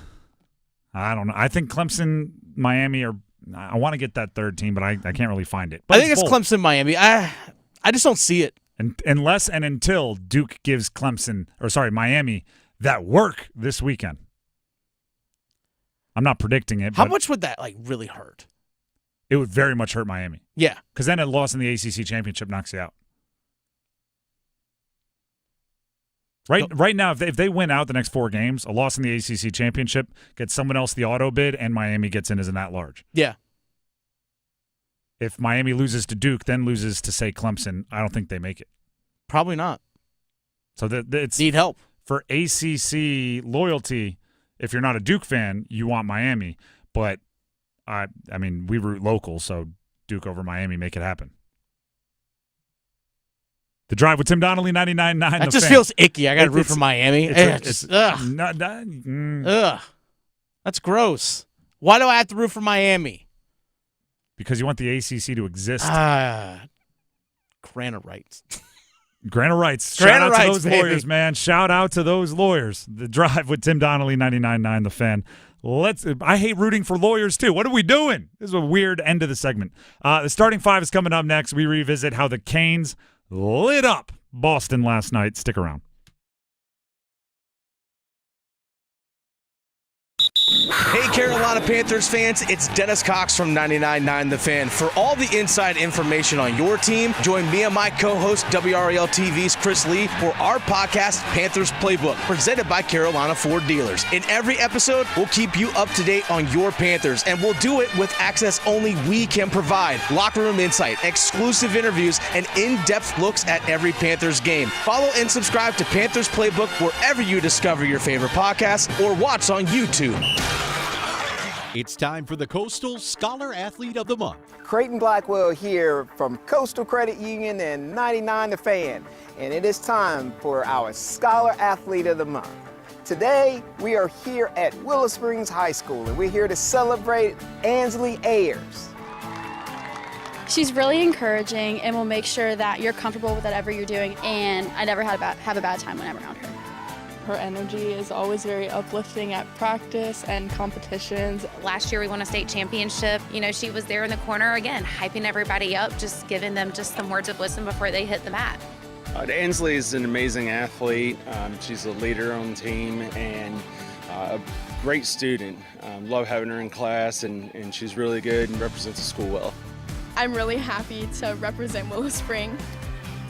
I don't know. I think Clemson, Miami are. I want to get that third team, but I can't really find it. But I think it's Clemson, Miami. I just don't see it. Unless and until Duke gives Miami that work this weekend. I'm not predicting it. How much would that really hurt? It would very much hurt Miami. Yeah. Because then a loss in the ACC championship knocks you out. Right now, if they win out the next 4 games, a loss in the ACC championship gets someone else the auto bid, and Miami gets in as an at-large. Yeah. If Miami loses to Duke, then loses to, say, Clemson, I don't think they make it. Probably not. So it's need help. For ACC loyalty, if you're not a Duke fan, you want Miami. But, I mean, we root local, so Duke over Miami, make it happen. The Drive with Tim Donnelly, 99.9. That just feels icky. I got to root for Miami. Ugh. That's gross. Why do I have to root for Miami? Because you want the ACC to exist. Grant rights. Grant rights. Shout out to those lawyers, man. Shout out to those lawyers. The Drive with Tim Donnelly, 99.9 The Fan. I hate rooting for lawyers, too. What are we doing? This is a weird end of the segment. The starting 5 is coming up next. We revisit how the Canes lit up Boston last night. Stick around. Hey, Carolina Panthers fans, it's Dennis Cox from 99.9 The Fan. For all the inside information on your team, join me and my co-host, WRAL TV's Chris Lee, for our podcast, Panthers Playbook, presented by Carolina Ford Dealers. In every episode, we'll keep you up to date on your Panthers, and we'll do it with access only we can provide. Locker room insight, exclusive interviews, and in-depth looks at every Panthers game. Follow and subscribe to Panthers Playbook wherever you discover your favorite podcasts or watch on YouTube. It's time for the Coastal Scholar Athlete of the Month. Creighton Blackwell here from Coastal Credit Union and 99 The Fan. And it is time for our Scholar Athlete of the Month. Today, we are here at Willow Springs High School, and we're here to celebrate Ansley Ayers. She's really encouraging and will make sure that you're comfortable with whatever you're doing, and I never have a bad time when I'm around her. Her energy is always very uplifting at practice and competitions. Last year we won a state championship. You know, she was there in the corner again, hyping everybody up, just giving them just some words of wisdom before they hit the mat. Ansley is an amazing athlete. She's a leader on the team and a great student. Love having her in class, and she's really good and represents the school well. I'm really happy to represent Willow Spring.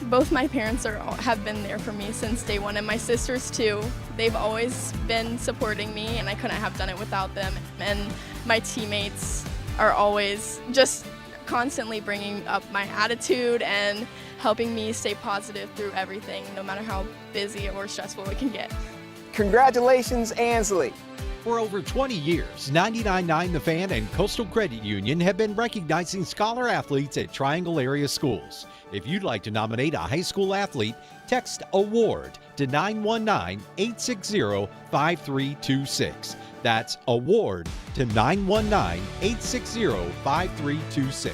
Both my parents have been there for me since day one, and my sisters too. They've always been supporting me, and I couldn't have done it without them. And my teammates are always just constantly bringing up my attitude and helping me stay positive through everything, no matter how busy or stressful it can get. Congratulations, Ansley. For over 20 years, 99.9 The Fan and Coastal Credit Union have been recognizing scholar athletes at Triangle area schools. If you'd like to nominate a high school athlete, text AWARD to 919-860-5326. That's AWARD to 919-860-5326.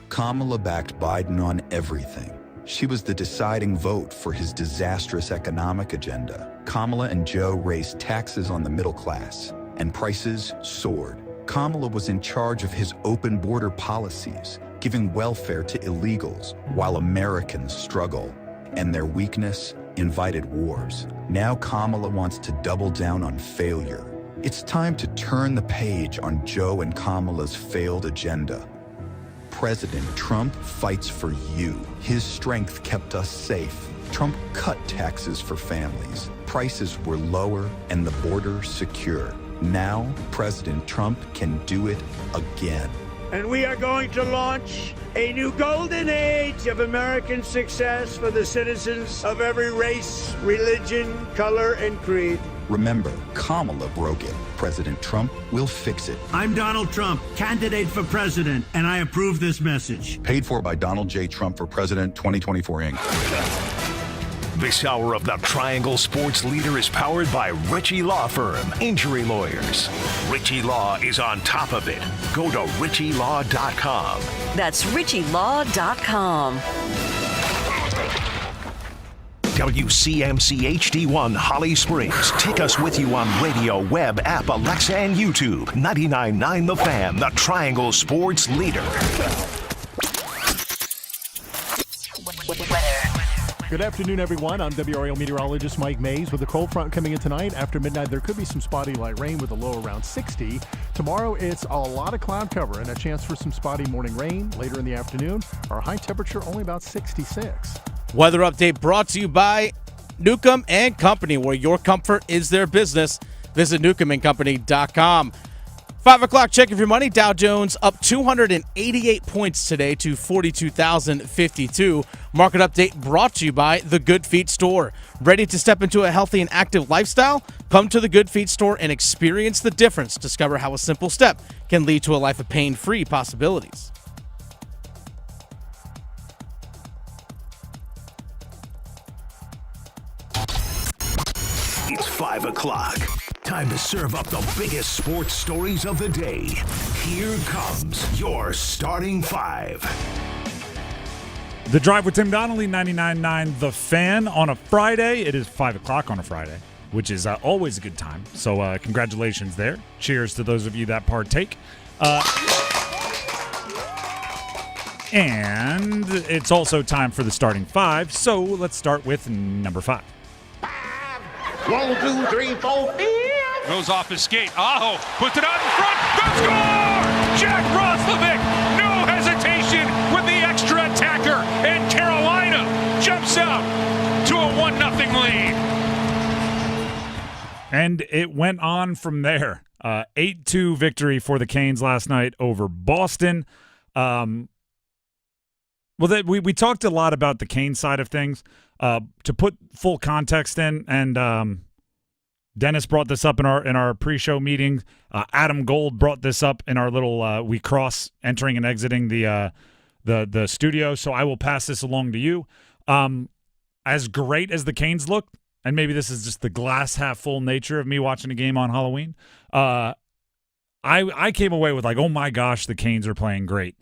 Kamala backed Biden on everything. She was the deciding vote for his disastrous economic agenda. Kamala and Joe raised taxes on the middle class, and prices soared. Kamala was in charge of his open border policies, giving welfare to illegals while Americans struggle, and their weakness invited wars. Now Kamala wants to double down on failure. It's time to turn the page on Joe and Kamala's failed agenda. President Trump fights for you. His strength kept us safe. Trump cut taxes for families. Prices were lower and the border secure. Now, President Trump can do it again. And we are going to launch a new golden age of American success for the citizens of every race, religion, color, and creed. Remember, Kamala broke it. President Trump will fix it. I'm Donald Trump, candidate for president, and I approve this message. Paid for by Donald J. Trump for President 2024 Inc. This hour of the Triangle Sports Leader is powered by Ritchie Law Firm, injury lawyers. Ritchie Law is on top of it. Go to ritchielaw.com. That's ritchielaw.com. WCMC HD1 Holly Springs. Take us with you on radio, web, app, Alexa, and YouTube. 99.9 The Fan, the Triangle Sports Leader. Good afternoon, everyone. I'm WRAL meteorologist Mike Mays with a cold front coming in tonight. After midnight, there could be some spotty light rain with a low around 60. Tomorrow, it's a lot of cloud cover and a chance for some spotty morning rain later in the afternoon. Our high temperature only about 66. Weather update brought to you by Newcomb & Company, where your comfort is their business. Visit newcombandcompany.com. 5 o'clock, check of your money. Dow Jones up 288 points today to 42,052. Market update brought to you by The Good Feet Store. Ready to step into a healthy and active lifestyle? Come to The Good Feet Store and experience the difference. Discover how a simple step can lead to a life of pain-free possibilities. It's 5 o'clock. Time to serve up the biggest sports stories of the day. Here comes your starting five. The Drive with Tim Donnelly, 99.9 The Fan on a Friday. It is 5 o'clock on a Friday, which is always a good time. So congratulations there. Cheers to those of you that partake. And it's also time for the starting five. So let's start with number 5. 1, 2, 3, 4, 5. Goes off his skate. Aho puts it out in front. The score! Jack Roslovic, no hesitation with the extra attacker. And Carolina jumps out to a 1-0 lead. And it went on from there. 8-2 victory for the Canes last night over Boston. We talked a lot about the Canes side of things. To put full context in, and Dennis brought this up in our pre-show meeting. Adam Gold brought this up in our little we cross entering and exiting the studio. So I will pass this along to you. As great as the Canes looked, and maybe this is just the glass half full nature of me watching a game on Halloween, I came away with like, oh my gosh, the Canes are playing great.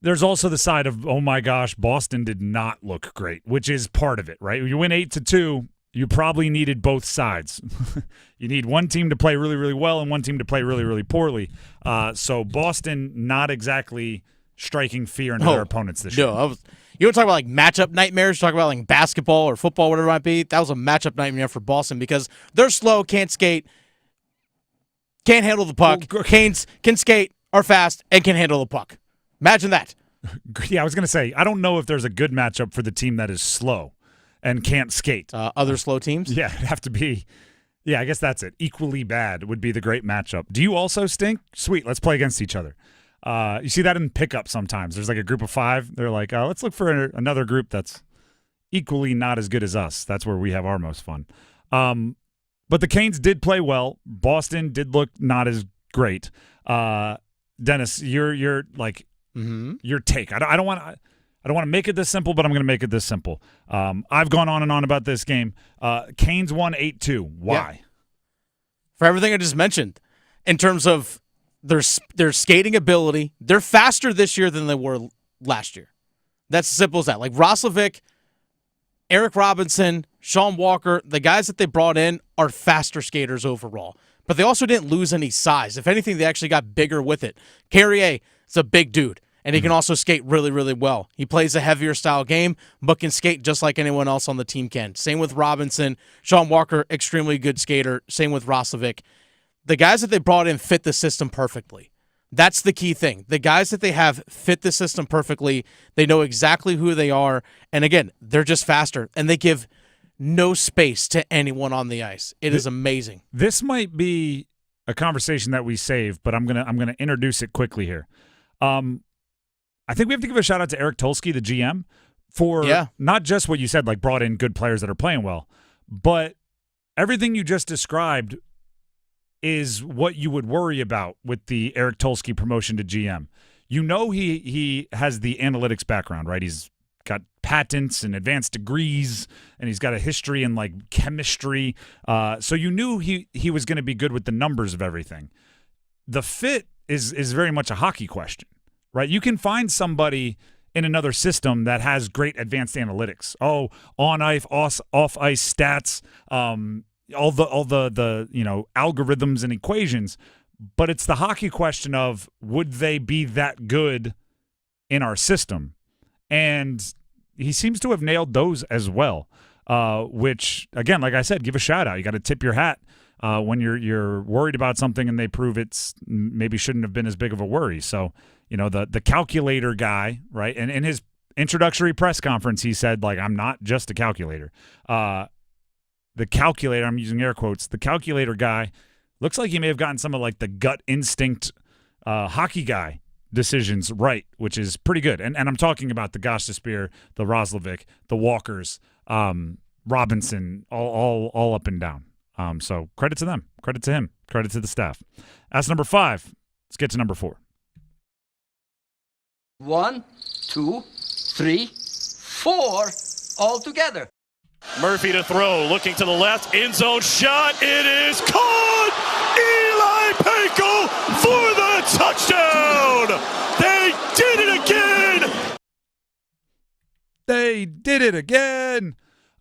There's also the side of, oh my gosh, Boston did not look great, which is part of it, right? You win 8-2, you probably needed both sides. You need one team to play really, really well and one team to play really, really poorly. So Boston not exactly striking fear into their opponents this year. You want to talk about like matchup nightmares? Talk about like basketball or football, whatever it might be. That was a matchup nightmare for Boston because they're slow, can't skate, can't handle the puck. Canes can skate, are fast, and can handle the puck. Imagine that. Yeah, I was going to say, I don't know if there's a good matchup for the team that is slow and can't skate. Other slow teams? Yeah, it'd have to be. Yeah, I guess that's it. Equally bad would be the great matchup. Do you also stink? Sweet, let's play against each other. You see that in pickup sometimes. There's like a group of 5. They're like, let's look for another group that's equally not as good as us. That's where we have our most fun. But the Canes did play well. Boston did look not as great. Dennis, you're like your take. I don't want to make it this simple, but I'm going to make it this simple. I've gone on and on about this game. Canes won 8-2. Why? Yeah. For everything I just mentioned, in terms of their skating ability, they're faster this year than they were last year. That's as simple as that. Like Roslovic, Eric Robinson, Sean Walker, the guys that they brought in are faster skaters overall. But they also didn't lose any size. If anything, they actually got bigger with it. Carrier is a big dude, and he can also skate really, really well. He plays a heavier style game, but can skate just like anyone else on the team can. Same with Robinson. Sean Walker, extremely good skater. Same with Roslovic. The guys that they brought in fit the system perfectly. That's the key thing. The guys that they have fit the system perfectly. They know exactly who they are. And again, they're just faster, and they give no space to anyone on the ice. It is amazing. This might be a conversation that we save, but I'm gonna introduce it quickly here. I think we have to give a shout out to Eric Tulsky, the GM, for not just what you said, like brought in good players that are playing well, but everything you just described is what you would worry about with the Eric Tulsky promotion to GM. You know he has the analytics background, right? He's got patents and advanced degrees, and he's got a history in like chemistry. So you knew he was going to be good with the numbers of everything. The fit is very much a hockey question, right? You can find somebody in another system that has great advanced analytics. Oh, on ice, off ice stats, all the algorithms and equations. But it's the hockey question of, would they be that good in our system? And he seems to have nailed those as well, which, again, like I said, give a shout-out. You got to tip your hat when you're worried about something and they prove it's maybe shouldn't have been as big of a worry. So, the calculator guy, right, and in his introductory press conference, he said, like, I'm not just a calculator. The calculator, I'm using air quotes, the calculator guy looks like he may have gotten some of, like, the gut instinct hockey guy decisions right, which is pretty good. And I'm talking about the Gostisbehere, the Roslovic, the Walkers, Robinson, all up and down. So credit to them, credit to him, credit to the staff. That's number 5. Let's get to number 4. 1, 2, 3, 4, all together. Murphy to throw, looking to the left, end zone shot, it is caught! Eli Panko for the touchdown! They did it again! They did it again!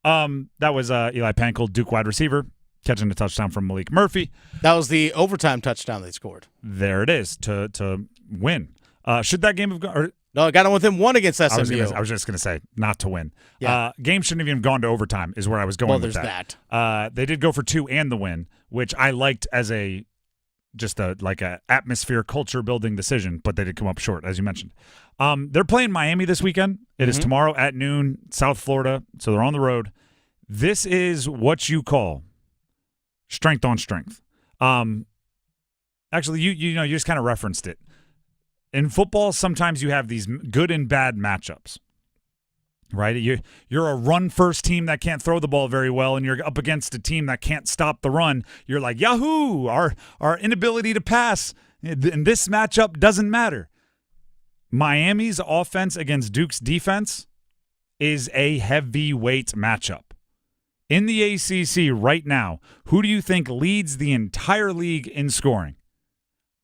That was Eli Panko, Duke wide receiver, catching a touchdown from Malik Murphy. That was the overtime touchdown they scored. There it is, to win. Should that game have gone? No, it got on within 1 against SMU. I was just going to say, not to win. Yeah. Game shouldn't have even gone to overtime is where I was going with that. They did go for 2 and the win, which I liked as a atmosphere, culture-building decision, but they did come up short, as you mentioned. They're playing Miami this weekend. It is tomorrow at noon, South Florida, so they're on the road. This is what you call strength on strength. Actually, you just kind of referenced it. In football, sometimes you have these good and bad matchups, right? You're a run-first team that can't throw the ball very well, and you're up against a team that can't stop the run. You're like, yahoo, our inability to pass in this matchup doesn't matter. Miami's offense against Duke's defense is a heavyweight matchup. In the ACC right now, who do you think leads the entire league in scoring?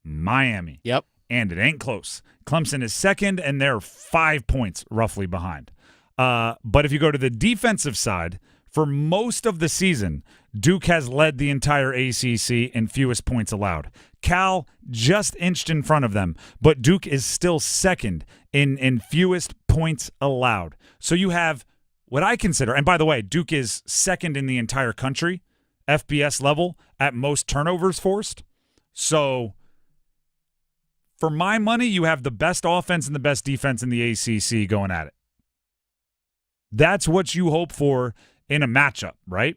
Miami. Yep. And it ain't close. Clemson is second, and they're 5 points roughly behind. But if you go to the defensive side, for most of the season, Duke has led the entire ACC in fewest points allowed. Cal just inched in front of them, but Duke is still second in fewest points allowed. So you have what I consider, and by the way, Duke is second in the entire country, FBS level, at most turnovers forced. So for my money, you have the best offense and the best defense in the ACC going at it. That's what you hope for in a matchup, right?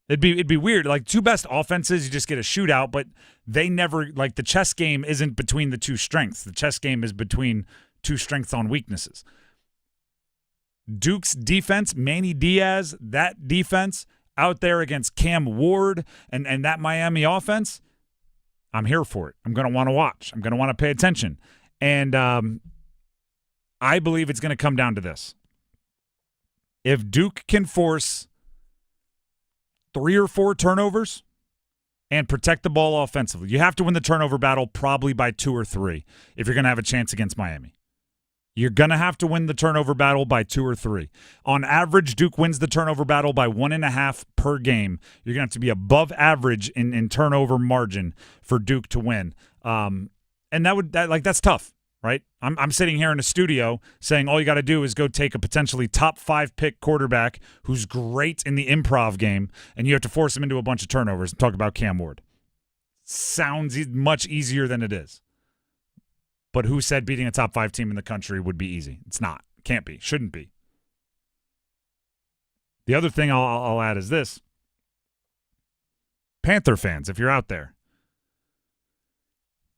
It'd be weird. Like, two best offenses, you just get a shootout, but they never, like, the chess game isn't between the two strengths. The chess game is between two strengths on weaknesses. Duke's defense, Manny Diaz, that defense out there against Cam Ward and that Miami offense, I'm here for it. I'm going to want to watch. I'm going to want to pay attention. And I believe it's going to come down to this. If Duke can force 3 or 4 turnovers and protect the ball offensively, you have to win the turnover battle probably by 2 or 3 if you're going to have a chance against Miami. You're going to have to win the turnover battle by 2 or 3. On average, Duke wins the turnover battle by 1.5 per game. You're going to have to be above average in turnover margin for Duke to win. And that's tough, right? I'm sitting here in a studio saying all you got to do is go take a potentially top 5 pick quarterback who's great in the improv game, and you have to force him into a bunch of turnovers and talk about Cam Ward. Sounds much easier than it is. But who said beating a top 5 team in the country would be easy? It's not. Can't be. Shouldn't be. The other thing I'll add is this. Panther fans, if you're out there,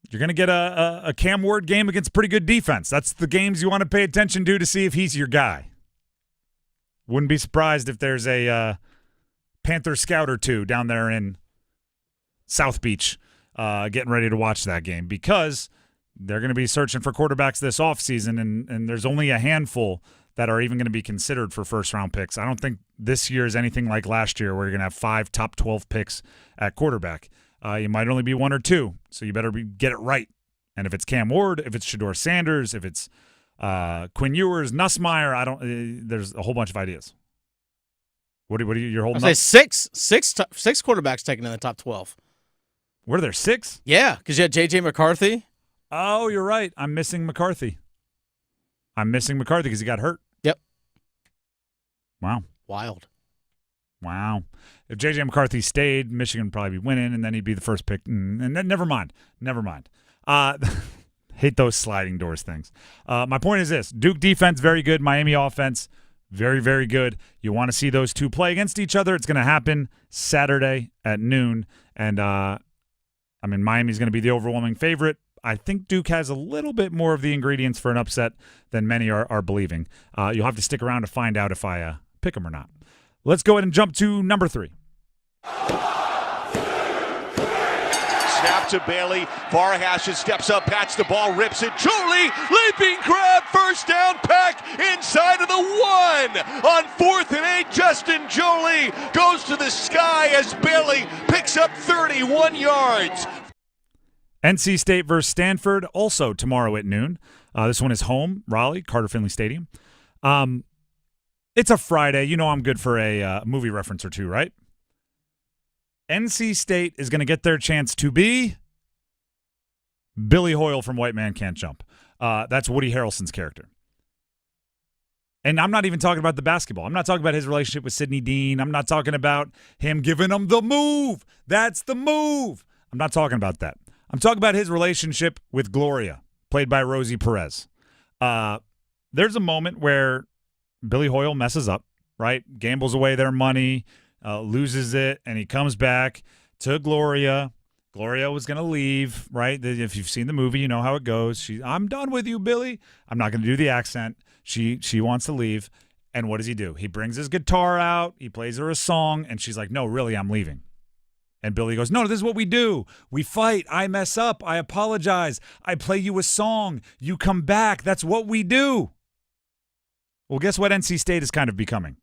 you're going to get a Cam Ward game against pretty good defense. That's the games you want to pay attention to see if he's your guy. Wouldn't be surprised if there's a Panther scout or two down there in South Beach getting ready to watch that game, because they're going to be searching for quarterbacks this offseason, and there's only a handful that are even going to be considered for first-round picks. I don't think this year is anything like last year where you're going to have 5 top 12 picks at quarterback. You might only be 1 or 2, so you better get it right. And if it's Cam Ward, if it's Shedeur Sanders, if it's Quinn Ewers, Nussmeier, there's a whole bunch of ideas. What are you holding up? I say six quarterbacks taken in the top 12. Were there 6? Yeah, because you had J.J. McCarthy. Oh, you're right. I'm missing McCarthy because he got hurt. Yep. Wow. Wild. Wow. If J.J. McCarthy stayed, Michigan would probably be winning, and then he'd be the first pick. And then never mind. Hate those sliding doors things. My point is this. Duke defense, very good. Miami offense, very, very good. You want to see those two play against each other. It's going to happen Saturday at noon. And, Miami's going to be the overwhelming favorite. I think Duke has a little bit more of the ingredients for an upset than many are believing. You'll have to stick around to find out if I pick them or not. Let's go ahead and jump to number 3. Snap to Bailey. Varhashin steps up, pats the ball, rips it. Jolie, leaping grab, first down, Peck inside of the 1. On 4th and 8, Justin Jolie goes to the sky as Bailey picks up 31 yards. NC State versus Stanford, also tomorrow at noon. This one is home, Raleigh, Carter Finley Stadium. It's a Friday. You know I'm good for a movie reference or two, right? NC State is going to get their chance to be Billy Hoyle from White Man Can't Jump. That's Woody Harrelson's character. And I'm not even talking about the basketball. I'm not talking about his relationship with Sidney Dean. I'm not talking about him giving him the move. That's the move. I'm not talking about that. I'm talking about his relationship with Gloria, played by Rosie Perez. There's a moment where Billy Hoyle messes up, right? Gambles away their money, loses it, and he comes back to Gloria. Gloria was going to leave, right? If you've seen the movie, you know how it goes. I'm done with you, Billy. I'm not going to do the accent. She wants to leave. And what does he do? He brings his guitar out. He plays her a song, and she's like, no, really, I'm leaving. And Billy goes, no, this is what we do. We fight. I mess up. I apologize. I play you a song. You come back. That's what we do. Well, guess what NC State is kind of becoming?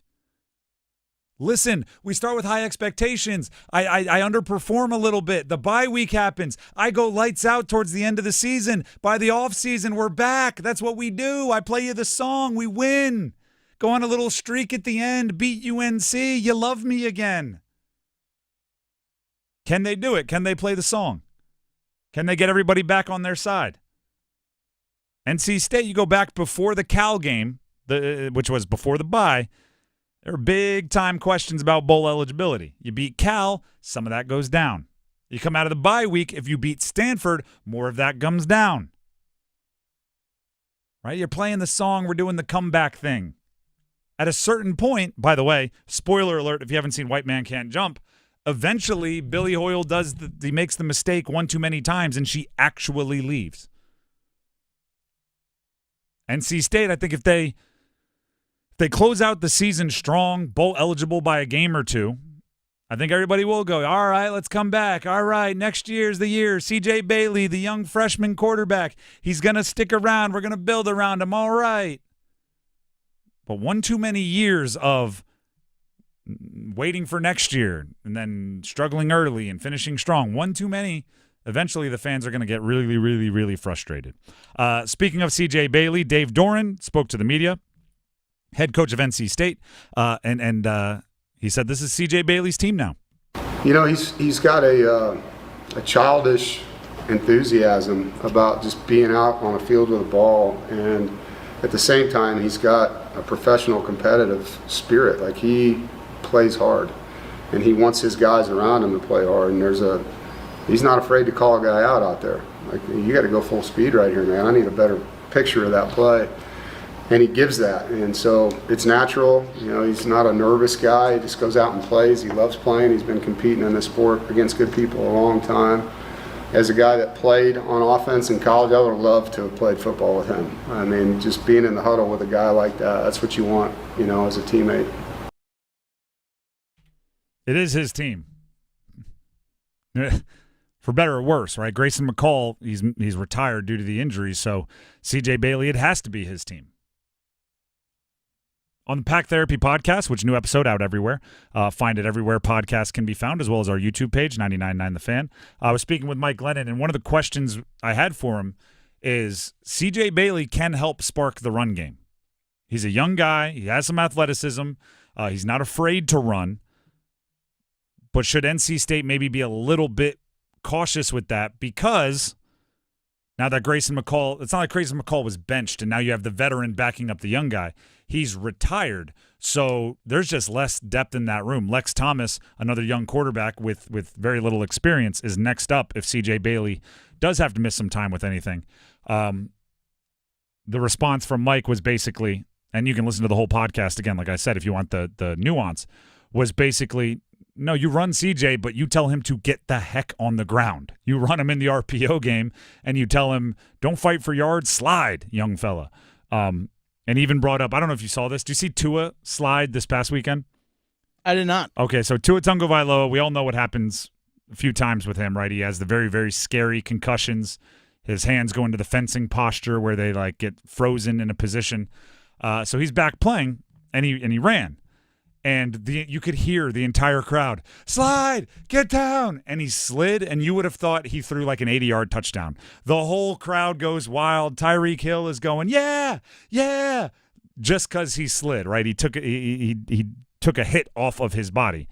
Listen, we start with high expectations. I underperform a little bit. The bye week happens. I go lights out towards the end of the season. By the off season, we're back. That's what we do. I play you the song. We win. Go on a little streak at the end. Beat UNC. You love me again. Can they do it? Can they play the song? Can they get everybody back on their side? NC State, you go back before the Cal game, which was before the bye. There are big-time questions about bowl eligibility. You beat Cal, some of that goes down. You come out of the bye week, if you beat Stanford, more of that comes down. Right? You're playing the song, we're doing the comeback thing. At a certain point, by the way, spoiler alert if you haven't seen White Man Can't Jump, eventually Billy Hoyle he makes the mistake one too many times and she actually leaves. NC State, I think if they close out the season strong, bowl eligible by a game or two, I think everybody will go, all right, let's come back. All right, next year's the year. C.J. Bailey, the young freshman quarterback, he's going to stick around. We're going to build around him. All right. But one too many years of waiting for next year and then struggling early and finishing strong, one too many, eventually the fans are going to get really, really, really frustrated. Speaking of C.J. Bailey, Dave Doran spoke to the media. Head coach of NC State, and he said this is C.J. Bailey's team now. You know, he's got a childish enthusiasm about just being out on a field with a ball, and at the same time, he's got a professional competitive spirit. Like, he plays hard, and he wants his guys around him to play hard, and he's not afraid to call a guy out there. Like, you got to go full speed right here, man. I need a better picture of that play. And he gives that, and so it's natural. You know, he's not a nervous guy. He just goes out and plays. He loves playing. He's been competing in this sport against good people a long time. As a guy that played on offense in college, I would have loved to have played football with him. I mean, just being in the huddle with a guy like that, that's what you want, you know, as a teammate. It is his team. For better or worse, right? Grayson McCall, he's retired due to the injuries, so C.J. Bailey, it has to be his team. On the Pack Therapy Podcast, which new episode out everywhere. Find it everywhere podcasts can be found, as well as our YouTube page, 99.9 The Fan. I was speaking with Mike Lennon, and one of the questions I had for him is C.J. Bailey can help spark the run game. He's a young guy. He has some athleticism. He's not afraid to run. But should NC State maybe be a little bit cautious with that? Because now that Grayson McCall, it's not like Grayson McCall was benched, and now you have the veteran backing up the young guy. He's retired, so there's just less depth in that room. Lex Thomas, another young quarterback with very little experience, is next up if C.J. Bailey does have to miss some time with anything. The response from Mike was basically, and you can listen to the whole podcast again, like I said, if you want the nuance, was basically, no, you run CJ, but you tell him to get the heck on the ground. You run him in the RPO game, and you tell him, don't fight for yards, slide, young fella. And even brought up, I don't know if you saw this. Do you see Tua slide this past weekend? I did not. Okay, so Tua Tagovailoa, we all know what happens a few times with him, right? He has the very, very scary concussions. His hands go into the fencing posture where they like get frozen in a position. So he's back playing, and he ran. And you could hear the entire crowd, slide, get down. And he slid, and you would have thought he threw like an 80-yard touchdown. The whole crowd goes wild. Tyreek Hill is going, yeah, just because he slid, right? He took a hit off of his body.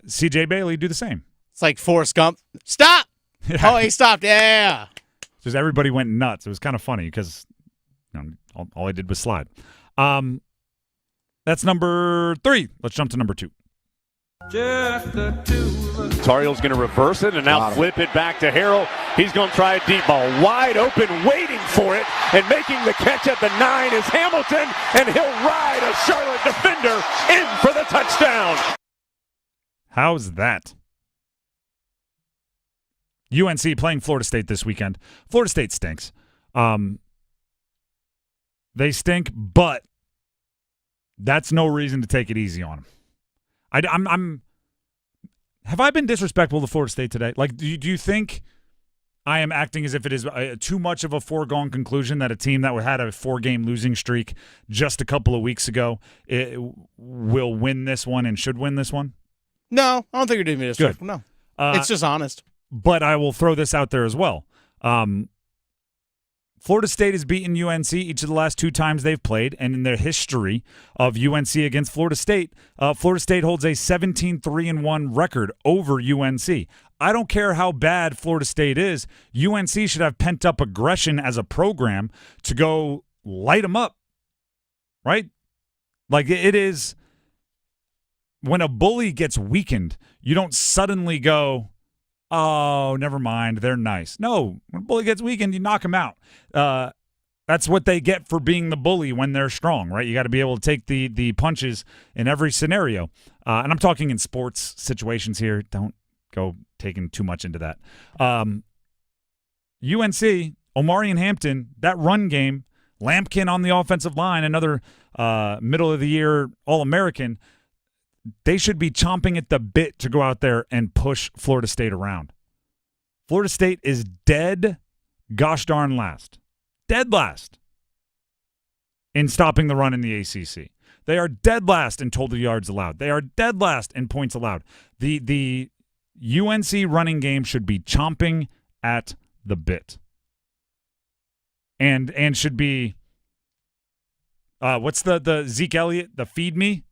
C.J. Bailey do the same. It's like Forrest Gump. Stop! Oh, he stopped. Yeah. Just everybody went nuts. It was kind of funny because all I did was slide. That's number 3. Let's jump to number 2. Tar Heel's going to reverse it and now flip it back to Harrell. He's going to try a deep ball. Wide open, waiting for it, and making the catch at the 9 is Hamilton, and he'll ride a Charlotte defender in for the touchdown. How's that? UNC playing Florida State this weekend. Florida State stinks. They stink, but that's no reason to take it easy on them. Have I been disrespectful to Florida State today? Like, do you think I am acting as if it is too much of a foregone conclusion that a team that had a 4-game losing streak just a couple of weeks ago will win this one and should win this one? No, I don't think you're doing me this. Good. No, it's just honest. But I will throw this out there as well. Florida State has beaten UNC each of the last 2 times they've played, and in their history of UNC against Florida State holds a 17-3-1 record over UNC. I don't care how bad Florida State is. UNC should have pent-up aggression as a program to go light them up, right? Like it is when a bully gets weakened, you don't suddenly go, oh, never mind, they're nice. No, when a bully gets weakened, you knock him out. That's what they get for being the bully when they're strong, right? You got to be able to take the punches in every scenario. And I'm talking in sports situations here. Don't go taking too much into that. UNC, Omari and Hampton, that run game, Lampkin on the offensive line, another middle-of-the-year All-American, they should be chomping at the bit to go out there and push Florida State around. Florida State is dead gosh darn last. Dead last in stopping the run in the ACC. They are dead last in total yards allowed. They are dead last in points allowed. The UNC running game should be chomping at the bit. And should be what's the Zeke Elliott, the feed me?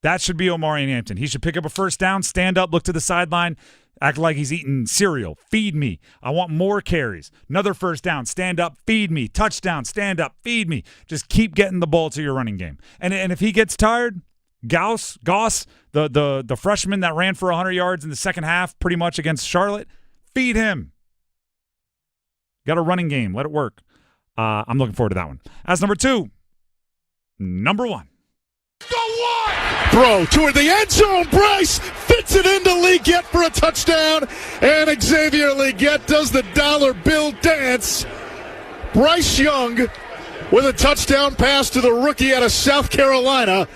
That should be Omari and Hampton. He should pick up a first down, stand up, look to the sideline, act like he's eating cereal. Feed me. I want more carries. Another first down, stand up, feed me. Touchdown, stand up, feed me. Just keep getting the ball to your running game. And if he gets tired, Goss, the freshman that ran for 100 yards in the second half pretty much against Charlotte, feed him. Got a running game. Let it work. I'm looking forward to that one. As number 2, number 1. Throw toward the end zone. Bryce fits it into Leggett for a touchdown. And Xavier Leggett does the dollar bill dance. Bryce Young with a touchdown pass to the rookie out of South Carolina.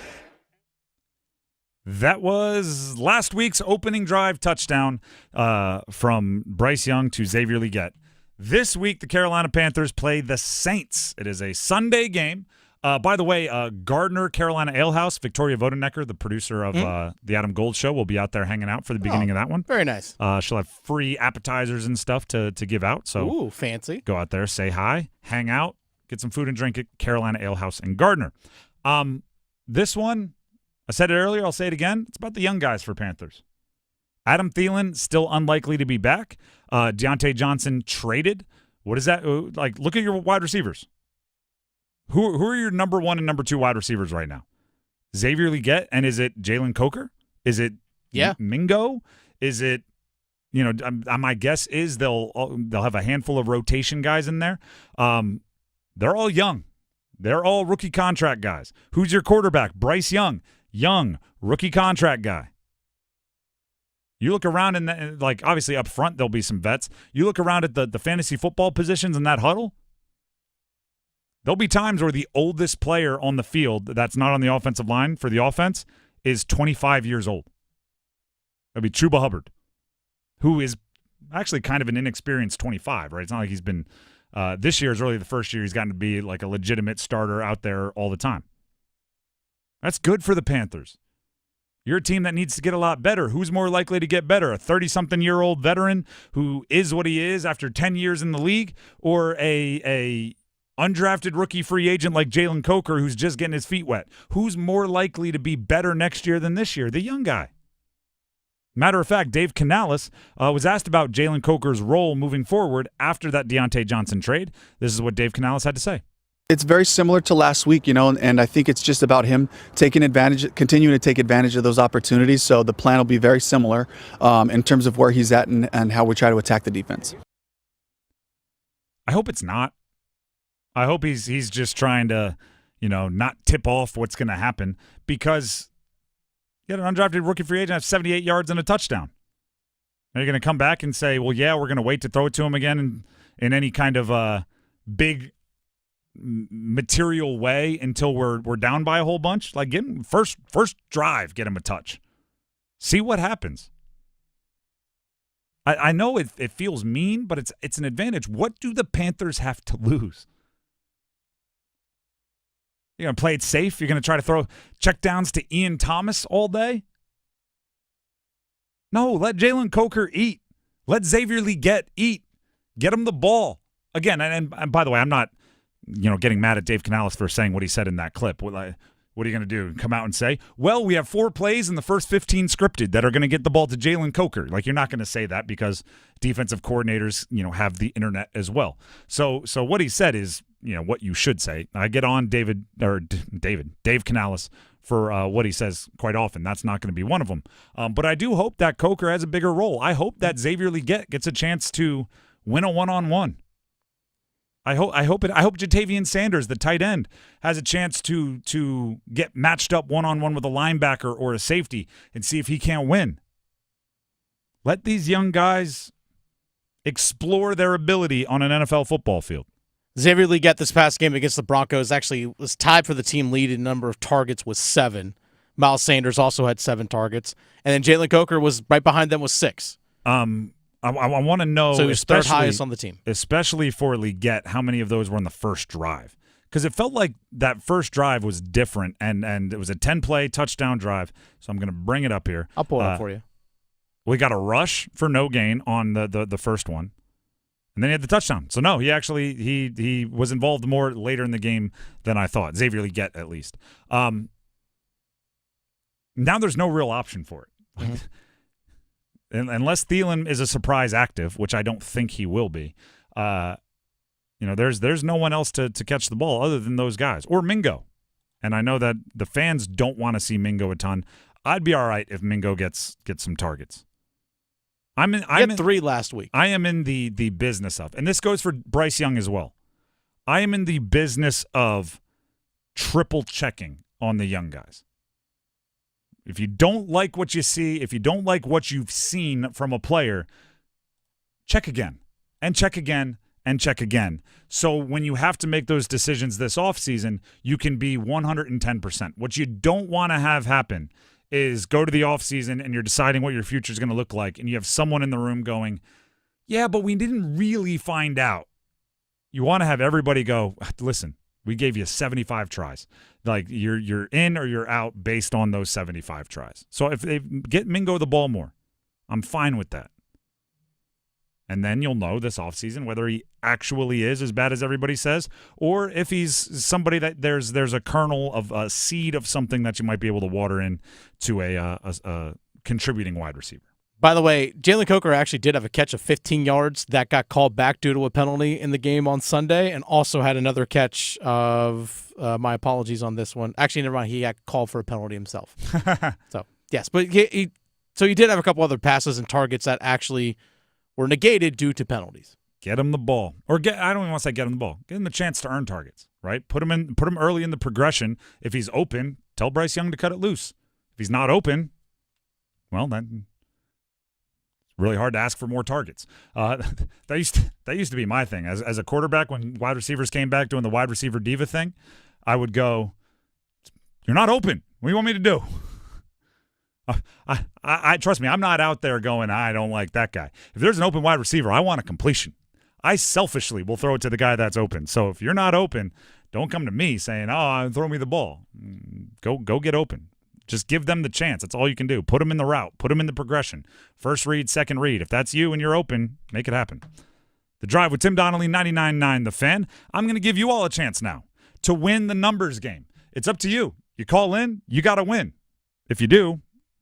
That was last week's opening drive touchdown from Bryce Young to Xavier Leggett. This week, the Carolina Panthers play the Saints. It is a Sunday game. By the way, Gardner, Carolina Ale House, Victoria Vodenecker, the producer of the Adam Gold Show, will be out there hanging out for the beginning of that one. Very nice. She'll have free appetizers and stuff to give out. So ooh, fancy. Go out there, say hi, hang out, get some food and drink at Carolina Ale House in Gardner. This one, I said it earlier, I'll say it again. It's about the young guys for Panthers. Adam Thielen, still unlikely to be back. Deontay Johnson traded. What is that? Like, look at your wide receivers. Who are your number 1 and number 2 wide receivers right now? Xavier Leggett, and is it Jalen Coker? Is it Mingo? Is it, my guess is they'll have a handful of rotation guys in there. They're all young. They're all rookie contract guys. Who's your quarterback? Bryce Young. Young, rookie contract guy. You look around and obviously up front there'll be some vets. You look around at the fantasy football positions in that huddle. There'll be times where the oldest player on the field that's not on the offensive line for the offense is 25 years old. That'll be Chuba Hubbard, who is actually kind of an inexperienced 25, right? It's not like he's been this year is really the first year he's gotten to be like a legitimate starter out there all the time. That's good for the Panthers. You're a team that needs to get a lot better. Who's more likely to get better? A 30-something-year-old veteran who is what he is after 10 years in the league, or a undrafted rookie free agent like Jalen Coker who's just getting his feet wet? Who's more likely to be better next year than this year? The young guy. Matter of fact, Dave Canales was asked about Jalen Coker's role moving forward after that Deontay Johnson trade. This is what Dave Canales had to say. It's very similar to last week, and I think it's just about him continuing to take advantage of those opportunities. So the plan will be very similar in terms of where he's at and how we try to attack the defense. I hope it's not. I hope he's just trying to, not tip off what's going to happen, because you got an undrafted rookie free agent have 78 yards and a touchdown. Are you going to come back and say, well, yeah, we're going to wait to throw it to him again in any kind of big material way until we're down by a whole bunch? Like, get him first drive, get him a touch. See what happens. I know it feels mean, but it's an advantage. What do the Panthers have to lose? You're going to play it safe? You're going to try to throw checkdowns to Ian Thomas all day? No, let Jalen Coker eat. Let Xavier Leggett eat. Get him the ball. Again, and by the way, I'm not getting mad at Dave Canales for saying what he said in that clip. What are you going to do? Come out and say, well, we have 4 plays in the first 15 scripted that are going to get the ball to Jalen Coker. Like, you're not going to say that because defensive coordinators, have the internet as well. So what he said is, what you should say. I get on Dave Canales for what he says quite often. That's not going to be one of them. But I do hope that Coker has a bigger role. I hope that Xavier Leggett gets a chance to win a one-on-one. I hope Jatavian Sanders, the tight end, has a chance to get matched up one-on-one with a linebacker or a safety and see if he can't win. Let these young guys explore their ability on an NFL football field. Xavier Leggett this past game against the Broncos actually was tied for the team lead in number of targets with 7. Miles Sanders also had 7 targets. And then Jalen Coker was right behind them with 6. I want to know, so he was third highest on the team. Especially for Leggett, how many of those were on the first drive? Because it felt like that first drive was different, and it was a 10-play touchdown drive. So I'm going to bring it up here. I'll pull it up for you. We got a rush for no gain on the first one. And then he had the touchdown. So, no, he actually he was involved more later in the game than I thought. Xavier Leggett, at least. Now there's no real option for it. Mm-hmm. Unless Thielen is a surprise active, which I don't think he will be, there's no one else to catch the ball other than those guys. Or Mingo. And I know that the fans don't want to see Mingo a ton. I'd be all right if Mingo gets some targets. I had 3 last week. I am in the business of, and this goes for Bryce Young as well. I am in the business of triple checking on the young guys. If you don't like what you see, if you don't like what you've seen from a player, check again and check again and check again. So when you have to make those decisions this offseason, you can be 110%. What you don't want to have happen is go to the offseason and you're deciding what your future is going to look like, and you have someone in the room going, yeah, but we didn't really find out. You want to have everybody go, listen, we gave you 75 tries. Like, you're in or you're out based on those 75 tries. So if they get Mingo the ball more, I'm fine with that. And then you'll know this offseason whether he actually is as bad as everybody says, or if he's somebody that there's a kernel of a seed of something that you might be able to water in to a contributing wide receiver. By the way, Jalen Coker actually did have a catch of 15 yards that got called back due to a penalty in the game on Sunday, and also had another catch of my apologies on this one. Actually, never mind. He got called for a penalty himself. So, yes. But he did have a couple other passes and targets that actually were negated due to penalties. Get him the ball. Or I don't even want to say get him the ball. Get him the chance to earn targets, right? Put him early in the progression. If he's open, tell Bryce Young to cut it loose. If he's not open, well, then it's really hard to ask for more targets. That used to be my thing. As a quarterback, when wide receivers came back doing the wide receiver diva thing, I would go, you're not open. What do you want me to do? I trust me, I'm not out there going, I don't like that guy. If there's an open wide receiver, I want a completion. I selfishly will throw it to the guy that's open. So if you're not open, don't come to me saying, throw me the ball. Go get open. Just give them the chance. That's all you can do. Put them in the route. Put them in the progression. First read, second read. If that's you and you're open, make it happen. The Drive with Tim Donnelly, 99.9 The Fan. I'm going to give you all a chance now to win the numbers game. It's up to you. You call in, you got to win. If you do,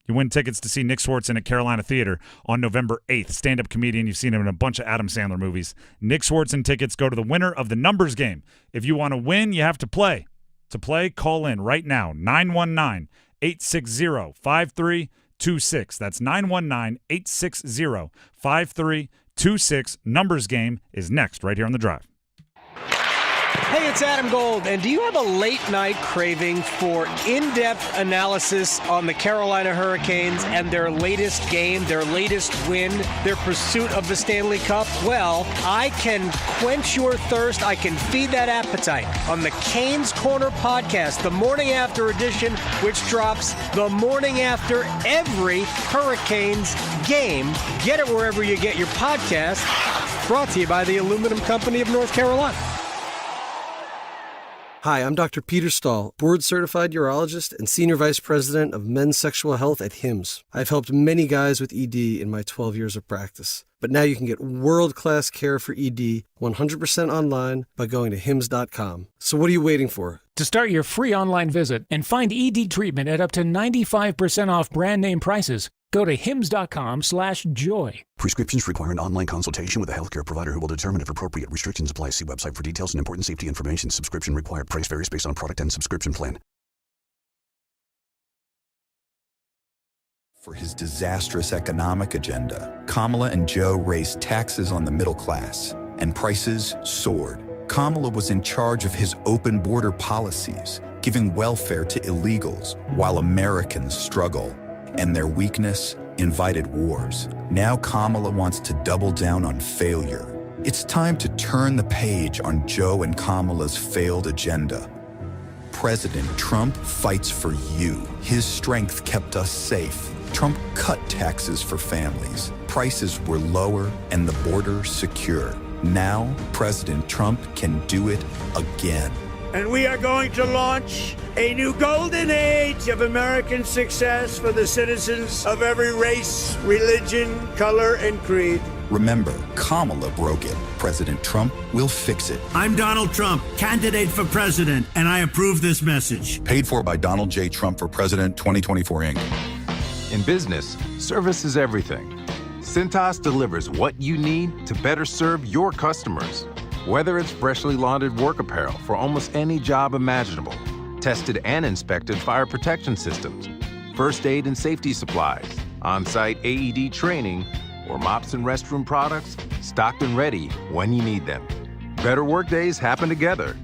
you win tickets to see Nick Swartzen at Carolina Theater on November 8th. Stand-up comedian. You've seen him in a bunch of Adam Sandler movies. Nick Swartzen tickets go to the winner of the numbers game. If you want to win, you have to play. To play, call in right now, 919-860-5326. That's 919-860-5326. Numbers game is next right here on The Drive. Hey, it's Adam Gold, and do you have a late-night craving for in-depth analysis on the Carolina Hurricanes and their latest game, their latest win, their pursuit of the Stanley Cup? Well, I can quench your thirst. I can feed that appetite on the Canes Corner podcast, the morning after edition, which drops the morning after every Hurricanes game. Get it wherever you get your podcast. Brought to you by the Aluminum Company of North Carolina. Hi, I'm Dr. Peter Stahl, board-certified urologist and senior vice president of men's sexual health at HIMSS. I've helped many guys with ED in my 12 years of practice. But now you can get world-class care for ED 100% online by going to hims.com. So what are you waiting for? To start your free online visit and find ED treatment at up to 95% off brand name prices, go to hims.com/joy. Prescriptions require an online consultation with a healthcare provider who will determine if appropriate restrictions apply. See website for details and important safety information. Subscription required. Price varies based on product and subscription plan. For his disastrous economic agenda, Kamala and Joe raised taxes on the middle class, and prices soared. Kamala was in charge of his open border policies, giving welfare to illegals while Americans struggle, and their weakness invited wars. Now Kamala wants to double down on failure. It's time to turn the page on Joe and Kamala's failed agenda. President Trump fights for you. His strength kept us safe. Trump cut taxes for families. Prices were lower and the border secure. Now, President Trump can do it again. And we are going to launch a new golden age of American success for the citizens of every race, religion, color, and creed. Remember, Kamala broke it. President Trump will fix it. I'm Donald Trump, candidate for president, and I approve this message. Paid for by Donald J. Trump for President 2024 Inc. In business, service is everything. Cintas delivers what you need to better serve your customers. Whether it's freshly laundered work apparel for almost any job imaginable, tested and inspected fire protection systems, first aid and safety supplies, on-site AED training, or mops and restroom products, stocked and ready when you need them. Better workdays happen together.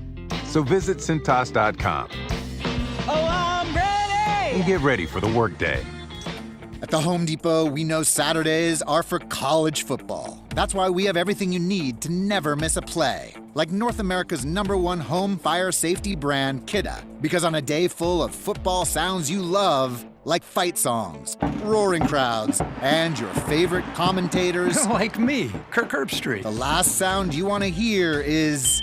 So visit Cintas.com. Oh, I'm ready! And get ready for the workday. At the Home Depot, we know Saturdays are for college football. That's why we have everything you need to never miss a play. Like North America's #1 home fire safety brand, Kidda. Because on a day full of football sounds you love, like fight songs, roaring crowds, and your favorite commentators... Like me, Kirk Herbstreit. The last sound you want to hear is...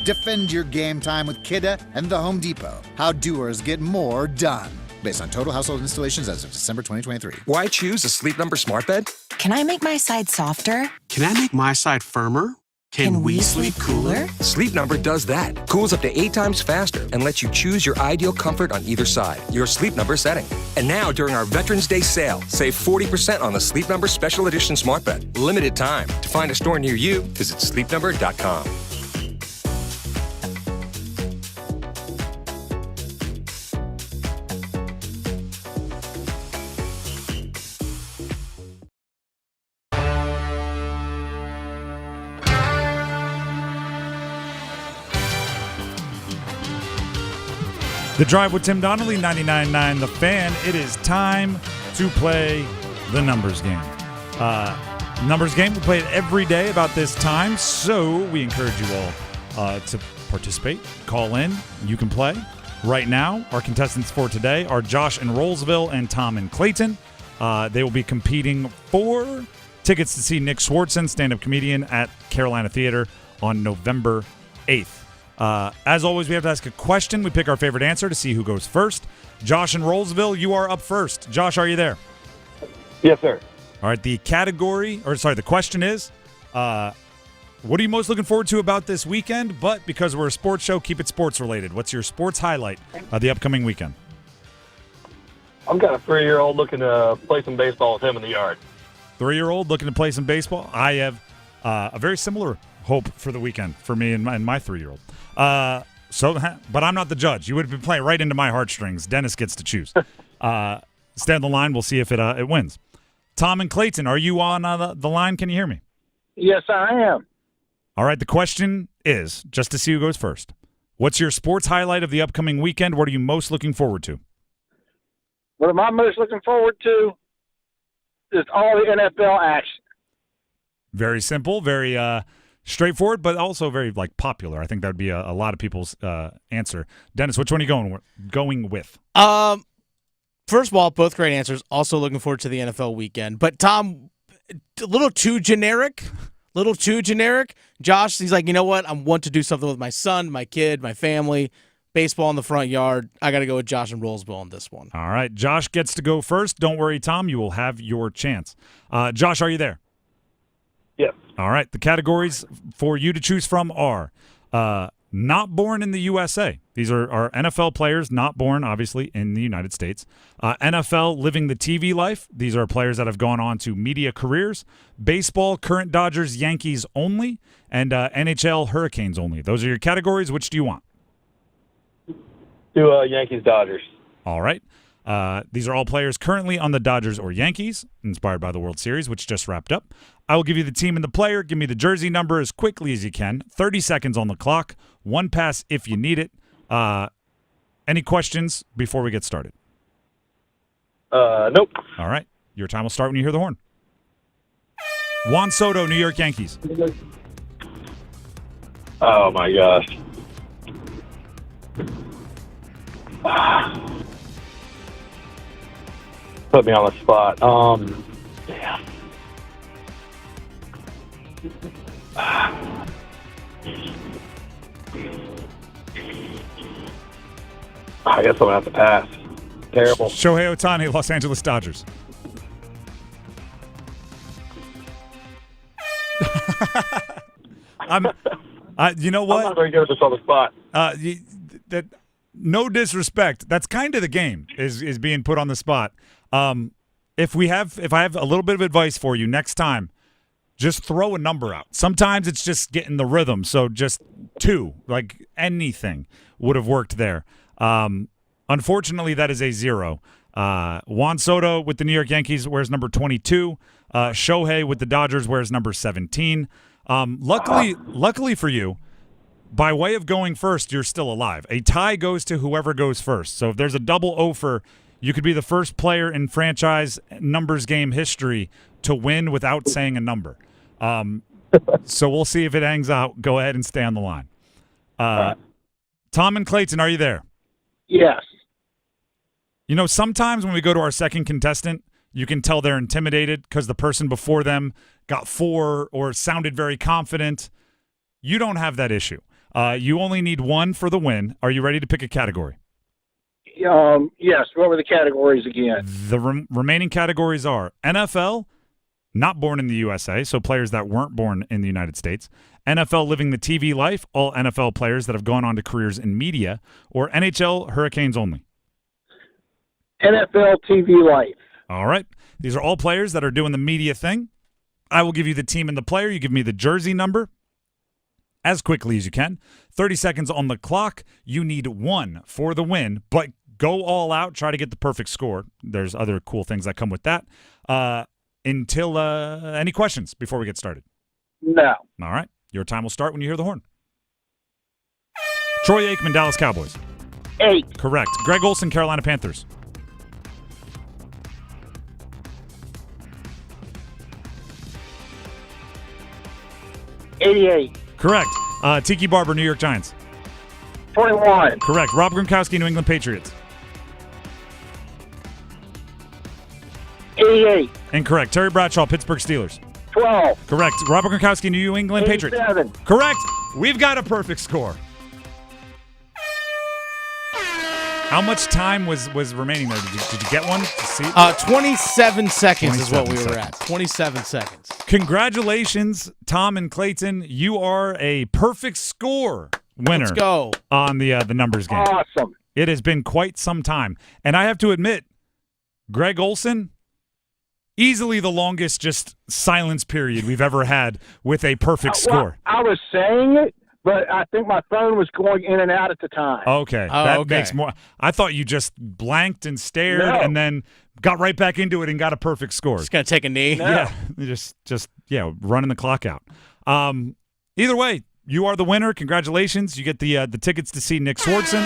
Defend your game time with Kidda and the Home Depot. How doers get more done. Based on total household installations as of December 2023. Why choose a Sleep Number smart bed? Can I make my side softer? Can I make my side firmer? Can we sleep cooler? Sleep Number does that. Cools up to 8 times faster and lets you choose your ideal comfort on either side. Your Sleep Number setting. And now, during our Veterans Day sale, save 40% on the Sleep Number Special Edition smart bed. Limited time. To find a store near you, visit sleepnumber.com. The Drive with Tim Donnelly, 99.9 The Fan. It is time to play the numbers game. Numbers game, we play it every day about this time, so we encourage you all to participate, call in. You can play. Right now, our contestants for today are Josh in Rollsville and Tom in Clayton. They will be competing for tickets to see Nick Swartzen, stand-up comedian, at Carolina Theater on November 8th. As always, we have to ask a question. We pick our favorite answer to see who goes first. Josh in Rollsville, you are up first. Josh, are you there? Yes, sir. All right, the question is, what are you most looking forward to about this weekend? But because we're a sports show, keep it sports related. What's your sports highlight of the upcoming weekend? I've got a 3-year-old looking to play some baseball with him in the yard. 3-year-old looking to play some baseball? I have a very similar hope for the weekend for me and my 3-year-old. But I'm not the judge. You would have been playing right into my heartstrings. Dennis gets to choose. Stay on the line. We'll see if it wins. Tom and Clayton, are you on the line? Can you hear me? Yes, I am. All right, the question is, just to see who goes first, what's your sports highlight of the upcoming weekend? What are you most looking forward to? What am I most looking forward to is all the NFL action. Very simple, very straightforward, but also very popular. I think that would be a lot of people's answer. Dennis, which one are you going with? First of all, both great answers. Also looking forward to the NFL weekend. But Tom, a little too generic. Josh, he's like, you know what? I want to do something with my son, my kid, my family. Baseball in the front yard. I got to go with Josh and Rollsville on this one. All right, Josh gets to go first. Don't worry, Tom. You will have your chance. Josh, are you there? Yes. All right, the categories for you to choose from are not born in the USA. These are NFL players not born, obviously, in the United States. NFL living the TV life. These are players that have gone on to media careers. Baseball, current Dodgers, Yankees only. And NHL, Hurricanes only. Those are your categories. Which do you want? Do Yankees, Dodgers. All right. These are all players currently on the Dodgers or Yankees, inspired by the World Series, which just wrapped up. I will give you the team and the player. Give me the jersey number as quickly as you can. 30 seconds on the clock. One pass if you need it. Any questions before we get started? Nope. All right. Your time will start when you hear the horn. Juan Soto, New York Yankees. Oh, my gosh. Put me on the spot. Yeah. I guess I'm going to have to pass. Terrible. Shohei Ohtani, Los Angeles Dodgers. You know what? I'm not very good at this on the spot. No disrespect. That's kind of the game, is being put on the spot. If I have a little bit of advice for you next time, just throw a number out. Sometimes it's just getting the rhythm. So just 2, like anything would have worked there. Unfortunately, that is a 0. Juan Soto with the New York Yankees wears number 22. Shohei with the Dodgers wears number 17. Luckily for you, by way of going first, you're still alive. A tie goes to whoever goes first. So if there's a double offer, you could be the first player in franchise numbers game history to win without saying a number. So we'll see if it hangs out. Go ahead and stay on the line. Tom and Clayton, are you there? Yes. You know, sometimes when we go to our second contestant, you can tell they're intimidated because the person before them got 4 or sounded very confident. You don't have that issue. You only need 1 for the win. Are you ready to pick a category? Yes. What were the categories again? The remaining categories are NFL, not born in the USA, so players that weren't born in the United States. NFL living the TV life, all NFL players that have gone on to careers in media, or NHL, Hurricanes only. NFL TV life. All right. These are all players that are doing the media thing. I will give you the team and the player. You give me the jersey number as quickly as you can. 30 seconds on the clock. You need 1 for the win, but go all out. Try to get the perfect score. There's other cool things that come with that. Until any questions before we get started? No. All right. Your time will start when you hear the horn. Troy Aikman, Dallas Cowboys. 8. Correct. Greg Olson, Carolina Panthers. 88. Correct. Tiki Barber, New York Giants. 21. Correct. Rob Gronkowski, New England Patriots. 88. Incorrect. Terry Bradshaw, Pittsburgh Steelers. 12. Correct. Robert Gronkowski, New England 87. Patriots. Correct. We've got a perfect score. How much time was remaining there? Did you get one? To see? 27 seconds is what we 27 were at. 27 seconds. Congratulations, Tom and Clayton. You are a perfect score winner. Let's go. On the numbers game. Awesome. It has been quite some time. And I have to admit, Greg Olson, easily the longest just silence period we've ever had with a perfect score. I was saying it, but I think my phone was going in and out at the time. Okay. That makes more. I thought you just blanked and stared and then got right back into it and got a perfect score. Just going to take a knee? Yeah. Just running the clock out. Either way, you are the winner. Congratulations. You get the tickets to see Nick Swartzen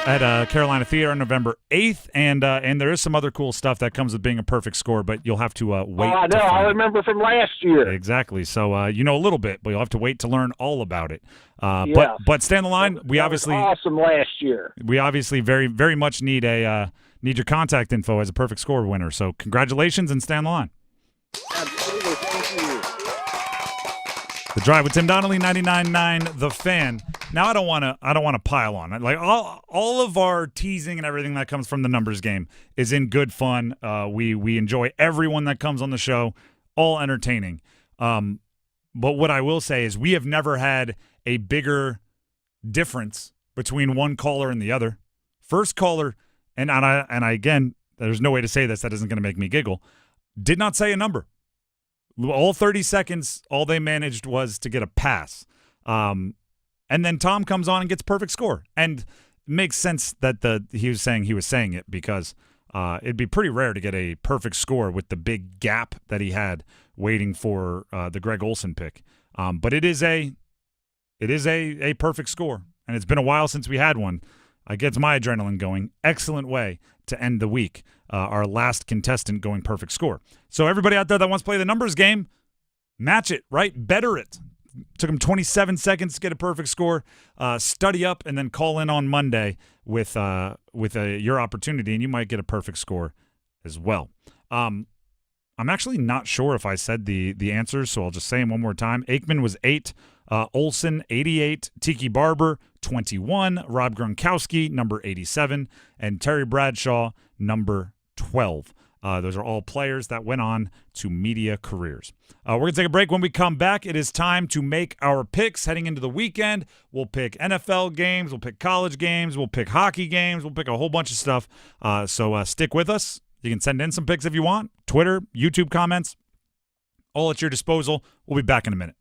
at Carolina Theater on November 8th, and there is some other cool stuff that comes with being a perfect score, but you'll have to wait. I know. I remember from last year. Exactly. So you know a little bit, but you'll have to wait to learn all about it. Yeah. But stay on the line. We That obviously was awesome last year. We obviously very very much need your contact info as a perfect score winner. So congratulations and stay on the line. Absolutely. Thank you. The Drive with Tim Donnelly, 99.9 The Fan. Now I don't want to pile on. Like all of our teasing and everything that comes from the numbers game is in good fun. We enjoy everyone that comes on the show, all entertaining. But what I will say is we have never had a bigger difference between one caller and the other. First caller, and I again, there's no way to say this that isn't going to make me giggle, did not say a number. All 30 seconds, all they managed was to get a pass. And then Tom comes on and gets perfect score. And it makes sense that he was saying it because it'd be pretty rare to get a perfect score with the big gap that he had waiting for the Greg Olsen pick. But it is a perfect score. And it's been a while since we had one. It gets my adrenaline going. Excellent way to end the week. Our last contestant going perfect score. So everybody out there that wants to play the numbers game, match it, right? Better it. Took him 27 seconds to get a perfect score. Study up and then call in on Monday with your opportunity, and you might get a perfect score as well. I'm actually not sure if I said the answers, so I'll just say them one more time. Aikman was 8, Olsen 88, Tiki Barber 21, Rob Gronkowski number 87, and Terry Bradshaw number 12. Those are all players that went on to media careers. We're going to take a break. When we come back, it is time to make our picks heading into the weekend. We'll pick NFL games. We'll pick college games. We'll pick hockey games. We'll pick a whole bunch of stuff. So stick with us. You can send in some picks if you want. Twitter, YouTube comments, all at your disposal. We'll be back in a minute.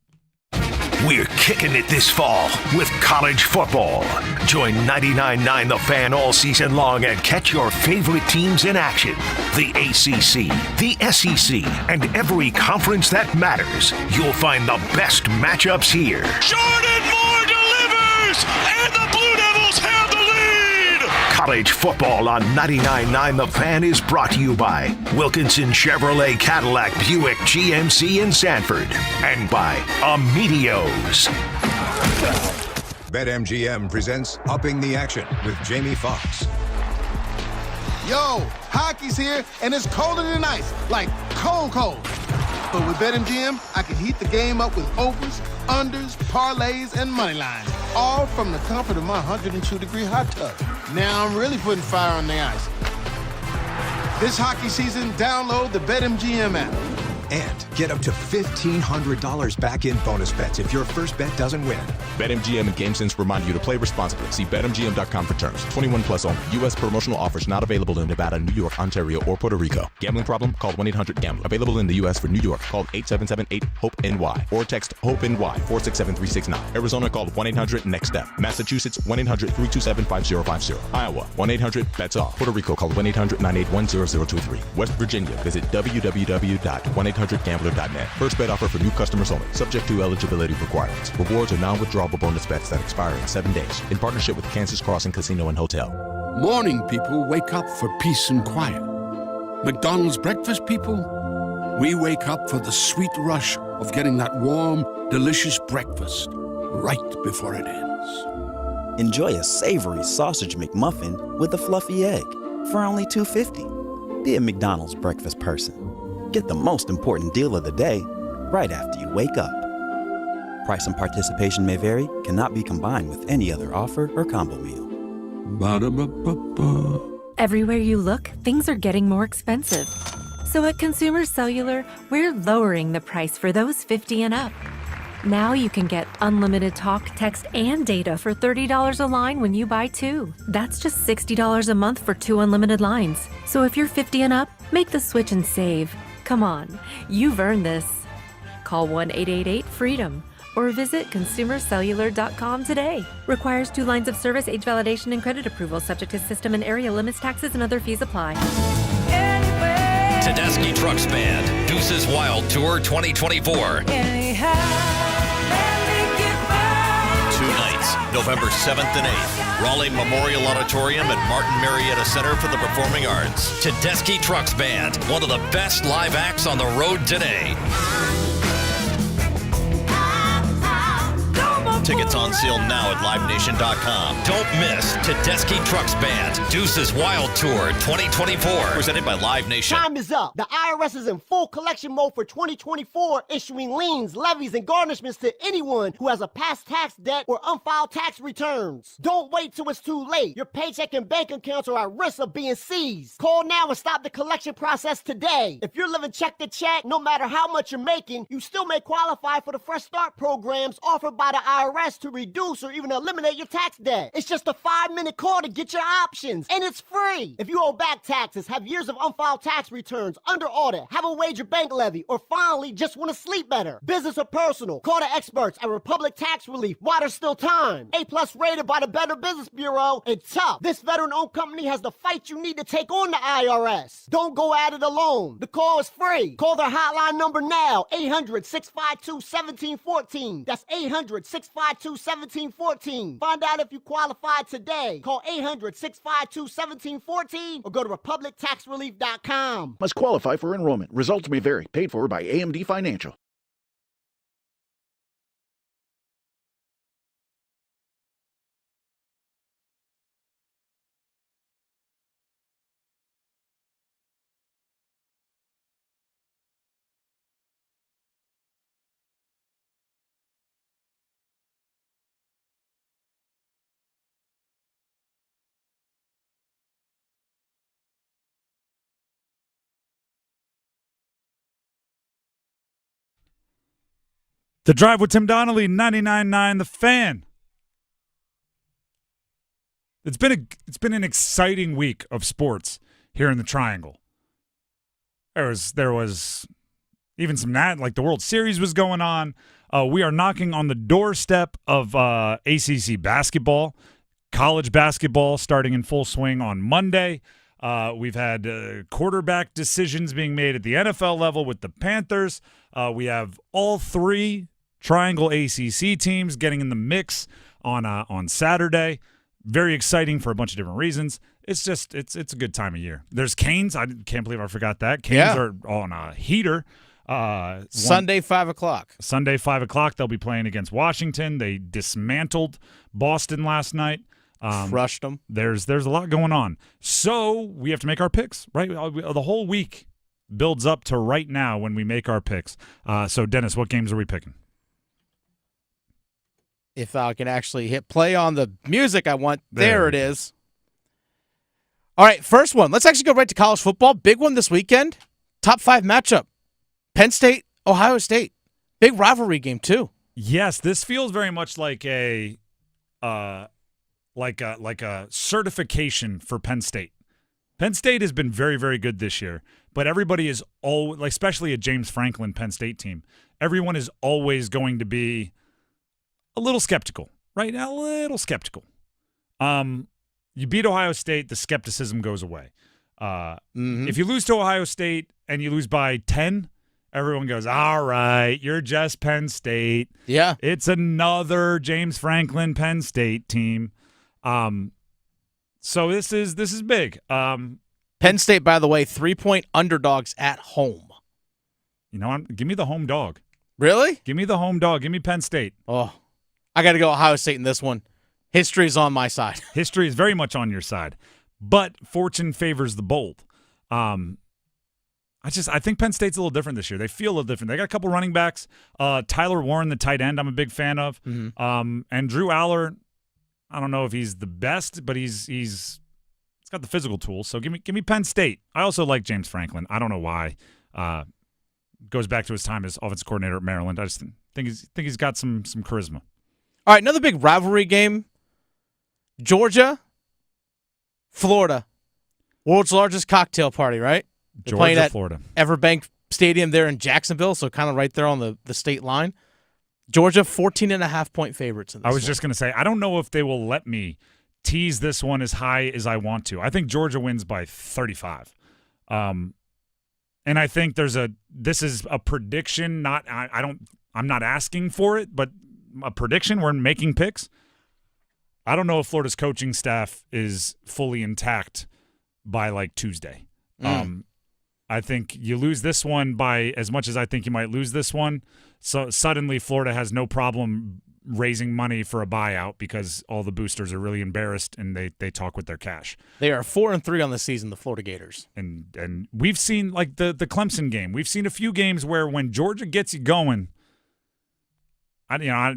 We're kicking it this fall with college football. Join 99.9 The Fan all season long and catch your favorite teams in action. The ACC, the SEC, and every conference that matters. You'll find the best matchups here. Jordan Moore delivers, and the Blue Devils have the lead. College football on 99.9 The Fan is brought to you by Wilkinson Chevrolet Cadillac Buick GMC in Sanford and by Amedios. BetMGM presents Upping the Action with Jamie Foxx. Yo, hockey's here, and it's colder than ice, like cold. But with BetMGM, I can heat the game up with overs, unders, parlays, and money lines, all from the comfort of my 102-degree hot tub. Now I'm really putting fire on the ice. This hockey season, download the BetMGM app. And get up to $1,500 back in bonus bets if your first bet doesn't win. BetMGM and GameSense remind you to play responsibly. See BetMGM.com for terms. 21 plus only. U.S. promotional offers not available in Nevada, New York, Ontario, or Puerto Rico. Gambling problem? Call 1-800-GAMBLER. Available in the U.S. for New York. Call 877-8-HOPE-NY or text HOPE-NY 467-369. Arizona, call 1-800-NEXT-STEP. Massachusetts, 1-800-327-5050. Iowa, 1-800-BETS-OFF. Puerto Rico, call 1-800-981-0023. West Virginia, visit www.1800gambler.net. First bet offer for new customers only. Subject to eligibility requirements. Rewards are non-withdrawable bonus bets that expire in 7 days. In partnership with Kansas Crossing Casino and Hotel. Morning people wake up for peace and quiet. McDonald's breakfast people, we wake up for the sweet rush of getting that warm, delicious breakfast right before it ends. Enjoy a savory sausage McMuffin with a fluffy egg for only $2.50. Be a McDonald's breakfast person. Get the most important deal of the day right after you wake up. Price and participation may vary, cannot be combined with any other offer or combo meal. Ba-da-ba-ba-ba. Everywhere you look, things are getting more expensive. So at Consumer Cellular, we're lowering the price for those 50 and up. Now you can get unlimited talk, text, and data for $30 a line when you buy 2. That's just $60 a month for 2 unlimited lines. So if you're 50 and up, make the switch and save. Come on, you've earned this. Call 1-888-FREEDOM or visit consumercellular.com today. Requires 2 lines of service, age validation, and credit approval, subject to system and area limits, taxes, and other fees apply. Tedeschi Trucks Band, Deuces Wild Tour 2024. November 7th and 8th. Raleigh Memorial Auditorium and Martin Marietta Center for the Performing Arts. Tedeschi Trucks Band, one of the best live acts on the road today. Tickets on sale now at livenation.com. Don't miss Tedeschi Trucks Band, Deuce's Wild Tour 2024. Presented by Live Nation. Time is up. The IRS is in full collection mode for 2024, issuing liens, levies, and garnishments to anyone who has a past tax debt or unfiled tax returns. Don't wait till it's too late. Your paycheck and bank accounts are at risk of being seized. Call now and stop the collection process today. If you're living check to check, no matter how much you're making, you still may qualify for the Fresh Start programs offered by the IRS to reduce or even eliminate your tax debt. It's just a 5-minute call to get your options, and it's free. If you owe back taxes, have years of unfiled tax returns, under audit, have a wage or bank levy, or finally just want to sleep better, business or personal, call the experts at Republic Tax Relief while there's still time. A+ rated by the Better Business Bureau, and tough. This veteran-owned company has the fight you need to take on the IRS. Don't go at it alone. The call is free. Call their hotline number now, 800-652-1714. That's 800-652-1714. Find out if you qualify today. Call 800-652-1714 or go to republictaxrelief.com. Must qualify for enrollment. Results may vary. Paid for by AMD Financial. The Drive with Tim Donnelly, 99.9 The Fan. It's been an exciting week of sports here in the Triangle. There was even some like the World Series was going on. We are knocking on the doorstep of ACC basketball, college basketball starting in full swing on Monday. We've had quarterback decisions being made at the NFL level with the Panthers. We have all three Triangle ACC teams getting in the mix on Saturday. Very exciting for a bunch of different reasons. It's a good time of year. There's Canes. I can't believe I forgot that. Canes are on a heater. Sunday, 5 o'clock. Sunday, 5 o'clock. They'll be playing against Washington. They dismantled Boston last night. Crushed them. There's a lot going on. So we have to make our picks, right? The whole week builds up to right now when we make our picks. So, Dennis, what games are we picking? If I can actually hit play on the music I want. There it is. All right, first one. Let's actually go right to college football. Big one this weekend. Top 5 matchup. Penn State, Ohio State. Big rivalry game, too. Yes, this feels very much like a certification for Penn State. Penn State has been very, very good this year, but everybody is always, especially a James Franklin Penn State team, everyone is always going to be a little skeptical, right? A little skeptical. You beat Ohio State, the skepticism goes away. If you lose to Ohio State and you lose by 10, everyone goes, all right, you're just Penn State. Yeah. It's another James Franklin Penn State team. So this is big. Penn State, by the way, 3-point underdogs at home. You know, give me the home dog. Really? Give me the home dog. Give me Penn State. Oh, I got to go Ohio State in this one. History is on my side. History is very much on your side, but fortune favors the bold. I think Penn State's a little different this year. They feel a little different. They got a couple running backs. Tyler Warren, the tight end, I'm a big fan of. And Drew Aller, I don't know if he's the best, but he's got the physical tools. So give me Penn State. I also like James Franklin. I don't know why. Goes back to his time as offensive coordinator at Maryland. I just think he's got some charisma. All right, another big rivalry game. Georgia, Florida. World's largest cocktail party, right? They're playing at Florida. Everbank Stadium there in Jacksonville, so kind of right there on the state line. Georgia, 14.5-point favorites in this I was just going to say, I don't know if they will let me tease this one as high as I want to. I think Georgia wins by 35. And I think this is a prediction, I'm not asking for it, but a prediction. We're making picks. I don't know if Florida's coaching staff is fully intact by like Tuesday. I think you lose this one by as much as I think you might lose this one. So suddenly Florida has no problem raising money for a buyout because all the boosters are really embarrassed and they talk with their cash. They are 4-3 on the season, the Florida Gators. And we've seen like the Clemson game. We've seen a few games where when Georgia gets you going,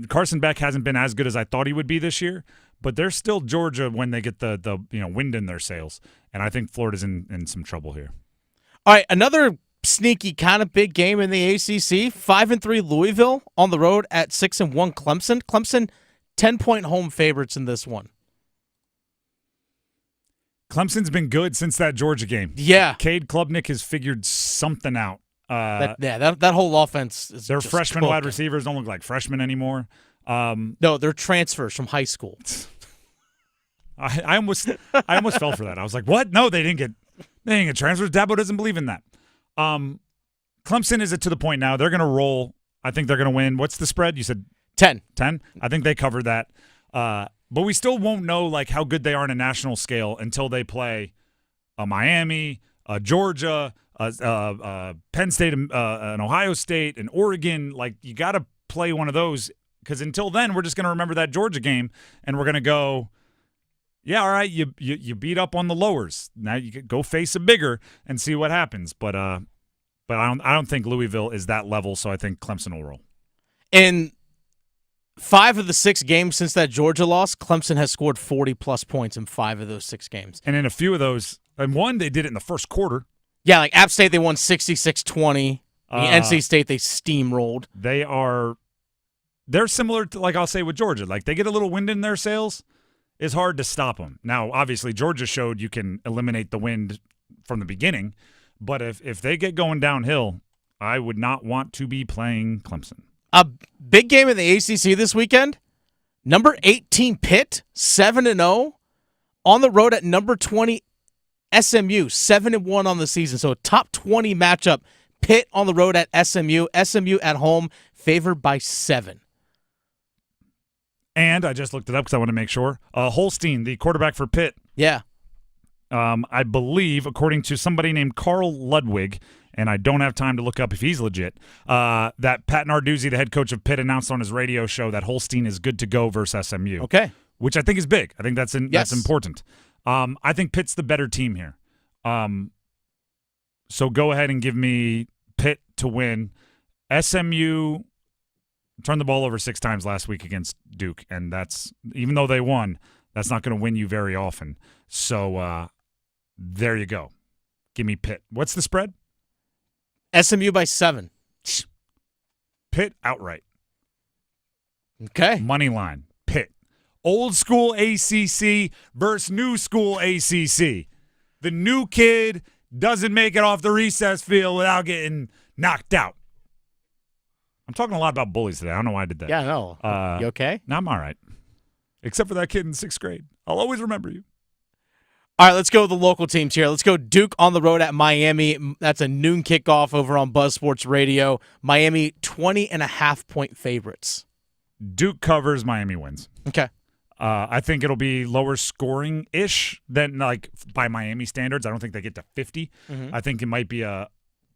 Carson Beck hasn't been as good as I thought he would be this year, but they're still Georgia when they get the wind in their sails. And I think Florida's in some trouble here. All right, another sneaky kind of big game in the ACC. 5-3 Louisville on the road at 6-1 Clemson. Clemson 10-point home favorites in this one. Clemson's been good since that Georgia game. Yeah. Cade Klubnik has figured something out. That whole offense is their just freshman cooking. wide receivers don't look like freshmen anymore. No, they're transfers from high school. I almost fell for that. I was like, what? No, they didn't get transfers. Dabo doesn't believe in that. Clemson is to the point now. They're going to roll. I think they're going to win. What's the spread? You said 10. 10? I think they covered that. But we still won't know like how good they are on a national scale until they play Miami, Georgia, Penn State, and Ohio State, and Oregon. Like, you got to play one of those because until then, we're just going to remember that Georgia game, and we're going to go, yeah, all right, you beat up on the lowers. Now you could go face a bigger and see what happens. But I don't think Louisville is that level, so I think Clemson will roll. In 5 of the 6 games since that Georgia loss, Clemson has scored 40-plus points in 5 of those 6 games. And in a few of those, and one, they did it in the first quarter. Yeah, like App State, they won 66-20. NC State, they steamrolled. They're similar to, like I'll say, with Georgia. Like, they get a little wind in their sails. It's hard to stop them. Now, obviously, Georgia showed you can eliminate the wind from the beginning. But if they get going downhill, I would not want to be playing Clemson. A big game in the ACC this weekend. Number 18 Pitt, 7-0. On the road at number 20 SMU, 7-1 on the season. So a top 20 matchup. Pitt on the road at SMU. SMU at home, favored by 7. And I just looked it up because I want to make sure. Holstein, the quarterback for Pitt. Yeah. I believe, according to somebody named Carl Ludwig, and I don't have time to look up if he's legit, that Pat Narduzzi, the head coach of Pitt, announced on his radio show that Holstein is good to go versus SMU. Okay. Which I think is big. I think that's important. I think Pitt's the better team here. So go ahead and give me Pitt to win. SMU turned the ball over 6 times last week against Duke, and that's, even though they won, that's not going to win you very often. So there you go. Give me Pitt. What's the spread? SMU by 7. Pitt outright. Okay. Money line. Pitt. Old school ACC versus new school ACC. The new kid doesn't make it off the recess field without getting knocked out. I'm talking a lot about bullies today. I don't know why I did that. Yeah, I know. You okay? No, I'm all right. Except for that kid in 6th grade. I'll always remember you. All right, let's go with the local teams here. Let's go Duke on the road at Miami. That's a noon kickoff over on Buzz Sports Radio. Miami 20.5-point favorites. Duke covers, Miami wins. Okay. I think it'll be lower scoring-ish than, like, by Miami standards. I don't think they get to 50. Mm-hmm. I think it might be a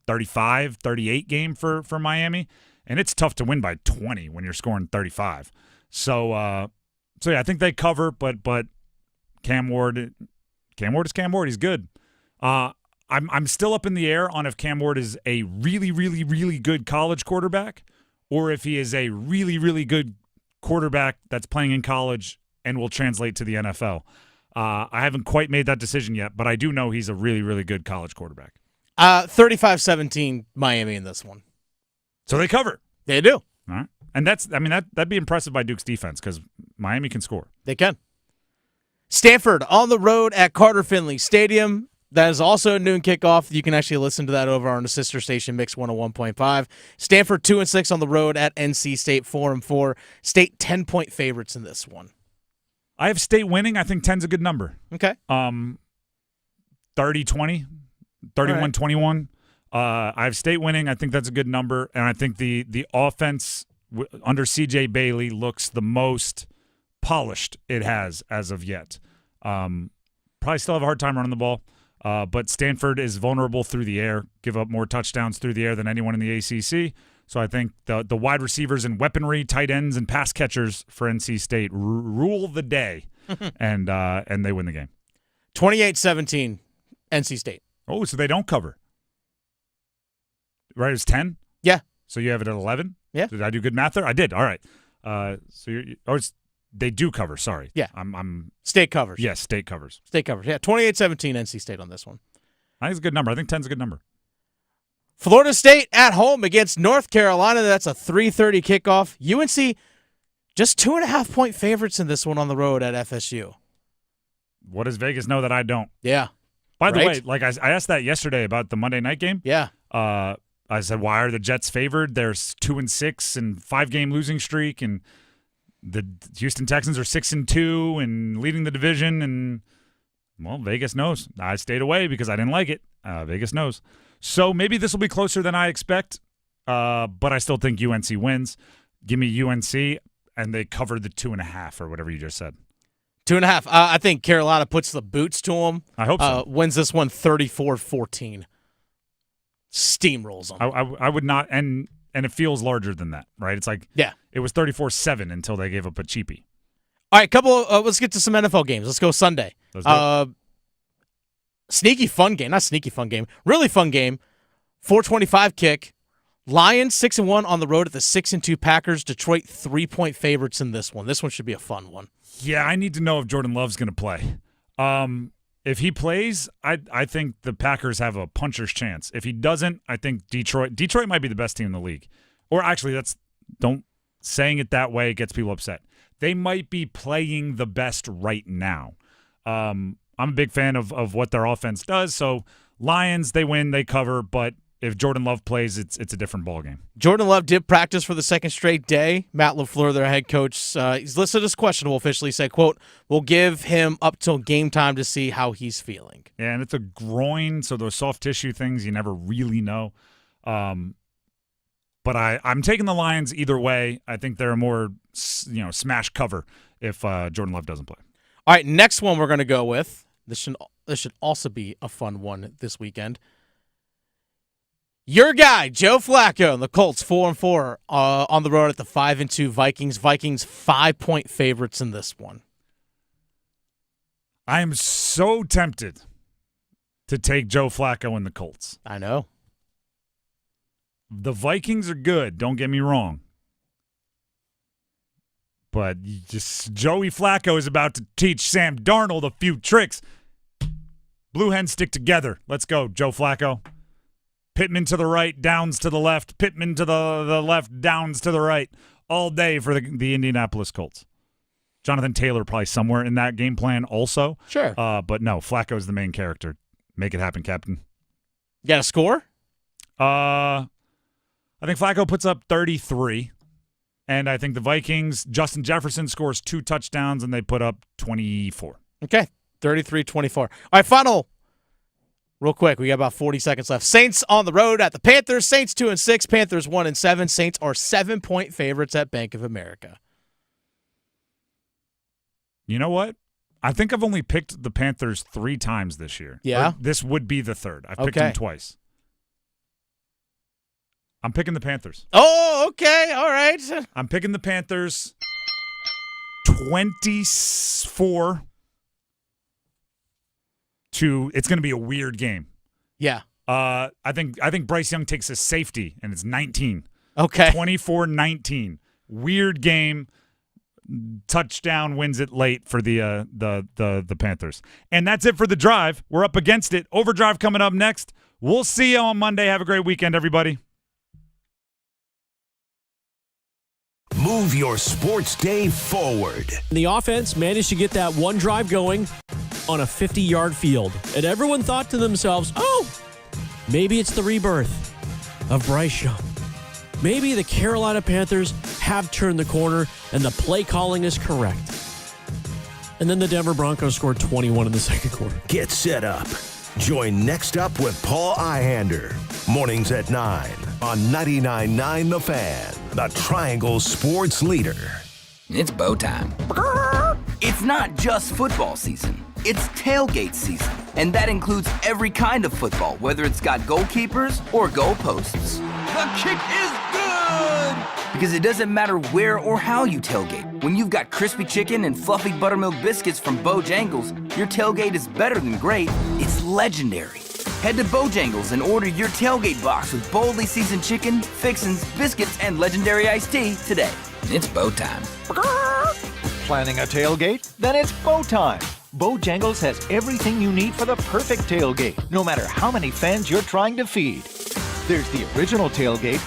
35, 38 game for Miami. And it's tough to win by 20 when you're scoring 35. So yeah, I think they cover, but Cam Ward is Cam Ward. He's good. I'm still up in the air on if Cam Ward is a really, really, really good college quarterback or if he is a really, really good quarterback that's playing in college and will translate to the NFL. I haven't quite made that decision yet, but I do know he's a really, really good college quarterback. 35-17 Miami in this one. So they cover. They do. All right. And that'd be impressive by Duke's defense because Miami can score. They can. Stanford on the road at Carter Finley Stadium. That is also a noon kickoff. You can actually listen to that over on the sister station, Mix 101.5. Stanford 2-6 on the road at NC State 4-4. State 10-point favorites in this one. I have State winning. I think 10's a good number. Okay. 30-20, 31-21. I have State winning. I think that's a good number. And I think the offense under C.J. Bailey looks the most polished it has as of yet. Probably still have a hard time running the ball, but Stanford is vulnerable through the air, give up more touchdowns through the air than anyone in the ACC. So I think the wide receivers and weaponry, tight ends, and pass catchers for NC State rule the day, and they win the game. 28-17, NC State. Oh, so they don't cover. Right, it's 10? Yeah. So you have it at 11? Yeah. Did I do good math there? I did. All right. They do cover. Sorry. Yeah. I'm State covers. Yes, State covers. State covers. Yeah, 28-17 NC State on this one. I think it's a good number. I think 10's a good number. Florida State at home against North Carolina. That's a 3:30 kickoff. UNC just 2.5-point favorites in this one on the road at FSU. What does Vegas know that I don't? Yeah. By the way, like I asked that yesterday about the Monday night game. Yeah. I said, why are the Jets favored? There's 2-6 and 5-game losing streak, and the Houston Texans are 6-2 and leading the division. And well, Vegas knows. I stayed away because I didn't like it. Vegas knows. So maybe this will be closer than I expect, but I still think UNC wins. Give me UNC, and they cover the 2.5 or whatever you just said. 2.5. I think Carolina puts the boots to them. I hope so. Wins this one 34-14. Steamrolls them. I would not, and it feels larger than that, right? It's like it was 34-7 until they gave up a cheapie. All right, let's get to some NFL games. Let's go Sunday. Sneaky fun game. Not sneaky fun game. Really fun game. 4:25 kick. Lions 6-1 on the road at the 6-2 Packers. Detroit 3-point favorites in this one. This one should be a fun one. Yeah, I need to know if Jordan Love's going to play. If he plays, I think the Packers have a puncher's chance. If he doesn't, I think Detroit might be the best team in the league. Or actually, saying it that way gets people upset. They might be playing the best right now. I'm a big fan of what their offense does. So Lions, they win, they cover, but if Jordan Love plays, it's a different ballgame. Jordan Love did practice for the second straight day. Matt LaFleur, their head coach, he's listed as questionable officially, said, quote, we'll give him up till game time to see how he's feeling. Yeah, and it's a groin, so those soft tissue things you never really know. But I'm taking the Lions either way. I think they're a more smash cover if Jordan Love doesn't play. All right, next one we're going to go with. This should also be a fun one this weekend. Your guy, Joe Flacco, and the Colts 4-4 on the road at the 5-2 Vikings. Vikings 5-point favorites in this one. I am so tempted to take Joe Flacco and the Colts. I know. The Vikings are good, don't get me wrong. But Joey Flacco is about to teach Sam Darnold a few tricks. Blue hens stick together. Let's go, Joe Flacco. Pittman to the right, Downs to the left. Pittman to the left, Downs to the right. All day for the Indianapolis Colts. Jonathan Taylor probably somewhere in that game plan also. Sure. But no, Flacco's the main character. Make it happen, Captain. You got a score? I think Flacco puts up 33. And I think the Vikings, Justin Jefferson scores 2 touchdowns, and they put up 24. Okay, 33-24. All right, final. Real quick, we got about 40 seconds left. Saints on the road at the Panthers. Saints 2-6, Panthers 1-7. Saints are 7-point favorites at Bank of America. You know what? I think I've only picked the Panthers 3 times this year. Yeah? Or this would be the third. I've picked them twice. I'm picking the Panthers. Oh, okay. All right. I'm picking the Panthers 24 to it's going to be a weird game. Yeah. I think Bryce Young takes a safety and it's 19. Okay. 24-19. Weird game. Touchdown wins it late for the Panthers. And that's it for the drive. We're up against it. Overdrive coming up next. We'll see you on Monday. Have a great weekend, everybody. Move your sports day forward. The offense managed to get that one drive going on a 50-yard field. And everyone thought to themselves, oh, maybe it's the rebirth of Bryce Young. Maybe the Carolina Panthers have turned the corner and the play calling is correct. And then the Denver Broncos scored 21 in the second quarter. Get set up. Join Next Up with Paul Ihander. Mornings at 9 on 99.9 The Fan, the Triangle Sports Leader. It's bow time. It's not just football season. It's tailgate season. And that includes every kind of football, whether it's got goalkeepers or goalposts. The kick is good! Because it doesn't matter where or how you tailgate. When you've got crispy chicken and fluffy buttermilk biscuits from Bojangles, your tailgate is better than great. It's legendary. Head to Bojangles and order your tailgate box with boldly seasoned chicken, fixins, biscuits, and legendary iced tea today. It's Bo time. Planning a tailgate? Then it's Bo time. Bojangles has everything you need for the perfect tailgate, no matter how many fans you're trying to feed. There's the original tailgate,